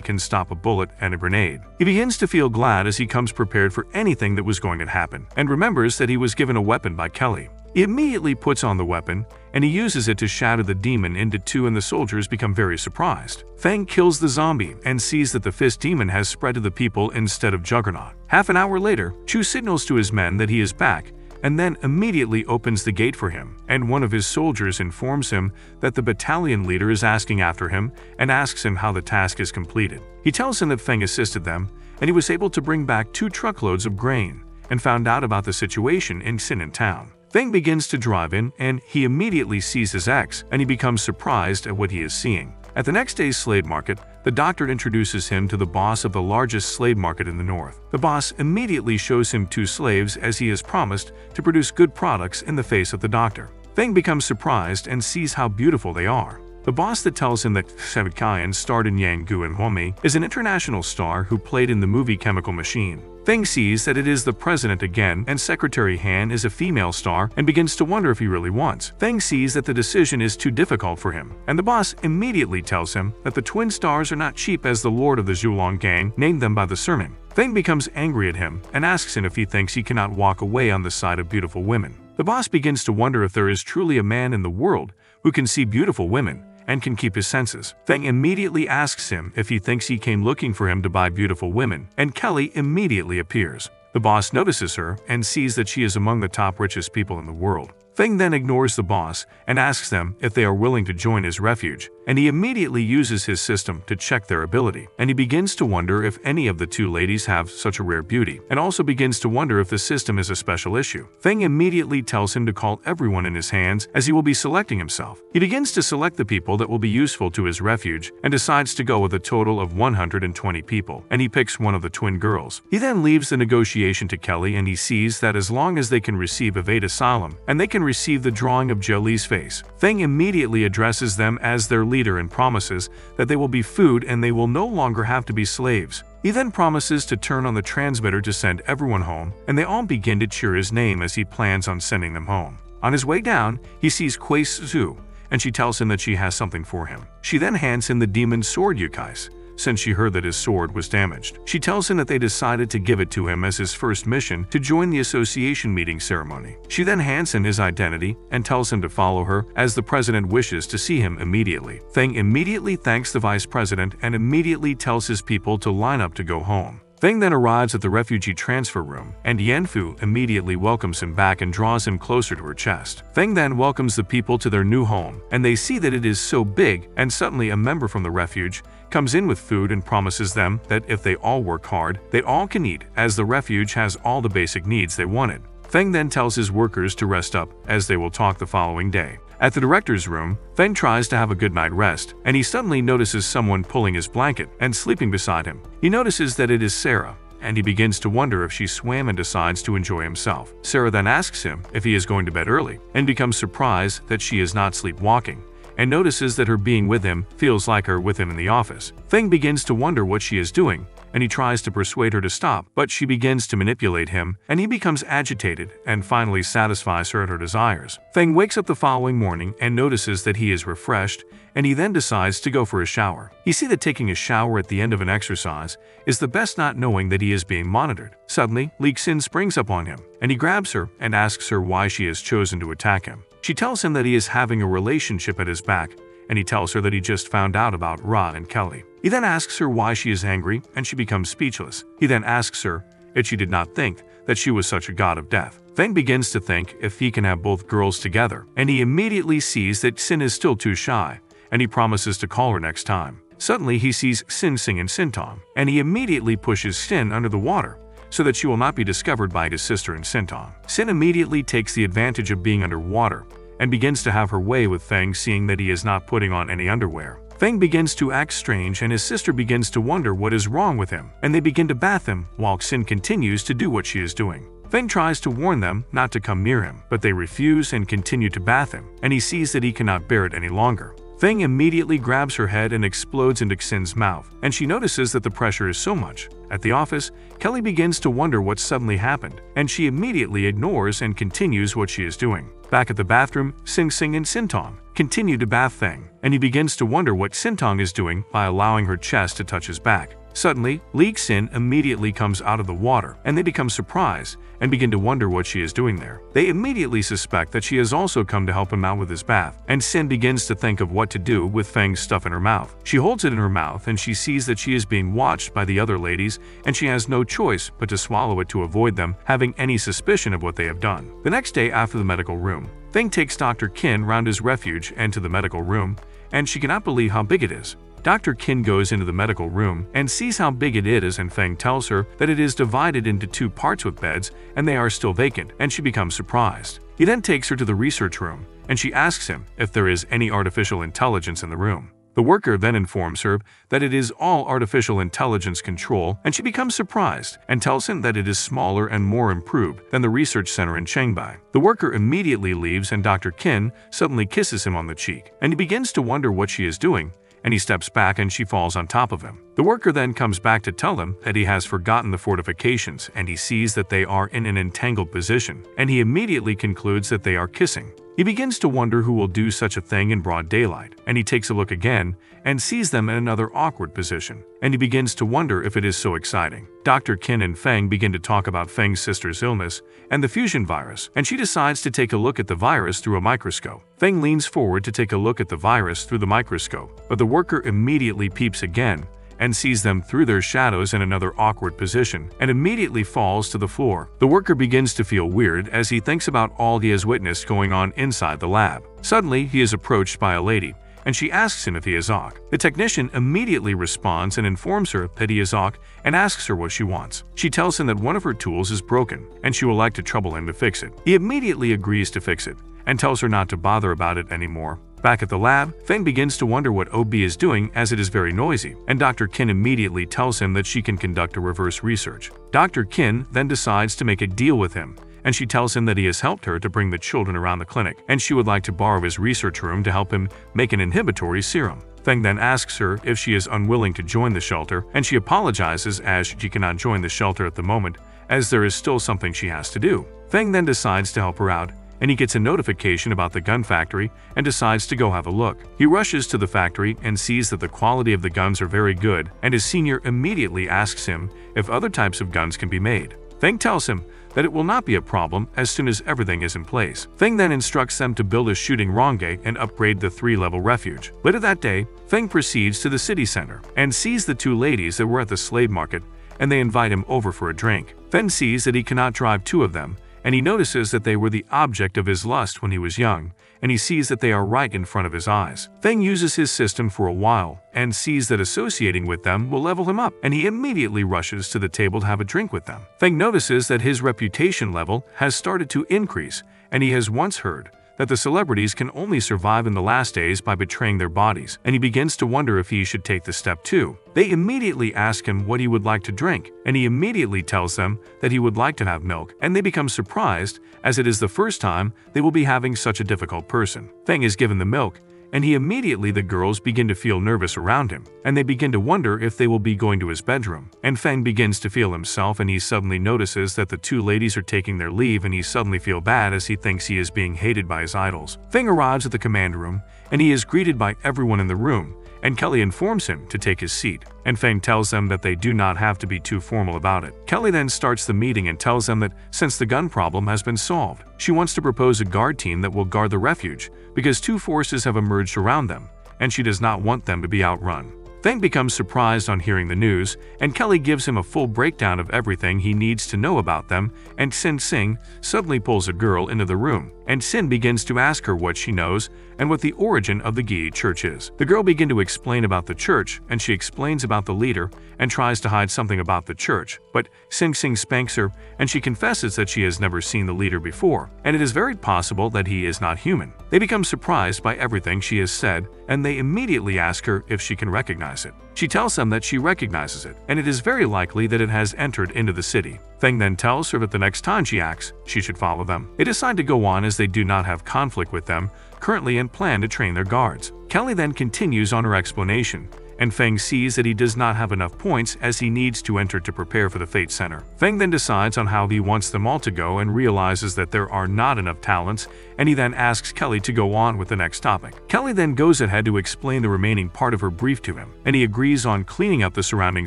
can stop a bullet and a grenade. He begins to feel glad as he comes prepared for anything that was going to happen, and remembers that he was given a weapon by Kelly. He immediately puts on the weapon, and he uses it to shatter the demon into two, and the soldiers become very surprised. Feng kills the zombie and sees that the fist demon has spread to the people instead of Juggernaut. Half an hour later, Chu signals to his men that he is back, and then immediately opens the gate for him, and one of his soldiers informs him that the battalion leader is asking after him and asks him how the task is completed. He tells him that Feng assisted them, and he was able to bring back 2 truckloads of grain, and found out about the situation in Sinan town. Feng begins to drive in, and he immediately sees his ex, and he becomes surprised at what he is seeing. At the next day's slave market, the doctor introduces him to the boss of the largest slave market in the north. The boss immediately shows him 2 slaves as he has promised to produce good products in the face of the doctor. Feng becomes surprised and sees how beautiful they are. The boss that tells him that Sevikayan starred in Yang Gu and Huomi is an international star who played in the movie Chemical Machine. Feng sees that it is the president again, and Secretary Han is a female star, and begins to wonder if he really wants. Feng sees that the decision is too difficult for him, and the boss immediately tells him that the twin stars are not cheap, as the lord of the Zhulong gang named them by the sermon. Feng becomes angry at him and asks him if he thinks he cannot walk away on the side of beautiful women. The boss begins to wonder if there is truly a man in the world who can see beautiful women and can keep his senses. Feng immediately asks him if he thinks he came looking for him to buy beautiful women, and Kelly immediately appears. The boss notices her and sees that she is among the top richest people in the world. Feng then ignores the boss and asks them if they are willing to join his refuge, and he immediately uses his system to check their ability, and he begins to wonder if any of the 2 ladies have such a rare beauty, and also begins to wonder if the system is a special issue. Feng immediately tells him to call everyone in his hands, as he will be selecting himself. He begins to select the people that will be useful to his refuge, and decides to go with a total of 120 people, and he picks one of the twin girls. He then leaves the negotiation to Kelly, and he sees that as long as they can receive Evade Asylum, and they can receive the drawing of Jolie's face, Feng immediately addresses them as their leader and promises that they will be food and they will no longer have to be slaves. He then promises to turn on the transmitter to send everyone home, and they all begin to cheer his name as he plans on sending them home. On his way down, he sees Kuei Su, and she tells him that she has something for him. She then hands him the demon sword Yukais, since she heard that his sword was damaged. She tells him that they decided to give it to him as his first mission to join the association meeting ceremony. She then hands him his identity and tells him to follow her, as the president wishes to see him immediately. Feng immediately thanks the vice president and immediately tells his people to line up to go home. Feng then arrives at the refugee transfer room, and Yanfu immediately welcomes him back and draws him closer to her chest. Feng then welcomes the people to their new home, and they see that it is so big, and suddenly a member from the refuge comes in with food and promises them that if they all work hard, they all can eat, as the refuge has all the basic needs they wanted. Feng then tells his workers to rest up, as they will talk the following day. At the director's room, Feng tries to have a good night rest, and he suddenly notices someone pulling his blanket and sleeping beside him. He notices that it is Sarah, and he begins to wonder if she swam and decides to enjoy himself. Sarah then asks him if he is going to bed early, and becomes surprised that she is not sleepwalking, and notices that her being with him feels like her with him in the office. Feng begins to wonder what she is doing, and he tries to persuade her to stop, but she begins to manipulate him, and he becomes agitated and finally satisfies her at her desires. Feng wakes up the following morning and notices that he is refreshed, and he then decides to go for a shower. He sees that taking a shower at the end of an exercise is the best, not knowing that he is being monitored. Suddenly, Li Xin springs up on him, and he grabs her and asks her why she has chosen to attack him. She tells him that he is having a relationship at his back, and he tells her that he just found out about Ra and Kelly. He then asks her why she is angry, and she becomes speechless. He then asks her if she did not think that she was such a god of death. Feng begins to think if he can have both girls together, and he immediately sees that Xin is still too shy, and he promises to call her next time. Suddenly, he sees Sin Sing and Sintong, and he immediately pushes Sin under the water so that she will not be discovered by his sister and Sintong. Sin immediately takes the advantage of being underwater and begins to have her way with Feng, seeing that he is not putting on any underwear. Feng begins to act strange, and his sister begins to wonder what is wrong with him, and they begin to bath him while Sin continues to do what she is doing. Feng tries to warn them not to come near him, but they refuse and continue to bath him, and he sees that he cannot bear it any longer. Feng immediately grabs her head and explodes into Xin's mouth, and she notices that the pressure is so much. At the office, Kelly begins to wonder what suddenly happened, and she immediately ignores and continues what she is doing. Back at the bathroom, Sing Sing and Sintong continue to bath Feng, and he begins to wonder what Sintong is doing by allowing her chest to touch his back. Suddenly, Li Xin immediately comes out of the water, and they become surprised and begin to wonder what she is doing there. They immediately suspect that she has also come to help him out with his bath, and Xin begins to think of what to do with Feng's stuff in her mouth. She holds it in her mouth, and she sees that she is being watched by the other ladies, and she has no choice but to swallow it to avoid them having any suspicion of what they have done. The next day after the medical room, Feng takes Dr. Qin round his refuge and to the medical room, and she cannot believe how big it is. Dr. Qin goes into the medical room and sees how big it is, and Feng tells her that it is divided into 2 parts with beds and they are still vacant, and she becomes surprised. He then takes her to the research room, and she asks him if there is any artificial intelligence in the room. The worker then informs her that it is all artificial intelligence control, and she becomes surprised and tells him that it is smaller and more improved than the research center in Chengbai. The worker immediately leaves, and Dr. Qin suddenly kisses him on the cheek, and he begins to wonder what she is doing, and he steps back and she falls on top of him. The worker then comes back to tell him that he has forgotten the fortifications, and he sees that they are in an entangled position, and he immediately concludes that they are kissing. He begins to wonder who will do such a thing in broad daylight, and he takes a look again and sees them in another awkward position, and he begins to wonder if it is so exciting. Dr. Qin and Feng begin to talk about Feng's sister's illness and the fusion virus, and she decides to take a look at the virus through a microscope. Feng leans forward to take a look at the virus through the microscope, but the worker immediately peeps again and sees them through their shadows in another awkward position, and immediately falls to the floor. The worker begins to feel weird as he thinks about all he has witnessed going on inside the lab. Suddenly, he is approached by a lady, and she asks him if he is Ok. The technician immediately responds and informs her that he is Ok and asks her what she wants. She tells him that one of her tools is broken, and she would like to trouble him to fix it. He immediately agrees to fix it, and tells her not to bother about it anymore. Back at the lab, Feng begins to wonder what OB is doing as it is very noisy, and Dr. Qin immediately tells him that she can conduct a reverse research. Dr. Qin then decides to make a deal with him, and she tells him that he has helped her to bring the children around the clinic, and she would like to borrow his research room to help him make an inhibitory serum. Feng then asks her if she is unwilling to join the shelter, and she apologizes as she cannot join the shelter at the moment, as there is still something she has to do. Feng then decides to help her out, and he gets a notification about the gun factory and decides to go have a look. He rushes to the factory and sees that the quality of the guns are very good, and his senior immediately asks him if other types of guns can be made. Feng tells him that it will not be a problem as soon as everything is in place. Feng then instructs them to build a shooting range and upgrade the 3-level refuge. Later that day, Feng proceeds to the city center and sees the 2 ladies that were at the slave market, and they invite him over for a drink. Feng sees that he cannot drive 2 of them, and he notices that they were the object of his lust when he was young, and he sees that they are right in front of his eyes. Feng uses his system for a while and sees that associating with them will level him up, and he immediately rushes to the table to have a drink with them. Feng notices that his reputation level has started to increase, and he has once heard that the celebrities can only survive in the last days by betraying their bodies, and he begins to wonder if he should take the step too. They immediately ask him what he would like to drink, and he immediately tells them that he would like to have milk, and they become surprised as it is the first time they will be having such a difficult person. Feng is given the milk, and the girls begin to feel nervous around him, and they begin to wonder if they will be going to his bedroom. And Feng begins to feel himself, and he suddenly notices that the 2 ladies are taking their leave, and he suddenly feels bad as he thinks he is being hated by his idols. Feng arrives at the command room, and he is greeted by everyone in the room, and Kelly informs him to take his seat, and Feng tells them that they do not have to be too formal about it. Kelly then starts the meeting and tells them that since the gun problem has been solved, she wants to propose a guard team that will guard the refuge, because 2 forces have emerged around them, and she does not want them to be outrun. Feng becomes surprised on hearing the news, and Kelly gives him a full breakdown of everything he needs to know about them, and Sin Sing suddenly pulls a girl into the room, and Sin begins to ask her what she knows and what the origin of the Gi church is. The girl begins to explain about the church, and she explains about the leader and tries to hide something about the church, but Sing Sing spanks her, and she confesses that she has never seen the leader before, and it is very possible that he is not human. They become surprised by everything she has said, and they immediately ask her if she can recognize it. She tells them that she recognizes it, and it is very likely that it has entered into the city. Feng then tells her that the next time she acts, she should follow them. They decide to go on as they do not have conflict with them currently and plan to train their guards. Kelly then continues on her explanation, and Feng sees that he does not have enough points as he needs to enter to prepare for the Fate Center. Feng then decides on how he wants them all to go and realizes that there are not enough talents, and he then asks Kelly to go on with the next topic. Kelly then goes ahead to explain the remaining part of her brief to him, and he agrees on cleaning up the surrounding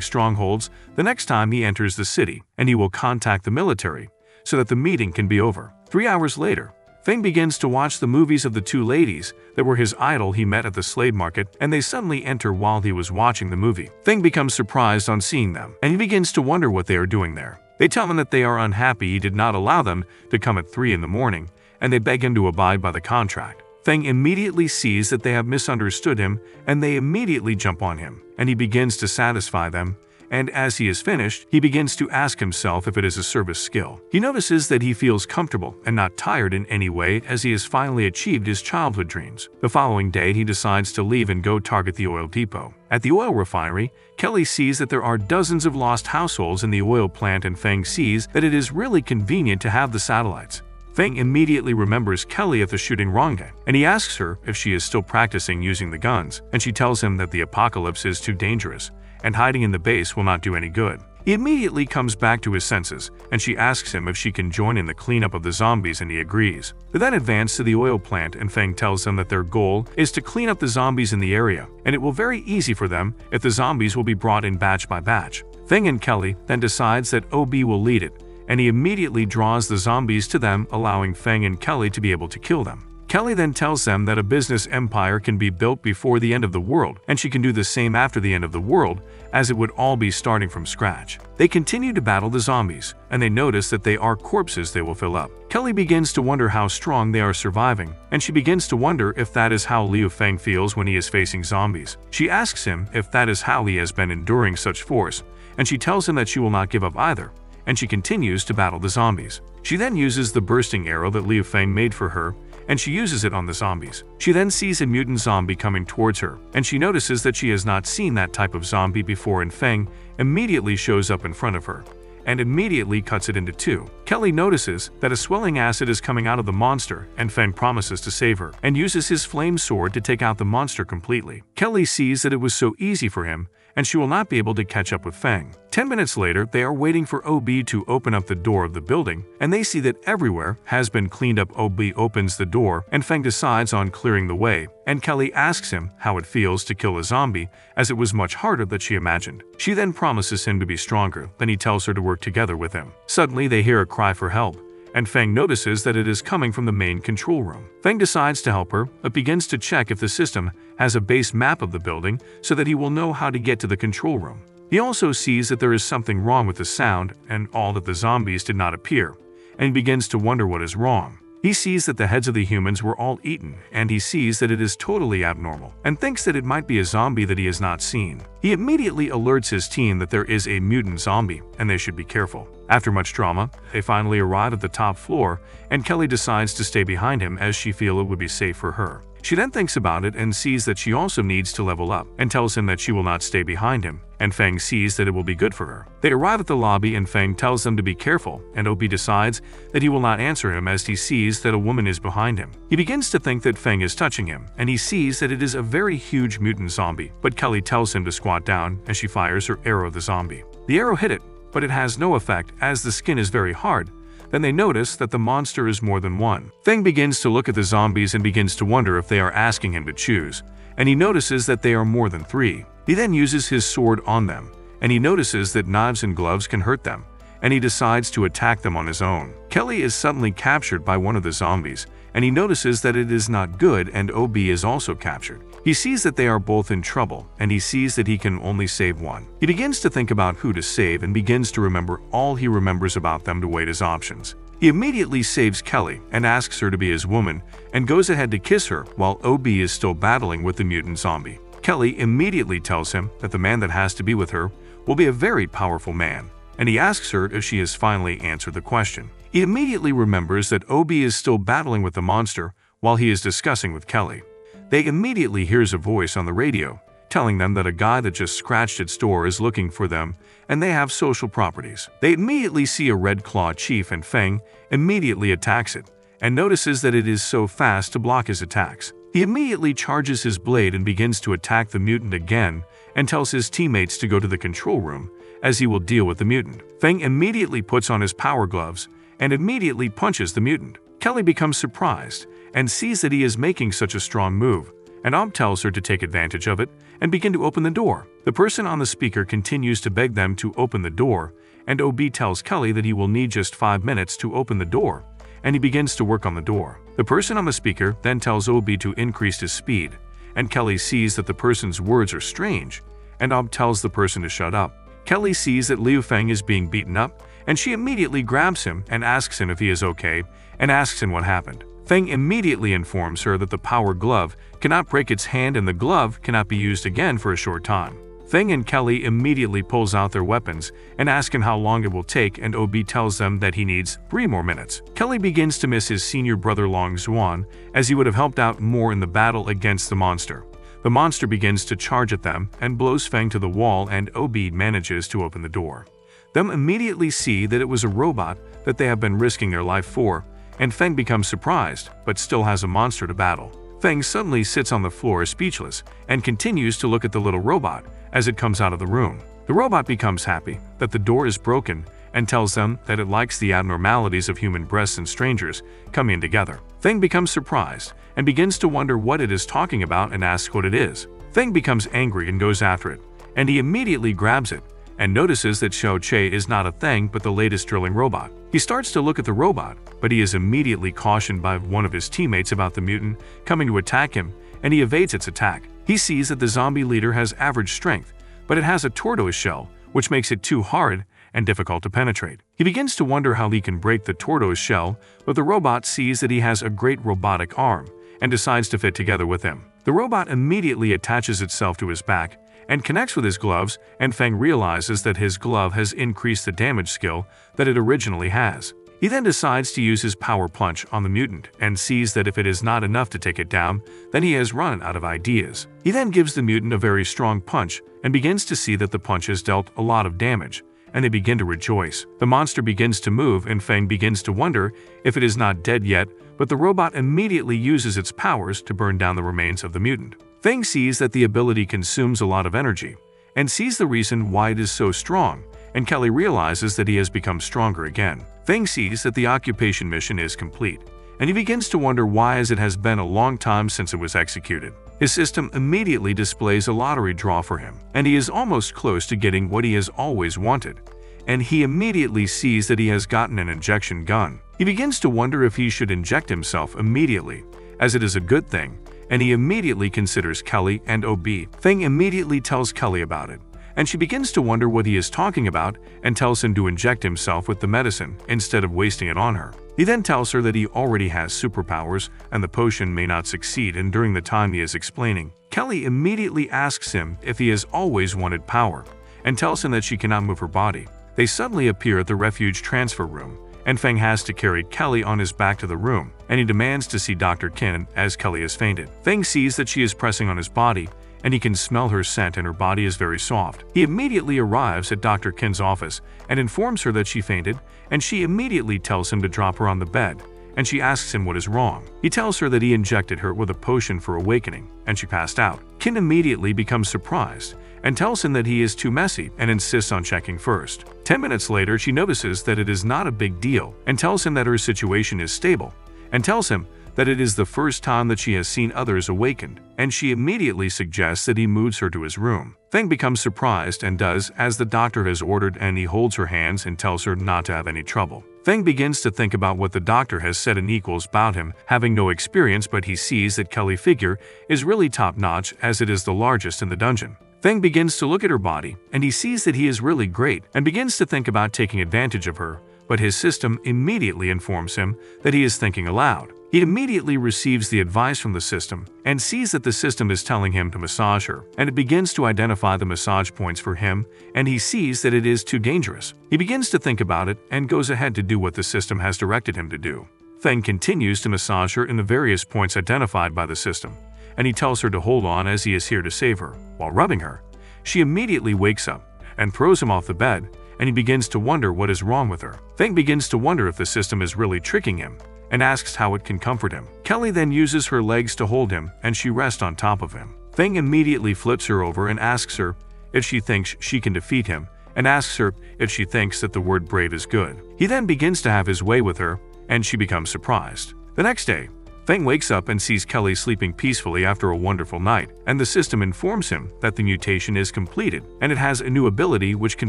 strongholds the next time he enters the city, and he will contact the military so that the meeting can be over. 3 hours later, Feng begins to watch the movies of the two ladies that were his idol he met at the slave market, and they suddenly enter while he was watching the movie. Feng becomes surprised on seeing them, and he begins to wonder what they are doing there. They tell him that they are unhappy he did not allow them to come at 3 in the morning, and they beg him to abide by the contract. Feng immediately sees that they have misunderstood him, and they immediately jump on him, and he begins to satisfy them. And as he is finished, he begins to ask himself if it is a service skill. He notices that he feels comfortable and not tired in any way as he has finally achieved his childhood dreams. The following day, he decides to leave and go target the oil depot. At the oil refinery, Kelly sees that there are dozens of lost households in the oil plant, and Feng sees that it is really convenient to have the satellites. Feng immediately remembers Kelly at the shooting range, and he asks her if she is still practicing using the guns, and she tells him that the apocalypse is too dangerous, and hiding in the base will not do any good. He immediately comes back to his senses, and she asks him if she can join in the cleanup of the zombies, and he agrees. They then advance to the oil plant, and Feng tells them that their goal is to clean up the zombies in the area, and it will be very easy for them if the zombies will be brought in batch by batch. Feng and Kelly then decides that OB will lead it, and he immediately draws the zombies to them, allowing Feng and Kelly to be able to kill them. Kelly then tells them that a business empire can be built before the end of the world, and she can do the same after the end of the world, as it would all be starting from scratch. They continue to battle the zombies, and they notice that they are corpses they will fill up. Kelly begins to wonder how strong they are surviving, and she begins to wonder if that is how Liu Feng feels when he is facing zombies. She asks him if that is how he has been enduring such force, and she tells him that she will not give up either, and she continues to battle the zombies. She then uses the bursting arrow that Liu Feng made for her, and she uses it on the zombies. She then sees a mutant zombie coming towards her, and she notices that she has not seen that type of zombie before, and Feng immediately shows up in front of her and immediately cuts it into 2. Kelly notices that a swelling acid is coming out of the monster, and Feng promises to save her and uses his flame sword to take out the monster completely. Kelly sees that it was so easy for him, and she will not be able to catch up with Feng. 10 minutes later, they are waiting for OB to open up the door of the building, and they see that everywhere has been cleaned up. OB opens the door, and Feng decides on clearing the way, and Kelly asks him how it feels to kill a zombie, as it was much harder than she imagined. She then promises him to be stronger, then he tells her to work together with him. Suddenly, they hear a cry for help, and Feng notices that it is coming from the main control room. Feng decides to help her, but begins to check if the system has a base map of the building so that he will know how to get to the control room. He also sees that there is something wrong with the sound and all that the zombies did not appear, and begins to wonder what is wrong. He sees that the heads of the humans were all eaten, and he sees that it is totally abnormal, and thinks that it might be a zombie that he has not seen. He immediately alerts his team that there is a mutant zombie, and they should be careful. After much drama, they finally arrive at the top floor, and Kelly decides to stay behind him as she feels it would be safe for her. She then thinks about it and sees that she also needs to level up, and tells him that she will not stay behind him, and Feng sees that it will be good for her. They arrive at the lobby, and Feng tells them to be careful, and OB decides that he will not answer him as he sees that a woman is behind him. He begins to think that Feng is touching him, and he sees that it is a very huge mutant zombie, but Kelly tells him to squat down as she fires her arrow at the zombie. The arrow hit it, but it has no effect as the skin is very hard. Then they notice that the monster is more than one. Feng begins to look at the zombies and begins to wonder if they are asking him to choose, and he notices that they are more than 3. He then uses his sword on them, and he notices that knives and gloves can hurt them, and he decides to attack them on his own. Kelly is suddenly captured by one of the zombies, and he notices that it is not good, and OB is also captured. He sees that they are both in trouble, and he sees that he can only save one. He begins to think about who to save and begins to remember all he remembers about them to weigh his options. He immediately saves Kelly and asks her to be his woman and goes ahead to kiss her while OB is still battling with the mutant zombie. Kelly immediately tells him that the man that has to be with her will be a very powerful man, and he asks her if she has finally answered the question. He immediately remembers that OB is still battling with the monster while he is discussing with Kelly. They immediately hears a voice on the radio telling them that a guy that just scratched its door is looking for them and they have social properties. They immediately see a Red Claw chief and Feng immediately attacks it and notices that it is so fast to block his attacks. He immediately charges his blade and begins to attack the mutant again and tells his teammates to go to the control room as he will deal with the mutant. Feng immediately puts on his power gloves and immediately punches the mutant. Kelly becomes surprised and sees that he is making such a strong move, and Ob tells her to take advantage of it and begin to open the door. The person on the speaker continues to beg them to open the door, and OB tells Kelly that he will need just 5 minutes to open the door, and he begins to work on the door. The person on the speaker then tells OB to increase his speed, and Kelly sees that the person's words are strange, and Ob tells the person to shut up. Kelly sees that Liu Feng is being beaten up, and she immediately grabs him and asks him if he is okay, and asks him what happened. Feng immediately informs her that the power glove cannot break its hand and the glove cannot be used again for a short time. Feng and Kelly immediately pulls out their weapons and ask him how long it will take, and OB tells them that he needs 3 more minutes. Kelly begins to miss his senior brother Long Xuan, as he would have helped out more in the battle against the monster. The monster begins to charge at them and blows Feng to the wall, and OB manages to open the door. Them immediately see that it was a robot that they have been risking their life for, and Feng becomes surprised, but still has a monster to battle. Feng suddenly sits on the floor speechless and continues to look at the little robot as it comes out of the room. The robot becomes happy that the door is broken and tells them that it likes the abnormalities of human breasts and strangers coming together. Feng becomes surprised and begins to wonder what it is talking about and asks what it is. Feng becomes angry and goes after it, and he immediately grabs it and notices that Xiao Che is not a thing but the latest drilling robot. He starts to look at the robot, but he is immediately cautioned by one of his teammates about the mutant coming to attack him, and he evades its attack. He sees that the zombie leader has average strength, but it has a tortoise shell, which makes it too hard and difficult to penetrate. He begins to wonder how he can break the tortoise shell, but the robot sees that he has a great robotic arm and decides to fit together with him. The robot immediately attaches itself to his back and connects with his gloves, and Feng realizes that his glove has increased the damage skill that it originally has. He then decides to use his power punch on the mutant and sees that if it is not enough to take it down, then he has run out of ideas. He then gives the mutant a very strong punch and begins to see that the punch has dealt a lot of damage, and they begin to rejoice. The monster begins to move, and Feng begins to wonder if it is not dead yet, but the robot immediately uses its powers to burn down the remains of the mutant. Feng sees that the ability consumes a lot of energy and sees the reason why it is so strong, and Kelly realizes that he has become stronger again. Feng sees that the occupation mission is complete, and he begins to wonder why, as it has been a long time since it was executed. His system immediately displays a lottery draw for him, and he is almost close to getting what he has always wanted, and he immediately sees that he has gotten an injection gun. He begins to wonder if he should inject himself immediately, as it is a good thing, and he immediately considers Kelly and OB. Feng immediately tells Kelly about it, and she begins to wonder what he is talking about and tells him to inject himself with the medicine instead of wasting it on her. He then tells her that he already has superpowers and the potion may not succeed, and during the time he is explaining, Kelly immediately asks him if he has always wanted power and tells him that she cannot move her body. They suddenly appear at the refuge transfer room, and Feng has to carry Kelly on his back to the room, and he demands to see Dr. Kin as Kelly has fainted. Feng sees that she is pressing on his body, and he can smell her scent and her body is very soft. He immediately arrives at Dr. Kin's office and informs her that she fainted, and she immediately tells him to drop her on the bed, and she asks him what is wrong. He tells her that he injected her with a potion for awakening, and she passed out. Kin immediately becomes surprised and tells him that he is too messy and insists on checking first. 10 minutes later, she notices that it is not a big deal and tells him that her situation is stable, and tells him that it is the first time that she has seen others awakened, and she immediately suggests that he moves her to his room. Feng becomes surprised and does as the doctor has ordered, and he holds her hands and tells her not to have any trouble. Feng begins to think about what the doctor has said and equals about him having no experience, but he sees that Kelly's figure is really top-notch as it is the largest in the dungeon. Feng begins to look at her body, and he sees that he is really great and begins to think about taking advantage of her, but his system immediately informs him that he is thinking aloud. He immediately receives the advice from the system and sees that the system is telling him to massage her, and it begins to identify the massage points for him, and he sees that it is too dangerous. He begins to think about it and goes ahead to do what the system has directed him to do. Feng continues to massage her in the various points identified by the system, and he tells her to hold on as he is here to save her. While rubbing her, she immediately wakes up and throws him off the bed, and he begins to wonder what is wrong with her. Feng begins to wonder if the system is really tricking him and asks how it can comfort him. Kelly then uses her legs to hold him, and she rests on top of him. Feng immediately flips her over and asks her if she thinks she can defeat him, and asks her if she thinks that the word brave is good. He then begins to have his way with her, and she becomes surprised. The next day, Feng wakes up and sees Kelly sleeping peacefully after a wonderful night, and the system informs him that the mutation is completed, and it has a new ability which can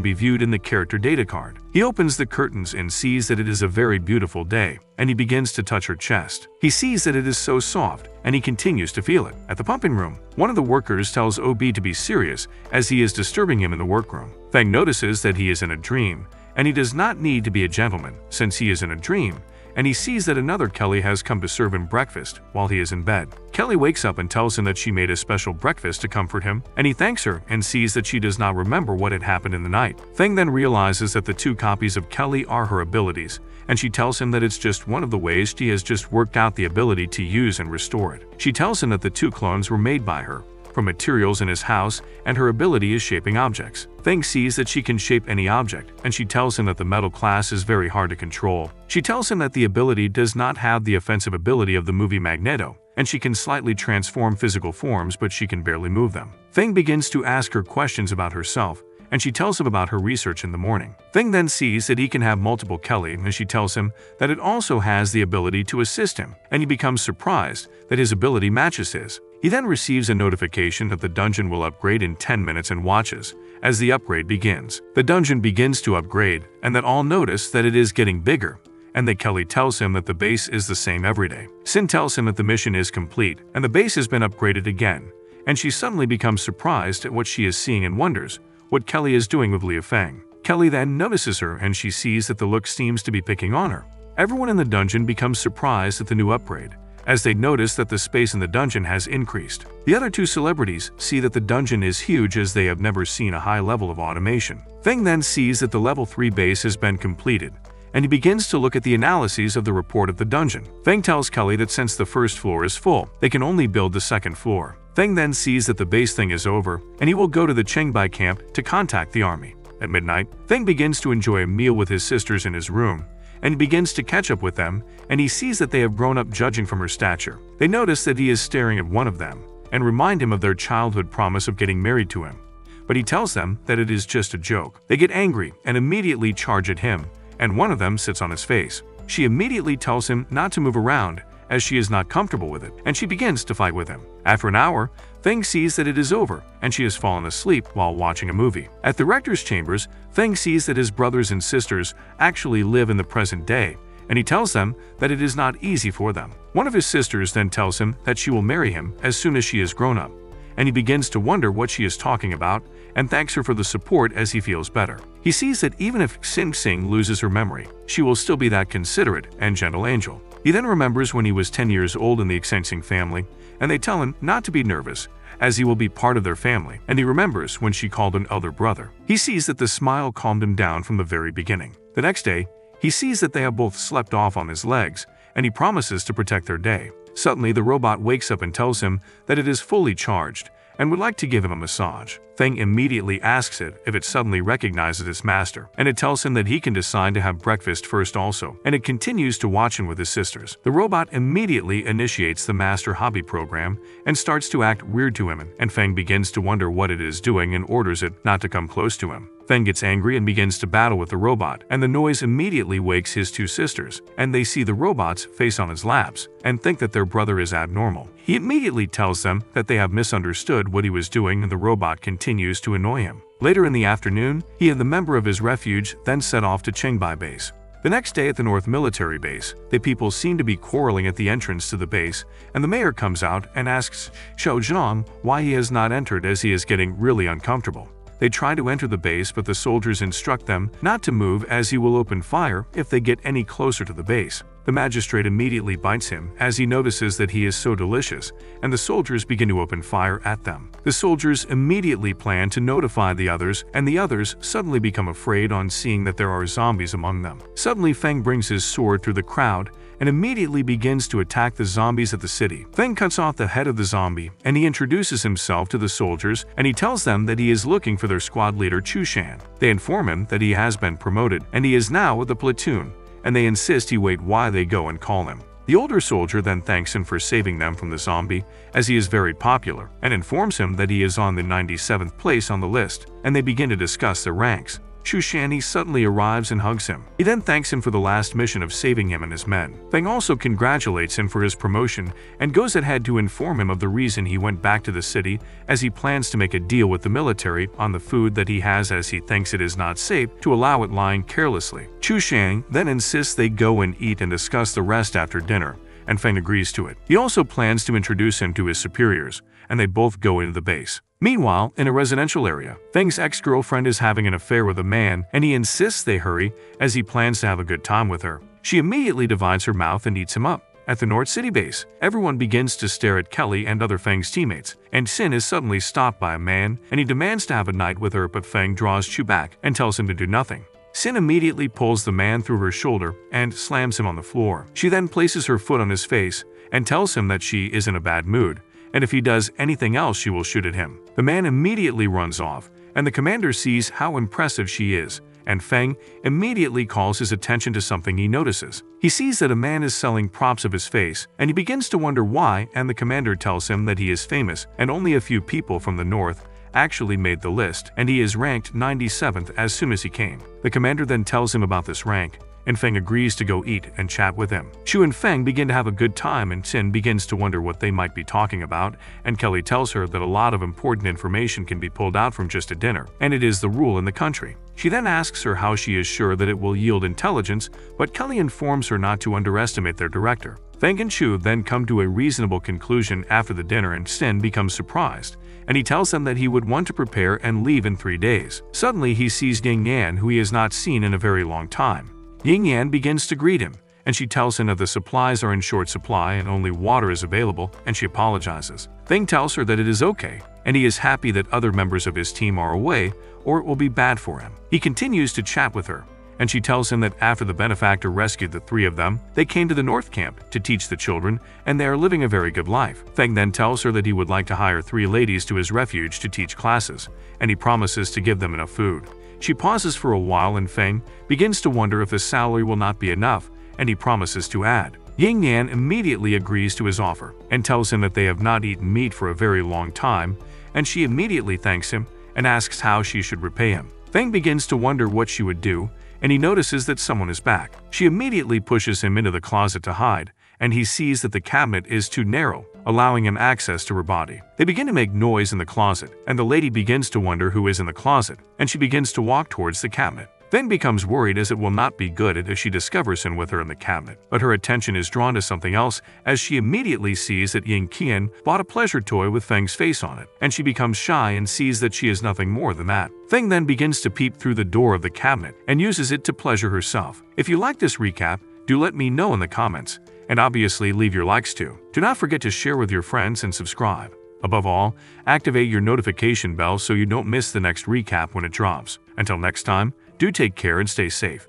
be viewed in the character data card. He opens the curtains and sees that it is a very beautiful day, and he begins to touch her chest. He sees that it is so soft, and he continues to feel it. At the pumping room, one of the workers tells OB to be serious as he is disturbing him in the workroom. Feng notices that he is in a dream, and he does not need to be a gentleman since he is in a dream, and he sees that another Kelly has come to serve him breakfast while he is in bed. Kelly wakes up and tells him that she made a special breakfast to comfort him, and he thanks her and sees that she does not remember what had happened in the night. Feng then realizes that the two copies of Kelly are her abilities, and she tells him that it's just one of the ways she has just worked out the ability to use and restore it. She tells him that the two clones were made by her from materials in his house, and her ability is shaping objects. Feng sees that she can shape any object, and she tells him that the metal class is very hard to control. She tells him that the ability does not have the offensive ability of the movie Magneto, and she can slightly transform physical forms, but she can barely move them. Feng begins to ask her questions about herself, and she tells him about her research in the morning. Feng then sees that he can have multiple Kelly, and she tells him that it also has the ability to assist him, and he becomes surprised that his ability matches his. He then receives a notification that the dungeon will upgrade in 10 minutes and watches as the upgrade begins. The dungeon begins to upgrade, and that all notice that it is getting bigger, and that Kelly tells him that the base is the same every day. Sin tells him that the mission is complete, and the base has been upgraded again, and she suddenly becomes surprised at what she is seeing and wonders what Kelly is doing with Liu Feng. Kelly then notices her, and she sees that the look seems to be picking on her. Everyone in the dungeon becomes surprised at the new upgrade, as they notice that the space in the dungeon has increased. The other two celebrities see that the dungeon is huge as they have never seen a high level of automation. Feng then sees that the level 3 base has been completed, and he begins to look at the analyses of the report of the dungeon. Feng tells Kelly that since the first floor is full, they can only build the second floor. Feng then sees that the base thing is over, and he will go to the Chengbai camp to contact the army. At midnight, Feng begins to enjoy a meal with his sisters in his room, and he begins to catch up with them, and he sees that they have grown up judging from her stature. They notice that he is staring at one of them, and remind him of their childhood promise of getting married to him. But he tells them that it is just a joke. They get angry and immediately charge at him, and one of them sits on his face. She immediately tells him not to move around, as she is not comfortable with it, and she begins to fight with him. After an hour, Feng sees that it is over, and she has fallen asleep while watching a movie. At the rector's chambers, Feng sees that his brothers and sisters actually live in the present day, and he tells them that it is not easy for them. One of his sisters then tells him that she will marry him as soon as she is grown up, and he begins to wonder what she is talking about and thanks her for the support as he feels better. He sees that even if Sim Sing loses her memory, she will still be that considerate and gentle angel. He then remembers when he was 10 years old in the Xensing family, and they tell him not to be nervous, as he will be part of their family, and he remembers when she called an elder brother. He sees that the smile calmed him down from the very beginning. The next day, he sees that they have both slept off on his legs, and he promises to protect their day. Suddenly, the robot wakes up and tells him that it is fully charged, and would like to give him a massage. Feng immediately asks it if it suddenly recognizes its master, and it tells him that he can decide to have breakfast first also, and it continues to watch him with his sisters. The robot immediately initiates the master hobby program and starts to act weird to him, and Feng begins to wonder what it is doing and orders it not to come close to him. Feng gets angry and begins to battle with the robot, and the noise immediately wakes his two sisters, and they see the robot's face on his laps and think that their brother is abnormal. He immediately tells them that they have misunderstood what he was doing, and the robot continues to annoy him. Later in the afternoon, he and the member of his refuge then set off to Chengbai base. The next day at the North Military Base, the people seem to be quarreling at the entrance to the base, and the mayor comes out and asks Xiao Zhang why he has not entered as he is getting really uncomfortable. They try to enter the base, but the soldiers instruct them not to move as he will open fire if they get any closer to the base. The magistrate immediately bites him as he notices that he is so delicious, and the soldiers begin to open fire at them. The soldiers immediately plan to notify the others, and the others suddenly become afraid on seeing that there are zombies among them. Suddenly, Feng brings his sword through the crowd and immediately begins to attack the zombies at the city. Feng cuts off the head of the zombie, and he introduces himself to the soldiers, and he tells them that he is looking for their squad leader Chushan. They inform him that he has been promoted, and he is now with the platoon, and they insist he wait while they go and call him. The older soldier then thanks him for saving them from the zombie, as he is very popular, and informs him that he is on the 97th place on the list, and they begin to discuss their ranks. Chushan suddenly arrives and hugs him. He then thanks him for the last mission of saving him and his men. Feng also congratulates him for his promotion and goes ahead to inform him of the reason he went back to the city, as he plans to make a deal with the military on the food that he has, as he thinks it is not safe to allow it lying carelessly. Chushan then insists they go and eat and discuss the rest after dinner, and Feng agrees to it. He also plans to introduce him to his superiors, and they both go into the base. Meanwhile, in a residential area, Feng's ex-girlfriend is having an affair with a man, and he insists they hurry as he plans to have a good time with her. She immediately divides her mouth and eats him up. At the North City base, everyone begins to stare at Kelly and other Feng's teammates, and Sin is suddenly stopped by a man, and he demands to have a night with her, but Feng draws Chu back and tells him to do nothing. Sin immediately pulls the man through her shoulder and slams him on the floor. She then places her foot on his face and tells him that she is in a bad mood, and if he does anything else she will shoot at him. The man immediately runs off, and the commander sees how impressive she is, and Feng immediately calls his attention to something he notices. He sees that a man is selling props of his face, and he begins to wonder why, and the commander tells him that he is famous, and only a few people from the north actually made the list, and he is ranked 97th as soon as he came. The commander then tells him about this rank, and Feng agrees to go eat and chat with him. Chu and Feng begin to have a good time, and Sin begins to wonder what they might be talking about, and Kelly tells her that a lot of important information can be pulled out from just a dinner, and it is the rule in the country. She then asks her how she is sure that it will yield intelligence, but Kelly informs her not to underestimate their director. Feng and Chu then come to a reasonable conclusion after the dinner, and Sin becomes surprised, and he tells them that he would want to prepare and leave in 3 days. Suddenly he sees Ying Yan, who he has not seen in a very long time. Ying Yan begins to greet him, and she tells him that the supplies are in short supply and only water is available, and she apologizes. Feng tells her that it is okay, and he is happy that other members of his team are away, or it will be bad for him. He continues to chat with her, and she tells him that after the benefactor rescued the 3 of them, they came to the North Camp to teach the children, and they are living a very good life. Feng then tells her that he would like to hire 3 ladies to his refuge to teach classes, and he promises to give them enough food. She pauses for a while, and Feng begins to wonder if the salary will not be enough, and he promises to add. Ying Yan immediately agrees to his offer and tells him that they have not eaten meat for a very long time, and she immediately thanks him and asks how she should repay him. Feng begins to wonder what she would do, and he notices that someone is back. She immediately pushes him into the closet to hide, and he sees that the cabinet is too narrow, allowing him access to her body. They begin to make noise in the closet, and the lady begins to wonder who is in the closet, and she begins to walk towards the cabinet. Feng becomes worried, as it will not be good if she discovers him with her in the cabinet, but her attention is drawn to something else as she immediately sees that Ying Qian bought a pleasure toy with Feng's face on it, and she becomes shy and sees that she is nothing more than that. Feng then begins to peep through the door of the cabinet and uses it to pleasure herself. If you like this recap, do let me know in the comments, and obviously leave your likes too. Do not forget to share with your friends and subscribe. Above all, activate your notification bell so you don't miss the next recap when it drops. Until next time, do take care and stay safe.